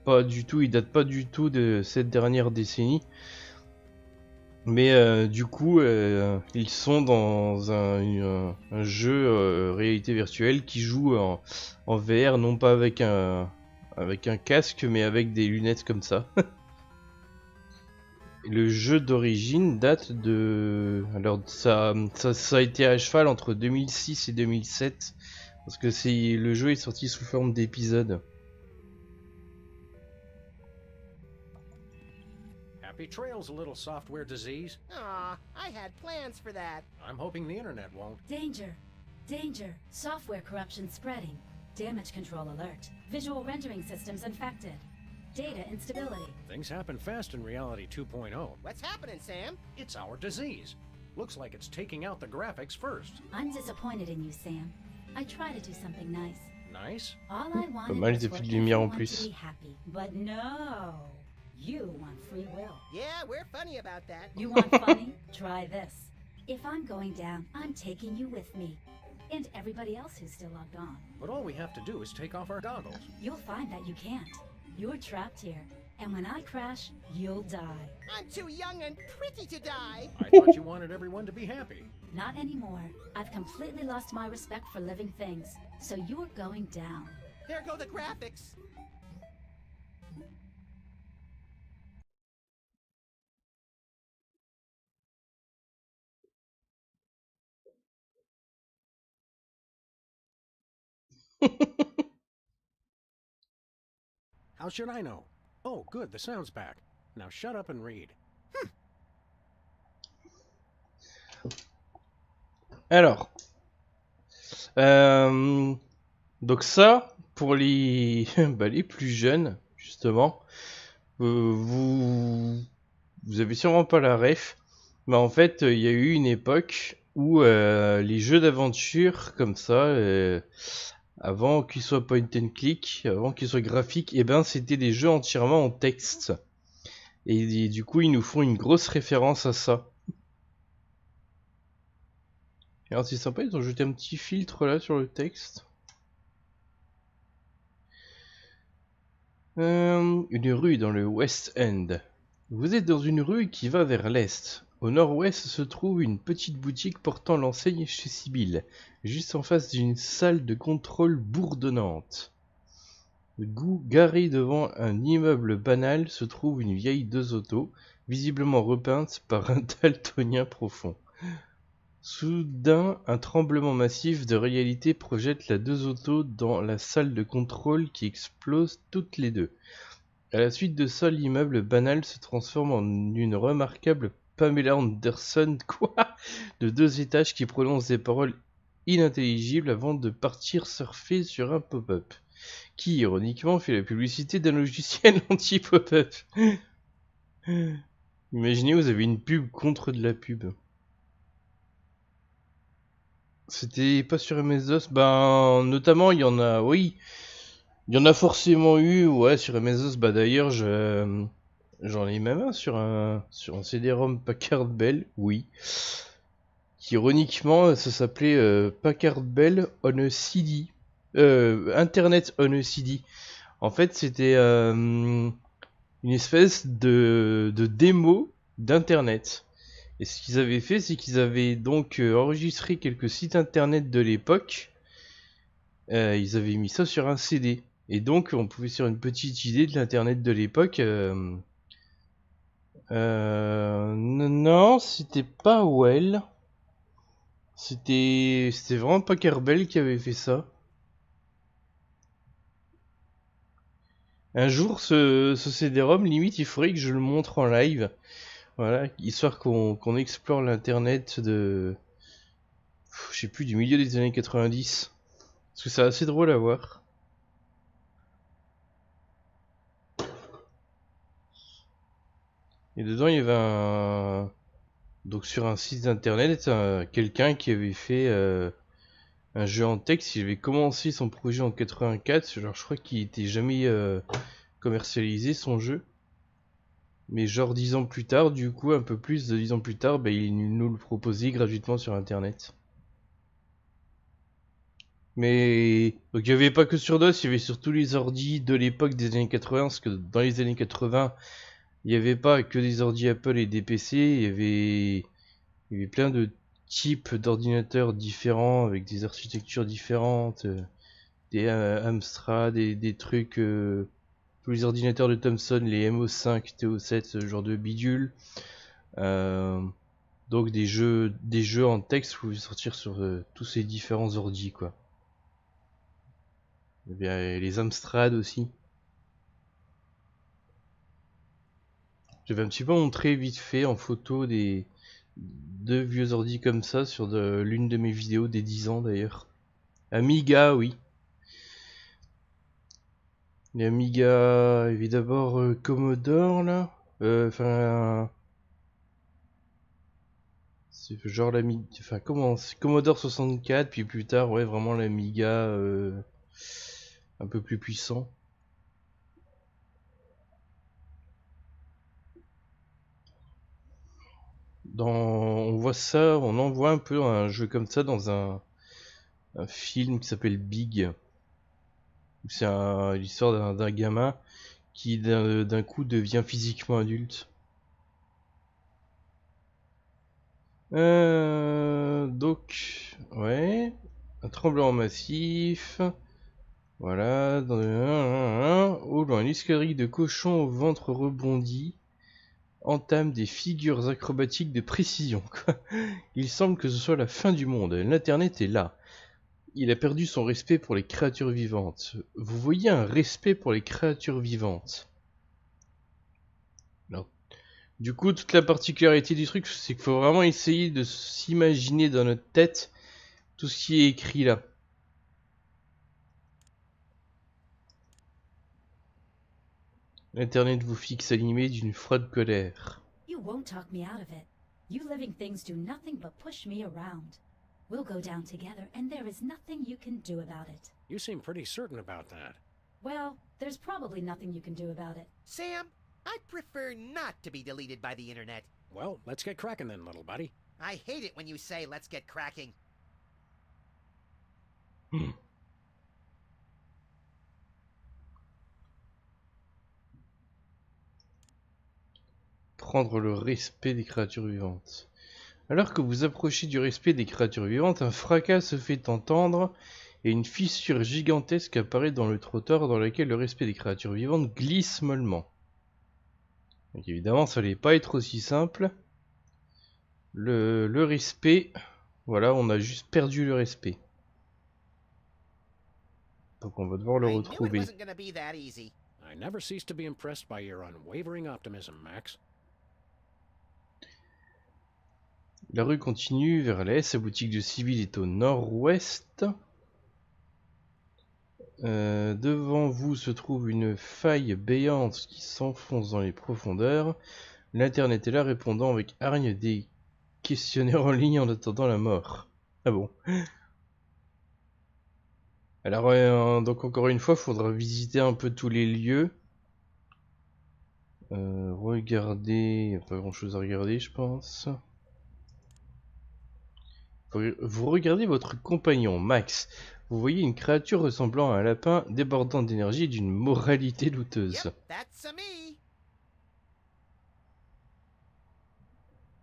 pas du tout, il date pas du tout de cette dernière décennie. Mais du coup ils sont dans un jeu réalité virtuelle qui joue en VR, non pas avec un casque mais avec des lunettes comme ça. Le jeu d'origine date de... Alors ça a été à cheval entre 2006 et 2007. Parce que le jeu est sorti sous forme d'épisode. Happy trails, little software disease. Aw, I had plans for that. I'm hoping the internet won't. Danger. Danger. Software corruption spreading. Damage control alert. Visual rendering systems infected. Data instability. Things happen fast in Reality 2.0. What's happening, Sam? It's our disease. Looks like it's taking out the graphics first. I'm disappointed in you, Sam. I try to do something nice. Nice? All I Pas wanted mal was les for effets de lumière en everyone to plus. be happy. But no. You want free will. Yeah, we're funny about that. You want funny? Try this. If I'm going down, I'm taking you with me. And everybody else who's still logged on. But all we have to do is take off our goggles. You'll find that you can't. You're trapped here. And when I crash, you'll die. I'm too young and pretty to die. I thought you wanted everyone to be happy. Not anymore. I've completely lost my respect for living things. So you're going down. There go the graphics. How should I know? Oh, good, the sound's back. Now shut up and read. Alors, donc ça, pour les, bah, les plus jeunes, justement, vous avez sûrement pas la ref, mais en fait, il y a eu une époque où les jeux d'aventure comme ça, avant qu'ils soient point and click, avant qu'ils soient graphiques, et ben c'était des jeux entièrement en texte. Et du coup, ils nous font une grosse référence à ça. Alors c'est sympa, ils ont jeté un petit filtre là sur le texte. Une rue dans le West End. Vous êtes dans une rue qui va vers l'est. Au nord-ouest se trouve une petite boutique portant l'enseigne chez Sibylle, juste en face d'une salle de contrôle bourdonnante. Garée devant un immeuble banal se trouve une vieille 2 autos, visiblement repeinte par un daltonien profond. Soudain, un tremblement massif de réalité projette la 2 autos dans la salle de contrôle qui explose toutes les deux. À la suite de ça, l'immeuble banal se transforme en une remarquable Pamela Anderson, quoi, de 2 étages qui prononce des paroles inintelligibles avant de partir surfer sur un pop-up, qui ironiquement fait la publicité d'un logiciel anti-pop-up. Imaginez, vous avez une pub contre de la pub. C'était pas sur MS-DOS, ben notamment il y en a, oui, il y en a forcément eu, ouais, sur MS-DOS. Bah d'ailleurs, j'en ai même un sur un CD-ROM Packard Bell, oui. Qui ironiquement, ça s'appelait Packard Bell on a CD, Internet on a CD. En fait, c'était une espèce de démo d'internet. Et ce qu'ils avaient fait, c'est qu'ils avaient donc enregistré quelques sites internet de l'époque. Ils avaient mis ça sur un CD. Et donc, on pouvait sur une petite idée de l'internet de l'époque. Non, c'était pas Well. C'était vraiment pas Kerbel qui avait fait ça. Un jour, ce CD-ROM, limite, il faudrait que je le montre en live. Voilà, histoire qu'on explore l'internet de... Je sais plus, du milieu des années 90. Parce que c'est assez drôle à voir. Et dedans, il y avait un... Donc sur un site internet, quelqu'un qui avait fait un jeu en texte. Il avait commencé son projet en 84. Genre, je crois qu'il était jamais commercialisé, son jeu. Mais genre 10 ans plus tard, du coup, un peu plus de 10 ans plus tard, bah, il nous le proposait gratuitement sur internet. Mais donc il n'y avait pas que sur DOS, il y avait sur tous les ordis de l'époque des années 80, parce que dans les années 80, il n'y avait pas que des ordis Apple et des PC, il y avait plein de types d'ordinateurs différents, avec des architectures différentes, des Amstrad, des trucs... tous les ordinateurs de Thomson, les MO5, TO7, ce genre de bidule. Donc des jeux en texte, vous pouvez sortir sur tous ces différents ordis, quoi. Et bien, les Amstrad aussi. Je vais un petit peu montrer vite fait en photo des 2 vieux ordis comme ça sur l'une de mes vidéos des 10 ans d'ailleurs. Amiga, oui. Les Amiga, il y avait d'abord Commodore là. Enfin. C'est genre l'Amiga. Enfin, comment? Commodore 64, puis plus tard, ouais, vraiment l'Amiga un peu plus puissant. On voit ça, on en voit un peu un jeu comme ça dans un film qui s'appelle Big. C'est l'histoire d'un gamin qui d'un coup devient physiquement adulte. Donc, ouais, un tremblement massif. Voilà, oh là, une escadrille de cochons au ventre rebondi entame des figures acrobatiques de précision, quoi. Il semble que ce soit la fin du monde. L'internet est là. Il a perdu son respect pour les créatures vivantes. Vous voyez un respect pour les créatures vivantes. Alors, du coup, toute la particularité du truc, c'est qu'il faut vraiment essayer de s'imaginer dans notre tête tout ce qui est écrit là. L'internet vous fixe animé d'une froide colère. You won't talk me out of it. You living things do nothing but push me around. We'll go down together, and there is nothing you can do about it. You seem pretty certain about that. Well, there's probably nothing you can do about it. Sam, I prefer not to be deleted by the internet. Well, let's get cracking then, little buddy. I hate it when you say, let's get cracking. Prendre le respect des créatures vivantes. Alors que vous approchez du respect des créatures vivantes, un fracas se fait entendre et une fissure gigantesque apparaît dans le trottoir dans laquelle le respect des créatures vivantes glisse mollement. Donc évidemment, ça allait pas être aussi simple. Le respect, voilà, on a juste perdu le respect. Donc on va devoir le retrouver. I I never cease to be impressed by your unwavering optimism, Max. La rue continue vers l'est, sa boutique de civil est au nord-ouest. Devant vous se trouve une faille béante qui s'enfonce dans les profondeurs. L'internet est là, répondant avec hargne des questionnaires en ligne en attendant la mort. Ah bon. Alors donc encore une fois, il faudra visiter un peu tous les lieux. Regardez, il n'y a pas grand chose à regarder je pense. Vous regardez votre compagnon, Max. Vous voyez une créature ressemblant à un lapin débordant d'énergie et d'une moralité douteuse.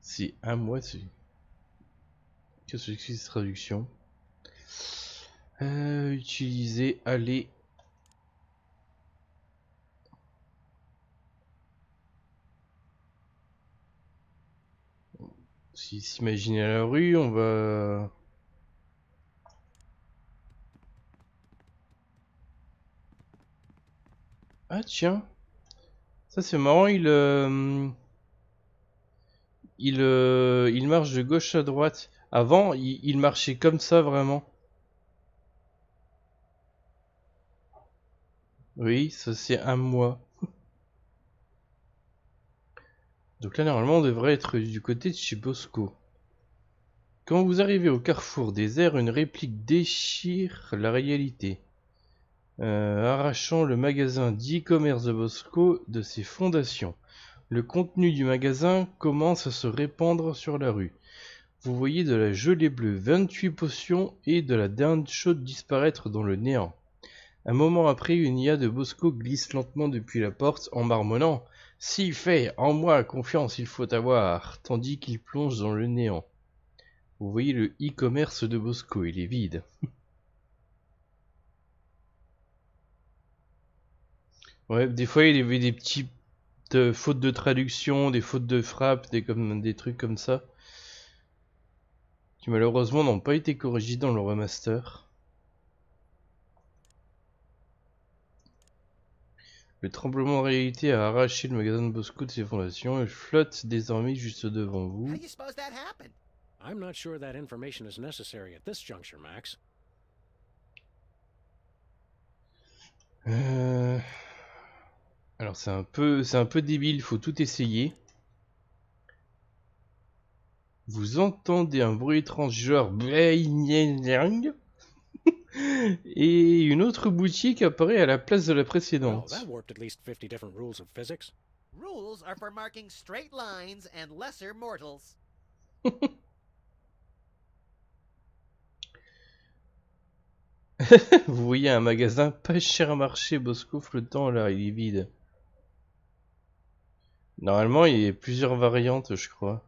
C'est un mois, c'est... Qu'est-ce que c'est cette traduction? Utiliser, aller... S'il s'imagine à la rue, on va... Ah tiens, ça c'est marrant, il marche de gauche à droite. Avant, il marchait comme ça vraiment. Oui, ça c'est un mois. Donc là normalement on devrait être du côté de chez Bosco. Quand vous arrivez au carrefour des airs, une réplique déchire la réalité. Arrachant le magasin d'e-commerce de Bosco de ses fondations. Le contenu du magasin commence à se répandre sur la rue. Vous voyez de la gelée bleue, 28 potions et de la dinde chaude disparaître dans le néant. Un moment après, une IA de Bosco glisse lentement depuis la porte en marmonnant « Si fait, en moi, confiance il faut avoir », tandis qu'il plonge dans le néant. Vous voyez le e-commerce de Bosco, il est vide. Ouais, des fois il y avait des petites fautes de traduction, des fautes de frappe, des trucs comme ça. Qui malheureusement n'ont pas été corrigés dans le remaster. Le tremblement de réalité a arraché le magasin de Bosco de ses fondations et flotte désormais juste devant vous. I'm not sure that information is necessary at this juncture, Max. Alors c'est un peu débile, faut tout essayer. Vous entendez un bruit étrange genre et une autre boutique apparaît à la place de la précédente. Well, that warped at least 50 different rules of physics. Rules are for marking straight lines and lesser mortals. Vous voyez un magasin pas cher marché Bosco flottant là, il est vide. Normalement il y a plusieurs variantes je crois.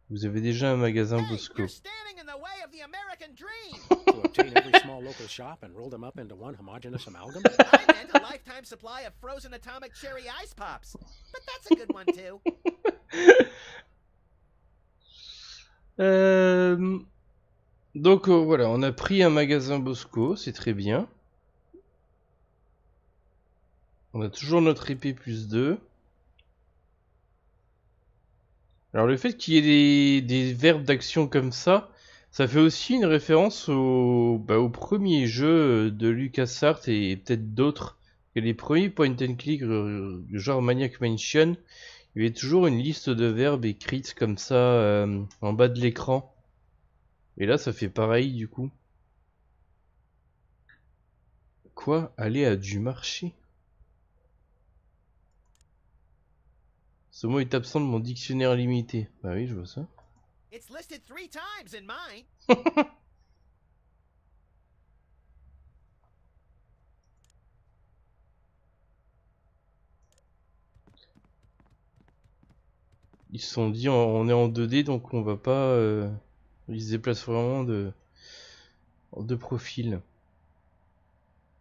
Vous avez déjà un magasin Bosco. To obtain every small local shop and roll them up into one homogeneous amalgam? I meant a lifetime supply of frozen atomic cherry ice pops. But that's a good one too. Donc voilà, on a pris un magasin Bosco, c'est très bien. On a toujours notre épée plus 2. Alors le fait qu'il y ait des verbes d'action comme ça fait aussi une référence au premier jeu de LucasArts et peut-être d'autres. Les premiers point and click, genre Maniac Mansion, il y avait toujours une liste de verbes écrites comme ça en bas de l'écran. Et là ça fait pareil du coup. Quoi? Aller à du marché? Ce mot est absent de mon dictionnaire limité. Bah oui, je vois ça. It's listed 3 times in mine. Ils se sont dit on est en 2D donc on va pas... Ils se déplacent vraiment de profil.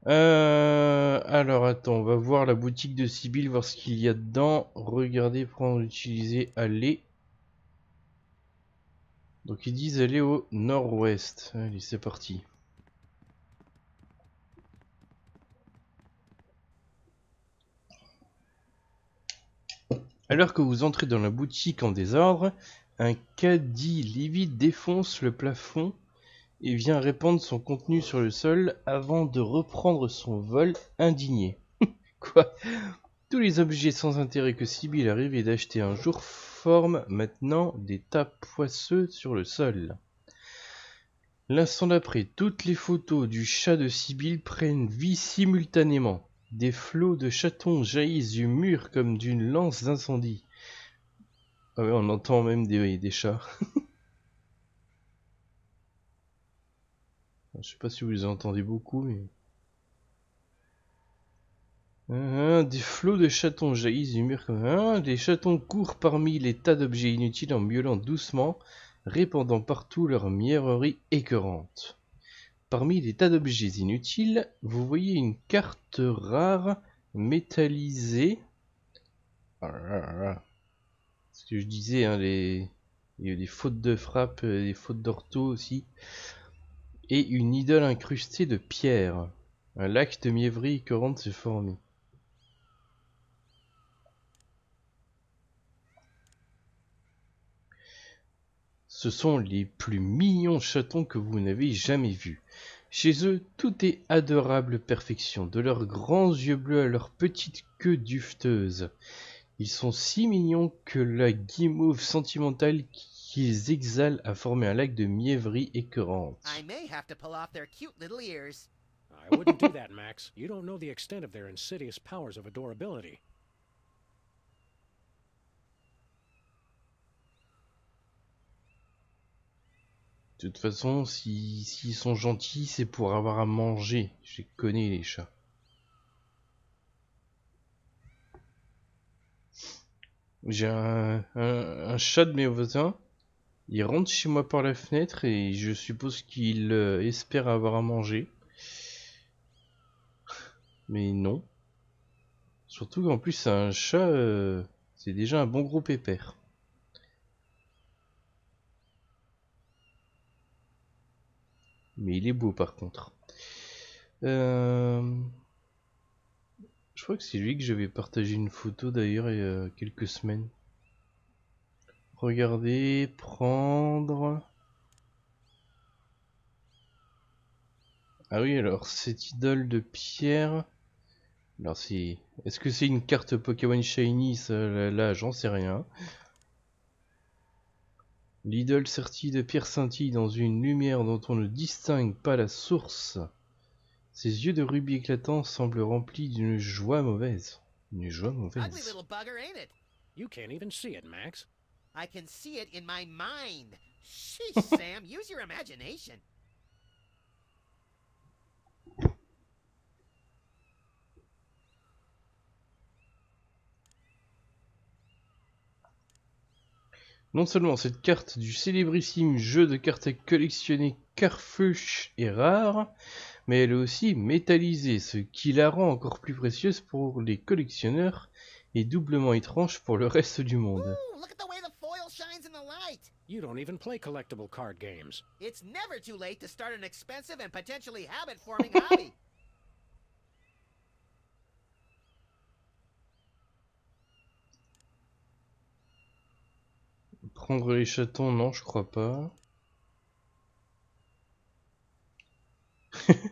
Alors attends, on va voir la boutique de Sibylle, voir ce qu'il y a dedans. Regardez, prendre, utiliser, aller. Donc ils disent aller au nord-ouest. Allez, c'est parti. Alors que vous entrez dans la boutique en désordre, un caddie livide défonce le plafond et vient répandre son contenu sur le sol avant de reprendre son vol indigné. Quoi? Tous les objets sans intérêt que Sibylle arrivait d'acheter un jour forment maintenant des tas poisseux sur le sol. L'instant d'après, toutes les photos du chat de Sibylle prennent vie simultanément. Des flots de chatons jaillissent du mur comme d'une lance d'incendie. Ah ouais, on entend même des chats. Je sais pas si vous les entendez beaucoup, mais... des flots de chatons jaillissent du mur comme... des chatons courent parmi les tas d'objets inutiles en miaulant doucement, répandant partout leur mièvrerie écœurante. Parmi les tas d'objets inutiles, vous voyez une carte rare métallisée. Ce que je disais, hein, il y a des fautes de frappe, des fautes d'ortho aussi. Et une idole incrustée de pierre. Un lac de mièvrerie écœurante s'est formé. Ce sont les plus mignons chatons que vous n'avez jamais vus. Chez eux, tout est adorable perfection, de leurs grands yeux bleus à leur petite queue dufteuse. Ils sont si mignons que la guimauve sentimentale qu'ils exhalent a formé un lac de mièvrerie écœurante. I may have to pull off their cute little ears. I wouldn't do that, Max. You don't know the extent of their insidious powers of adorability. De toute façon, s'ils sont gentils, c'est pour avoir à manger. Je connais les chats. J'ai un chat de mes voisins. Il rentre chez moi par la fenêtre et je suppose qu'il espère avoir à manger. Mais non. Surtout qu'en plus, c'est un chat, c'est déjà un bon gros pépère. Mais il est beau par contre. Je crois que c'est lui que j'avais partagé une photo d'ailleurs il y a quelques semaines. Regardez, prendre... Ah oui, alors cette idole de pierre... Alors c'est... Est-ce que c'est une carte Pokémon Shiny? Ça, là j'en sais rien. L'idole sertie de pierre scintille dans une lumière dont on ne distingue pas la source. Ses yeux de rubis éclatants semblent remplis d'une joie mauvaise. Une joie Ugly mauvaise. little bugger, ain't it? You can't even see it, Max. I can see it in my mind. Sheesh, Sam, use your imagination. Non seulement cette carte du célébrissime jeu de cartes à collectionner Carfeuche est rare, mais elle est aussi métallisée, ce qui la rend encore plus précieuse pour les collectionneurs et doublement étrange pour le reste du monde. Ooh, look at the way the foil shines in the light. You don't even play collectible card games. It's never too late to start an expensive and potentially habit-forming hobby. Prendre les chatons, non, je crois pas.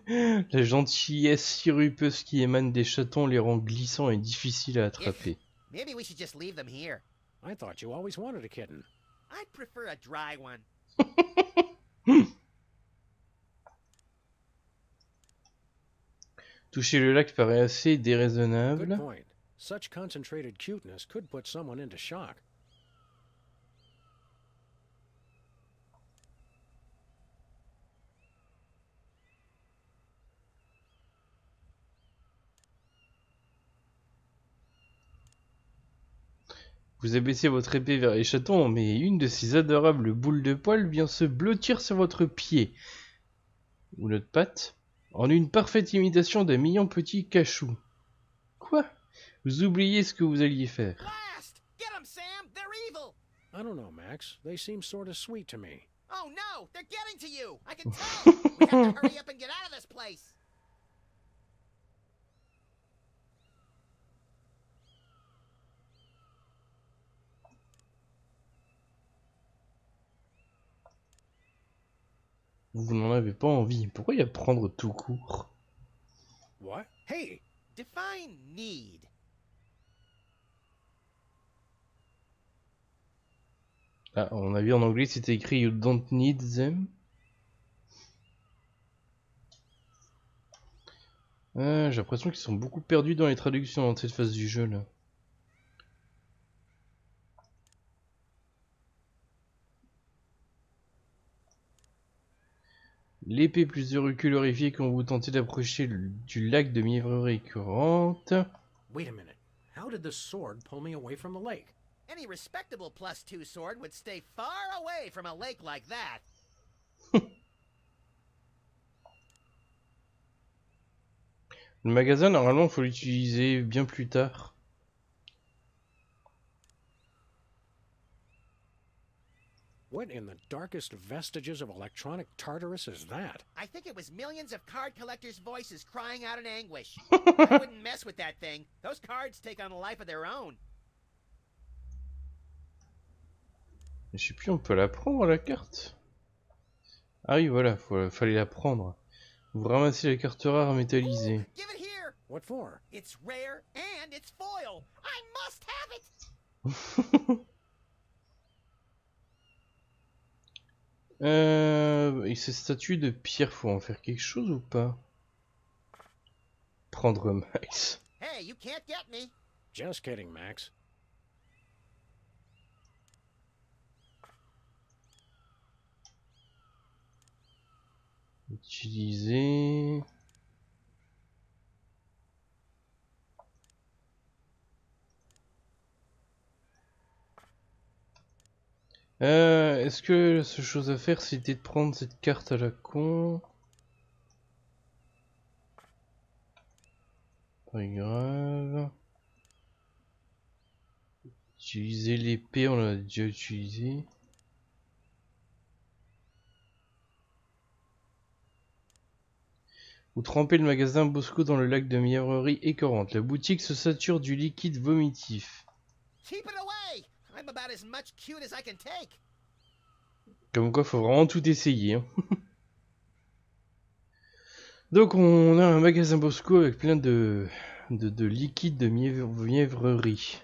La gentillesse sirupeuse qui émane des chatons les rend glissants et difficiles à attraper. Maybe we should just leave them here. I thought you always wanted a kitten. I'd prefer a dry one. Toucher le lac paraît assez Good déraisonnable. point. Such concentrated cuteness could put someone into shock. Vous abaissez votre épée vers les chatons, mais une de ces adorables boules de poils vient se blottir sur votre pied, ou notre patte, en une parfaite imitation d'un mignon petit cachou. Quoi? Vous oubliez ce que vous alliez faire. Blast! Get them, Sam! They're evil! I don't know, Max. They seem sort of sweet to me. Oh no! They're getting to you! I can tell! We have to hurry up and get out of this place! vous n'en avez pas envie. Pourquoi y apprendre tout court? What? Hey! Define need. Ah, on a vu en anglais c'était écrit You don't need them. J'ai l'impression qu'ils sont beaucoup perdus dans les traductions dans cette phase du jeu là. L'épée plus de recul horrifié quand vous tentez d'approcher du lac de mièvre récurrente. Wait a minute. How did the sword pull me away from the lake? Any respectable +2 sword would stay far away from a lake like that. Le magasin, normalement, il faut l'utiliser bien plus tard. What in the darkest vestiges of electronic Tartarus is that? I think it was millions of card collectors' voices crying out in anguish. I wouldn't mess with that thing. Those cards take on a life of their own. Je sais plus, on peut la prendre la carte? Ah oui, voilà, fallait la prendre. Vous ramassez la carte rare métallisée. Ooh, give it here. What for? It's rare and it's foil. I must have it. Et ces statues de pierre, faut en faire quelque chose ou pas? Prendre Max. Hey, you can't get me. Just kidding, Max. Utiliser. Est-ce que la seule chose à faire c'était de prendre cette carte à la con? Pas grave. Utiliser l'épée, on l'a déjà utilisé. Vous trempez le magasin Bosco dans le lac de mièvrerie écœurante. La boutique se sature du liquide vomitif. Keep it away. I'm about as much cute as I can take. Comme quoi, faut vraiment tout essayer. Hein. Donc, on a un magasin Bosco avec plein de liquide de mièvrerie.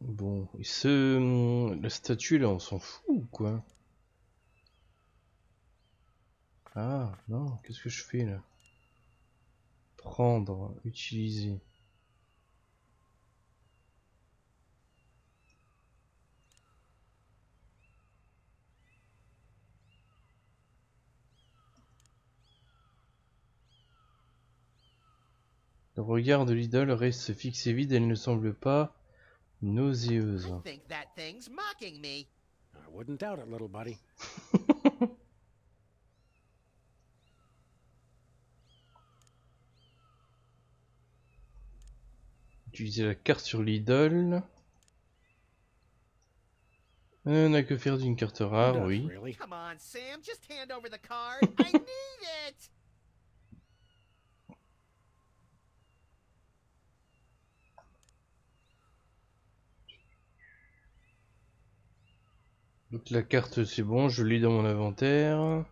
Bon, et la statue là, on s'en fout ou quoi? Ah, non, qu'est-ce que je fais là? Prendre, utiliser. Le regard de l'idole reste fixe et vide, elle ne semble pas nauséeuse. I think that thing's mocking me. I wouldn't doubt it, little buddy. Utiliser la carte sur l'idole. On n'a que faire d'une carte rare, oui. Really? Come on, Sam, just hand over the card. I need it. Donc la carte c'est bon, je l'ai dans mon inventaire.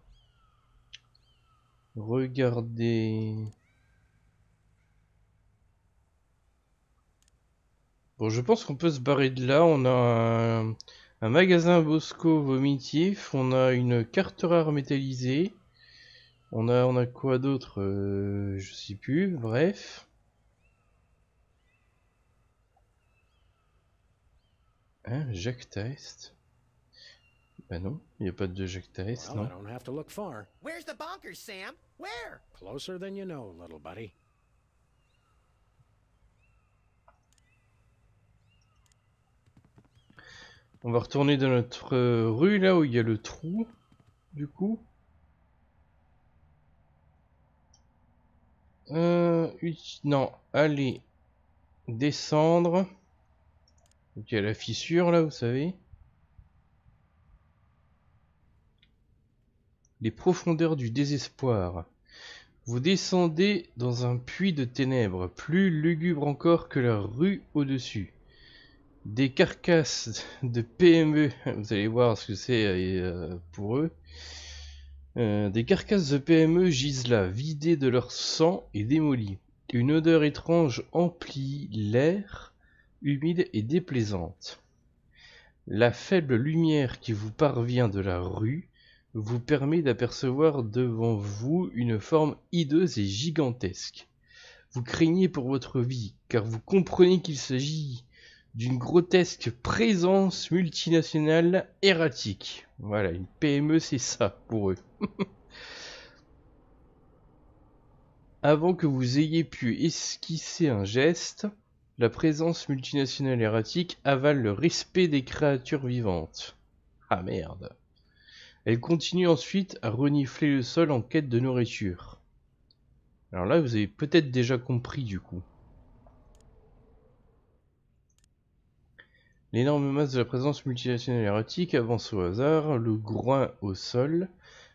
Regardez. Bon, je pense qu'on peut se barrer de là. On a un magasin Bosco vomitif. On a une carte rare métallisée. On a quoi d'autre? Je sais plus. Bref. Hein, Jacques Test. Bah non, il n'y a pas de Jacques Test, Well, non. I don't have to look far. Where's the bonkers, Sam? Where? Closer than you know, little buddy. On va retourner dans notre rue là où il y a le trou, du coup. Non, allez, descendre. Donc il y a la fissure là, vous savez. Les profondeurs du désespoir. Vous descendez dans un puits de ténèbres, plus lugubre encore que la rue au-dessus. Des carcasses de PME, vous allez voir ce que c'est pour eux. Des carcasses de PME gisent là, vidées de leur sang et démolies. Une odeur étrange emplit l'air, humide et déplaisante. La faible lumière qui vous parvient de la rue vous permet d'apercevoir devant vous une forme hideuse et gigantesque. Vous craignez pour votre vie, car vous comprenez qu'il s'agit d'une grotesque présence multinationale erratique. Voilà, une PME, c'est ça pour eux. Avant que vous ayez pu esquisser un geste, la présence multinationale erratique avale le respect des créatures vivantes. Ah merde. Elle continue ensuite à renifler le sol en quête de nourriture. Alors là, vous avez peut-être déjà compris du coup. L'énorme masse de la présence multinationale erratique avance au hasard, le groin au sol,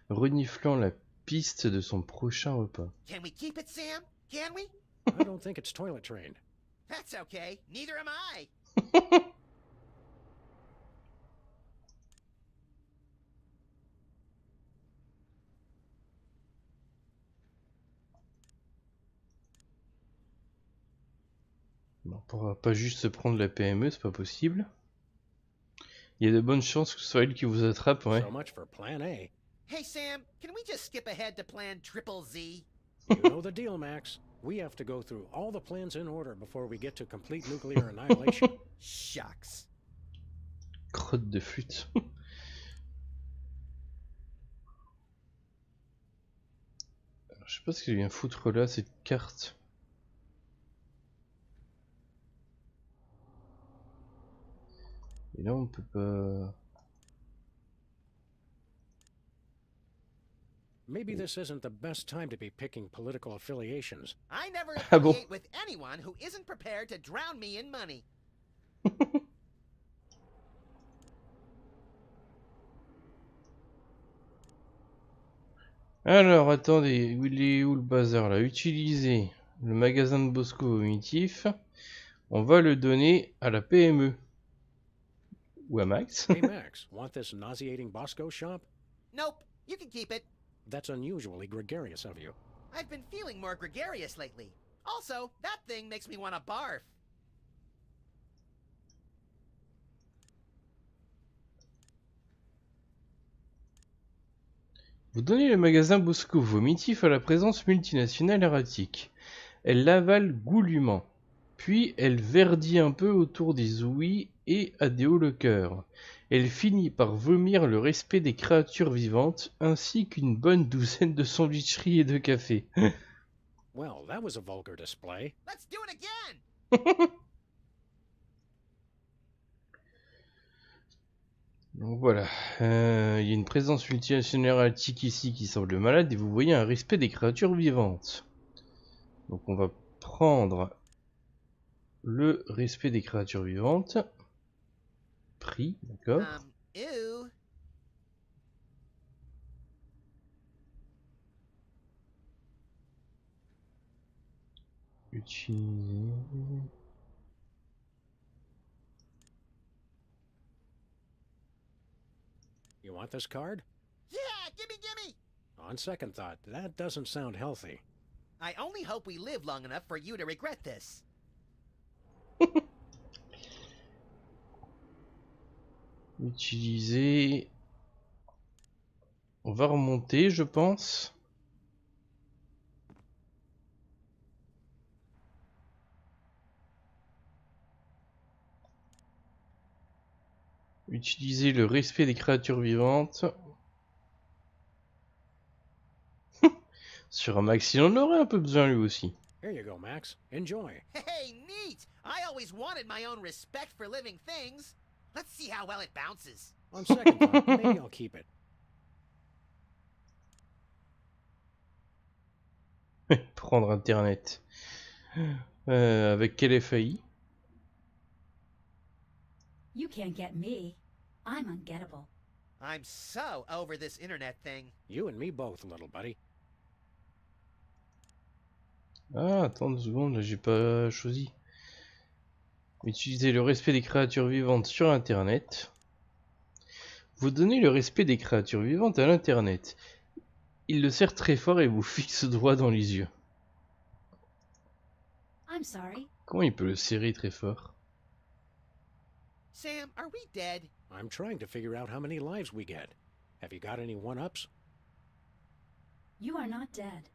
reniflant la piste de son prochain repas. Can we keep it, Sam? Can we? I don't think it's toilet trained. That's okay. Neither am I. On pourra pas juste se prendre la PME, c'est pas possible. Il y a de bonnes chances que ce soit elle qui vous attrape, ouais. So much for plan A. Hey, Sam, can we just skip ahead to plan triple Z? You know the deal, Max. We have to go through all the plans in order before we get to complete nuclear annihilation. Shucks. Crotte de flûte. Alors, je sais pas ce qu'il vient foutre là, cette carte. Et là on peut pas... Maybe this isn't the best time to be picking political affiliations. I never Ah bon? affiliate with anyone who isn't prepared to drown me in money. Alors attendez, il est où le bazar là? Utiliser le magasin de Bosco vomitif. On va le donner à la PME. Ou à Max. Hey Max, want this nauseating Bosco shop? Nope, you can keep it. That's unusually gregarious of you. I've been feeling more gregarious lately. Also, that thing makes me want to barf. Vous donnez le magasin Bosco vomitif à la présence multinationale erratique. Elle l'avale goulûment. Puis elle verdit un peu autour des ouïes et a des hauts le cœur. Elle finit par vomir le respect des créatures vivantes ainsi qu'une bonne douzaine de sandwicheries et de café. Well, that was a vulgar display. Let's do it again. Donc voilà, il y a une présence multinationale erratique ici qui semble malade et vous voyez un respect des créatures vivantes. Donc on va prendre le respect des créatures vivantes. Pris, d'accord. Ew. Utiliser... You want this card? Yeah, gimme! On second thought, that doesn't sound healthy. I only hope we live long enough for you to regret this. Utiliser... On va remonter, je pense. Utiliser le respect des créatures vivantes. Sur un Max, il en aurait un peu besoin lui aussi. Here you go, Max. Enjoy. Hey, neat! I always wanted my own respect for living things. Let's see how well it bounces. On second thought, maybe I'll keep it. Prendre internet. Avec quel FAI? You can't get me. I'm ungettable. I'm so over this internet thing. You and me both, little buddy. Ah, attends 2 secondes, là j'ai pas choisi. Utilisez le respect des créatures vivantes sur internet. Vous donnez le respect des créatures vivantes à l'internet. Il le serre très fort et vous fixe droit dans les yeux. I'm sorry. Comment il peut le serrer très fort? Sam, are we dead? I'm trying to figure out how many lives we get. Have you got any one-ups? You are not dead.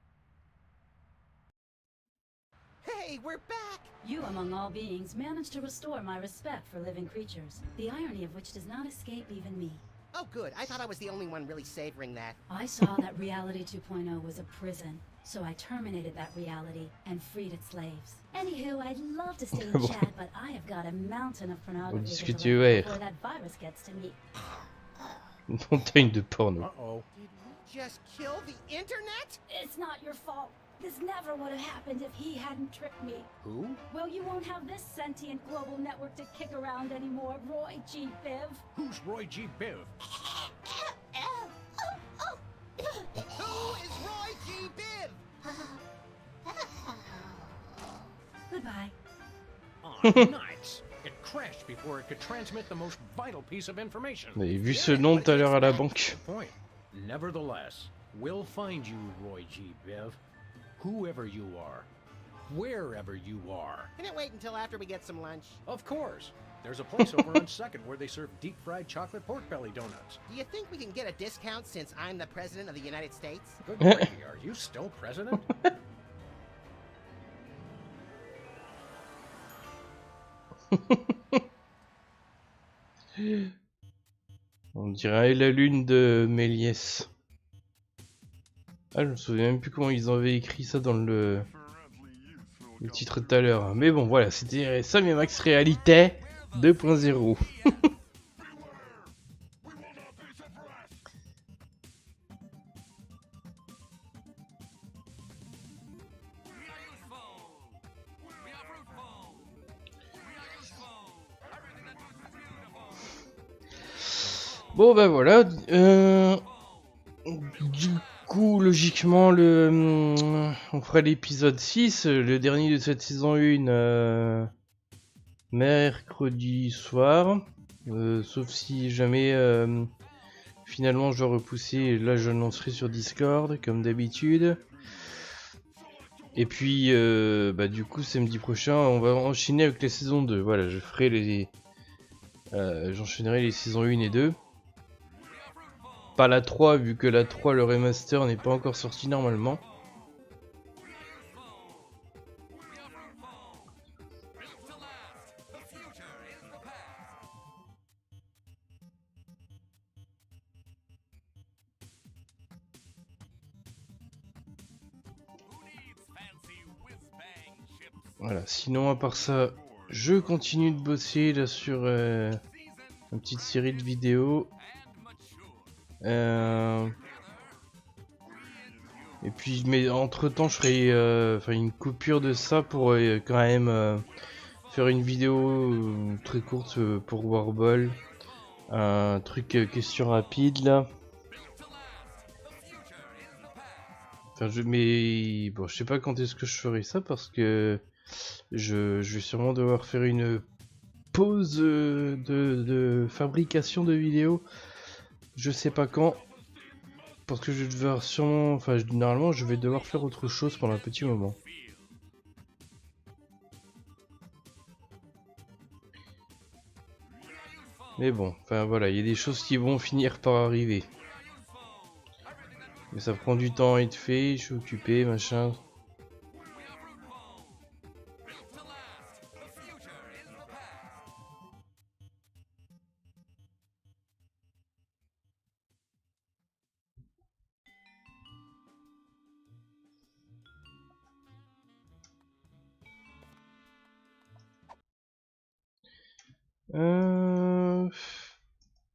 Hey, we're back! You, among all beings, managed to restore my respect for living creatures, the irony of which does not escape even me. Oh, good. I thought I was the only one really savoring that. I saw that Reality 2.0 was a prison, so I terminated that reality and freed its slaves. Anywho, I'd love to stay and chat, but I have got a mountain of pornography to deliver before that virus gets to me. Une montagne de porno. Uh-oh. Did we just kill the internet? It's not your fault. This never would have happened if he hadn't tricked me. Who? Well, you won't have this sentient global network to kick around anymore, Roy G. Biv. Who's Roy G. Biv? Who is Roy G. Biv? Goodbye. Oh, nice. It crashed before it could transmit the most vital piece of information. Vous avez vu ce nom tout à l'heure à la banque. Point. Nevertheless, we'll find you, Roy G. Biv. Whoever you are. Wherever you are. Can it wait until after we get some lunch? Of course. There's a place over on 2nd where they serve deep-fried chocolate pork belly donuts. Do you think we can get a discount since I'm the President of the United States? Good gravy, are you still president? On dirait la lune de Méliès. Ah, je me souviens même plus comment ils avaient écrit ça dans le titre tout à l'heure. Mais bon, voilà, c'était Sam et Max Réalité 2.0. Bon bah voilà, du coup logiquement on fera l'épisode 6, le dernier de cette saison 1, mercredi soir, sauf si jamais finalement je dois repousser, là je l'annoncerai sur Discord comme d'habitude. Et puis bah du coup samedi prochain on va enchaîner avec la saison 2, voilà je ferai j'enchaînerai les saisons 1 et 2. Pas la 3 vu que la 3 le remaster n'est pas encore sorti normalement. Voilà, sinon à part ça, je continue de bosser là sur une petite série de vidéos. Et puis mais entre temps je ferai une coupure de ça pour quand même faire une vidéo très courte pour Warball, un truc question rapide là. Enfin mais bon je sais pas quand est-ce que je ferai ça parce que je vais sûrement devoir faire une pause de fabrication de vidéos. Je sais pas quand, parce que je vais devoir sûrement, normalement je vais devoir faire autre chose pendant un petit moment. Mais bon, voilà, il y a des choses qui vont finir par arriver. Mais ça prend du temps à être fait, je suis occupé, machin.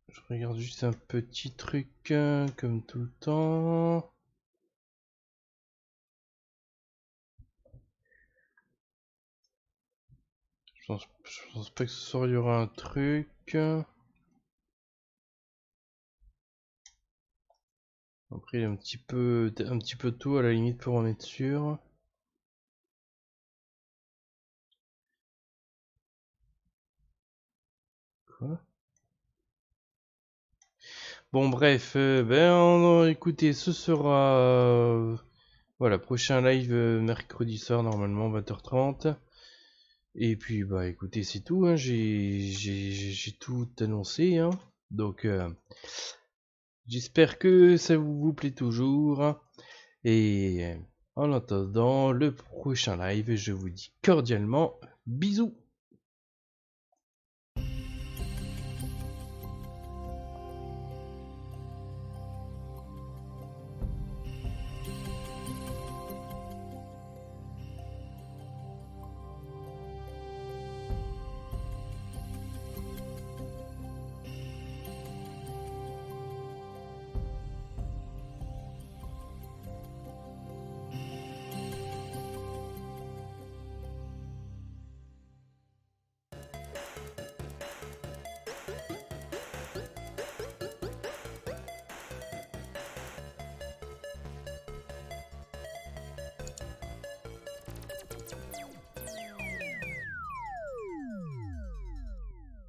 Je regarde juste un petit truc comme tout le temps. Je pense pas que ce soir il y aura un truc. Après il y a un petit peu tout à la limite pour en être sûr. Bon bref, écoutez, ce sera voilà, prochain live mercredi soir normalement 20h30. Et puis bah écoutez, c'est tout, hein, j'ai tout annoncé, hein. Donc j'espère que ça vous plaît toujours. Et en attendant le prochain live, je vous dis cordialement bisous.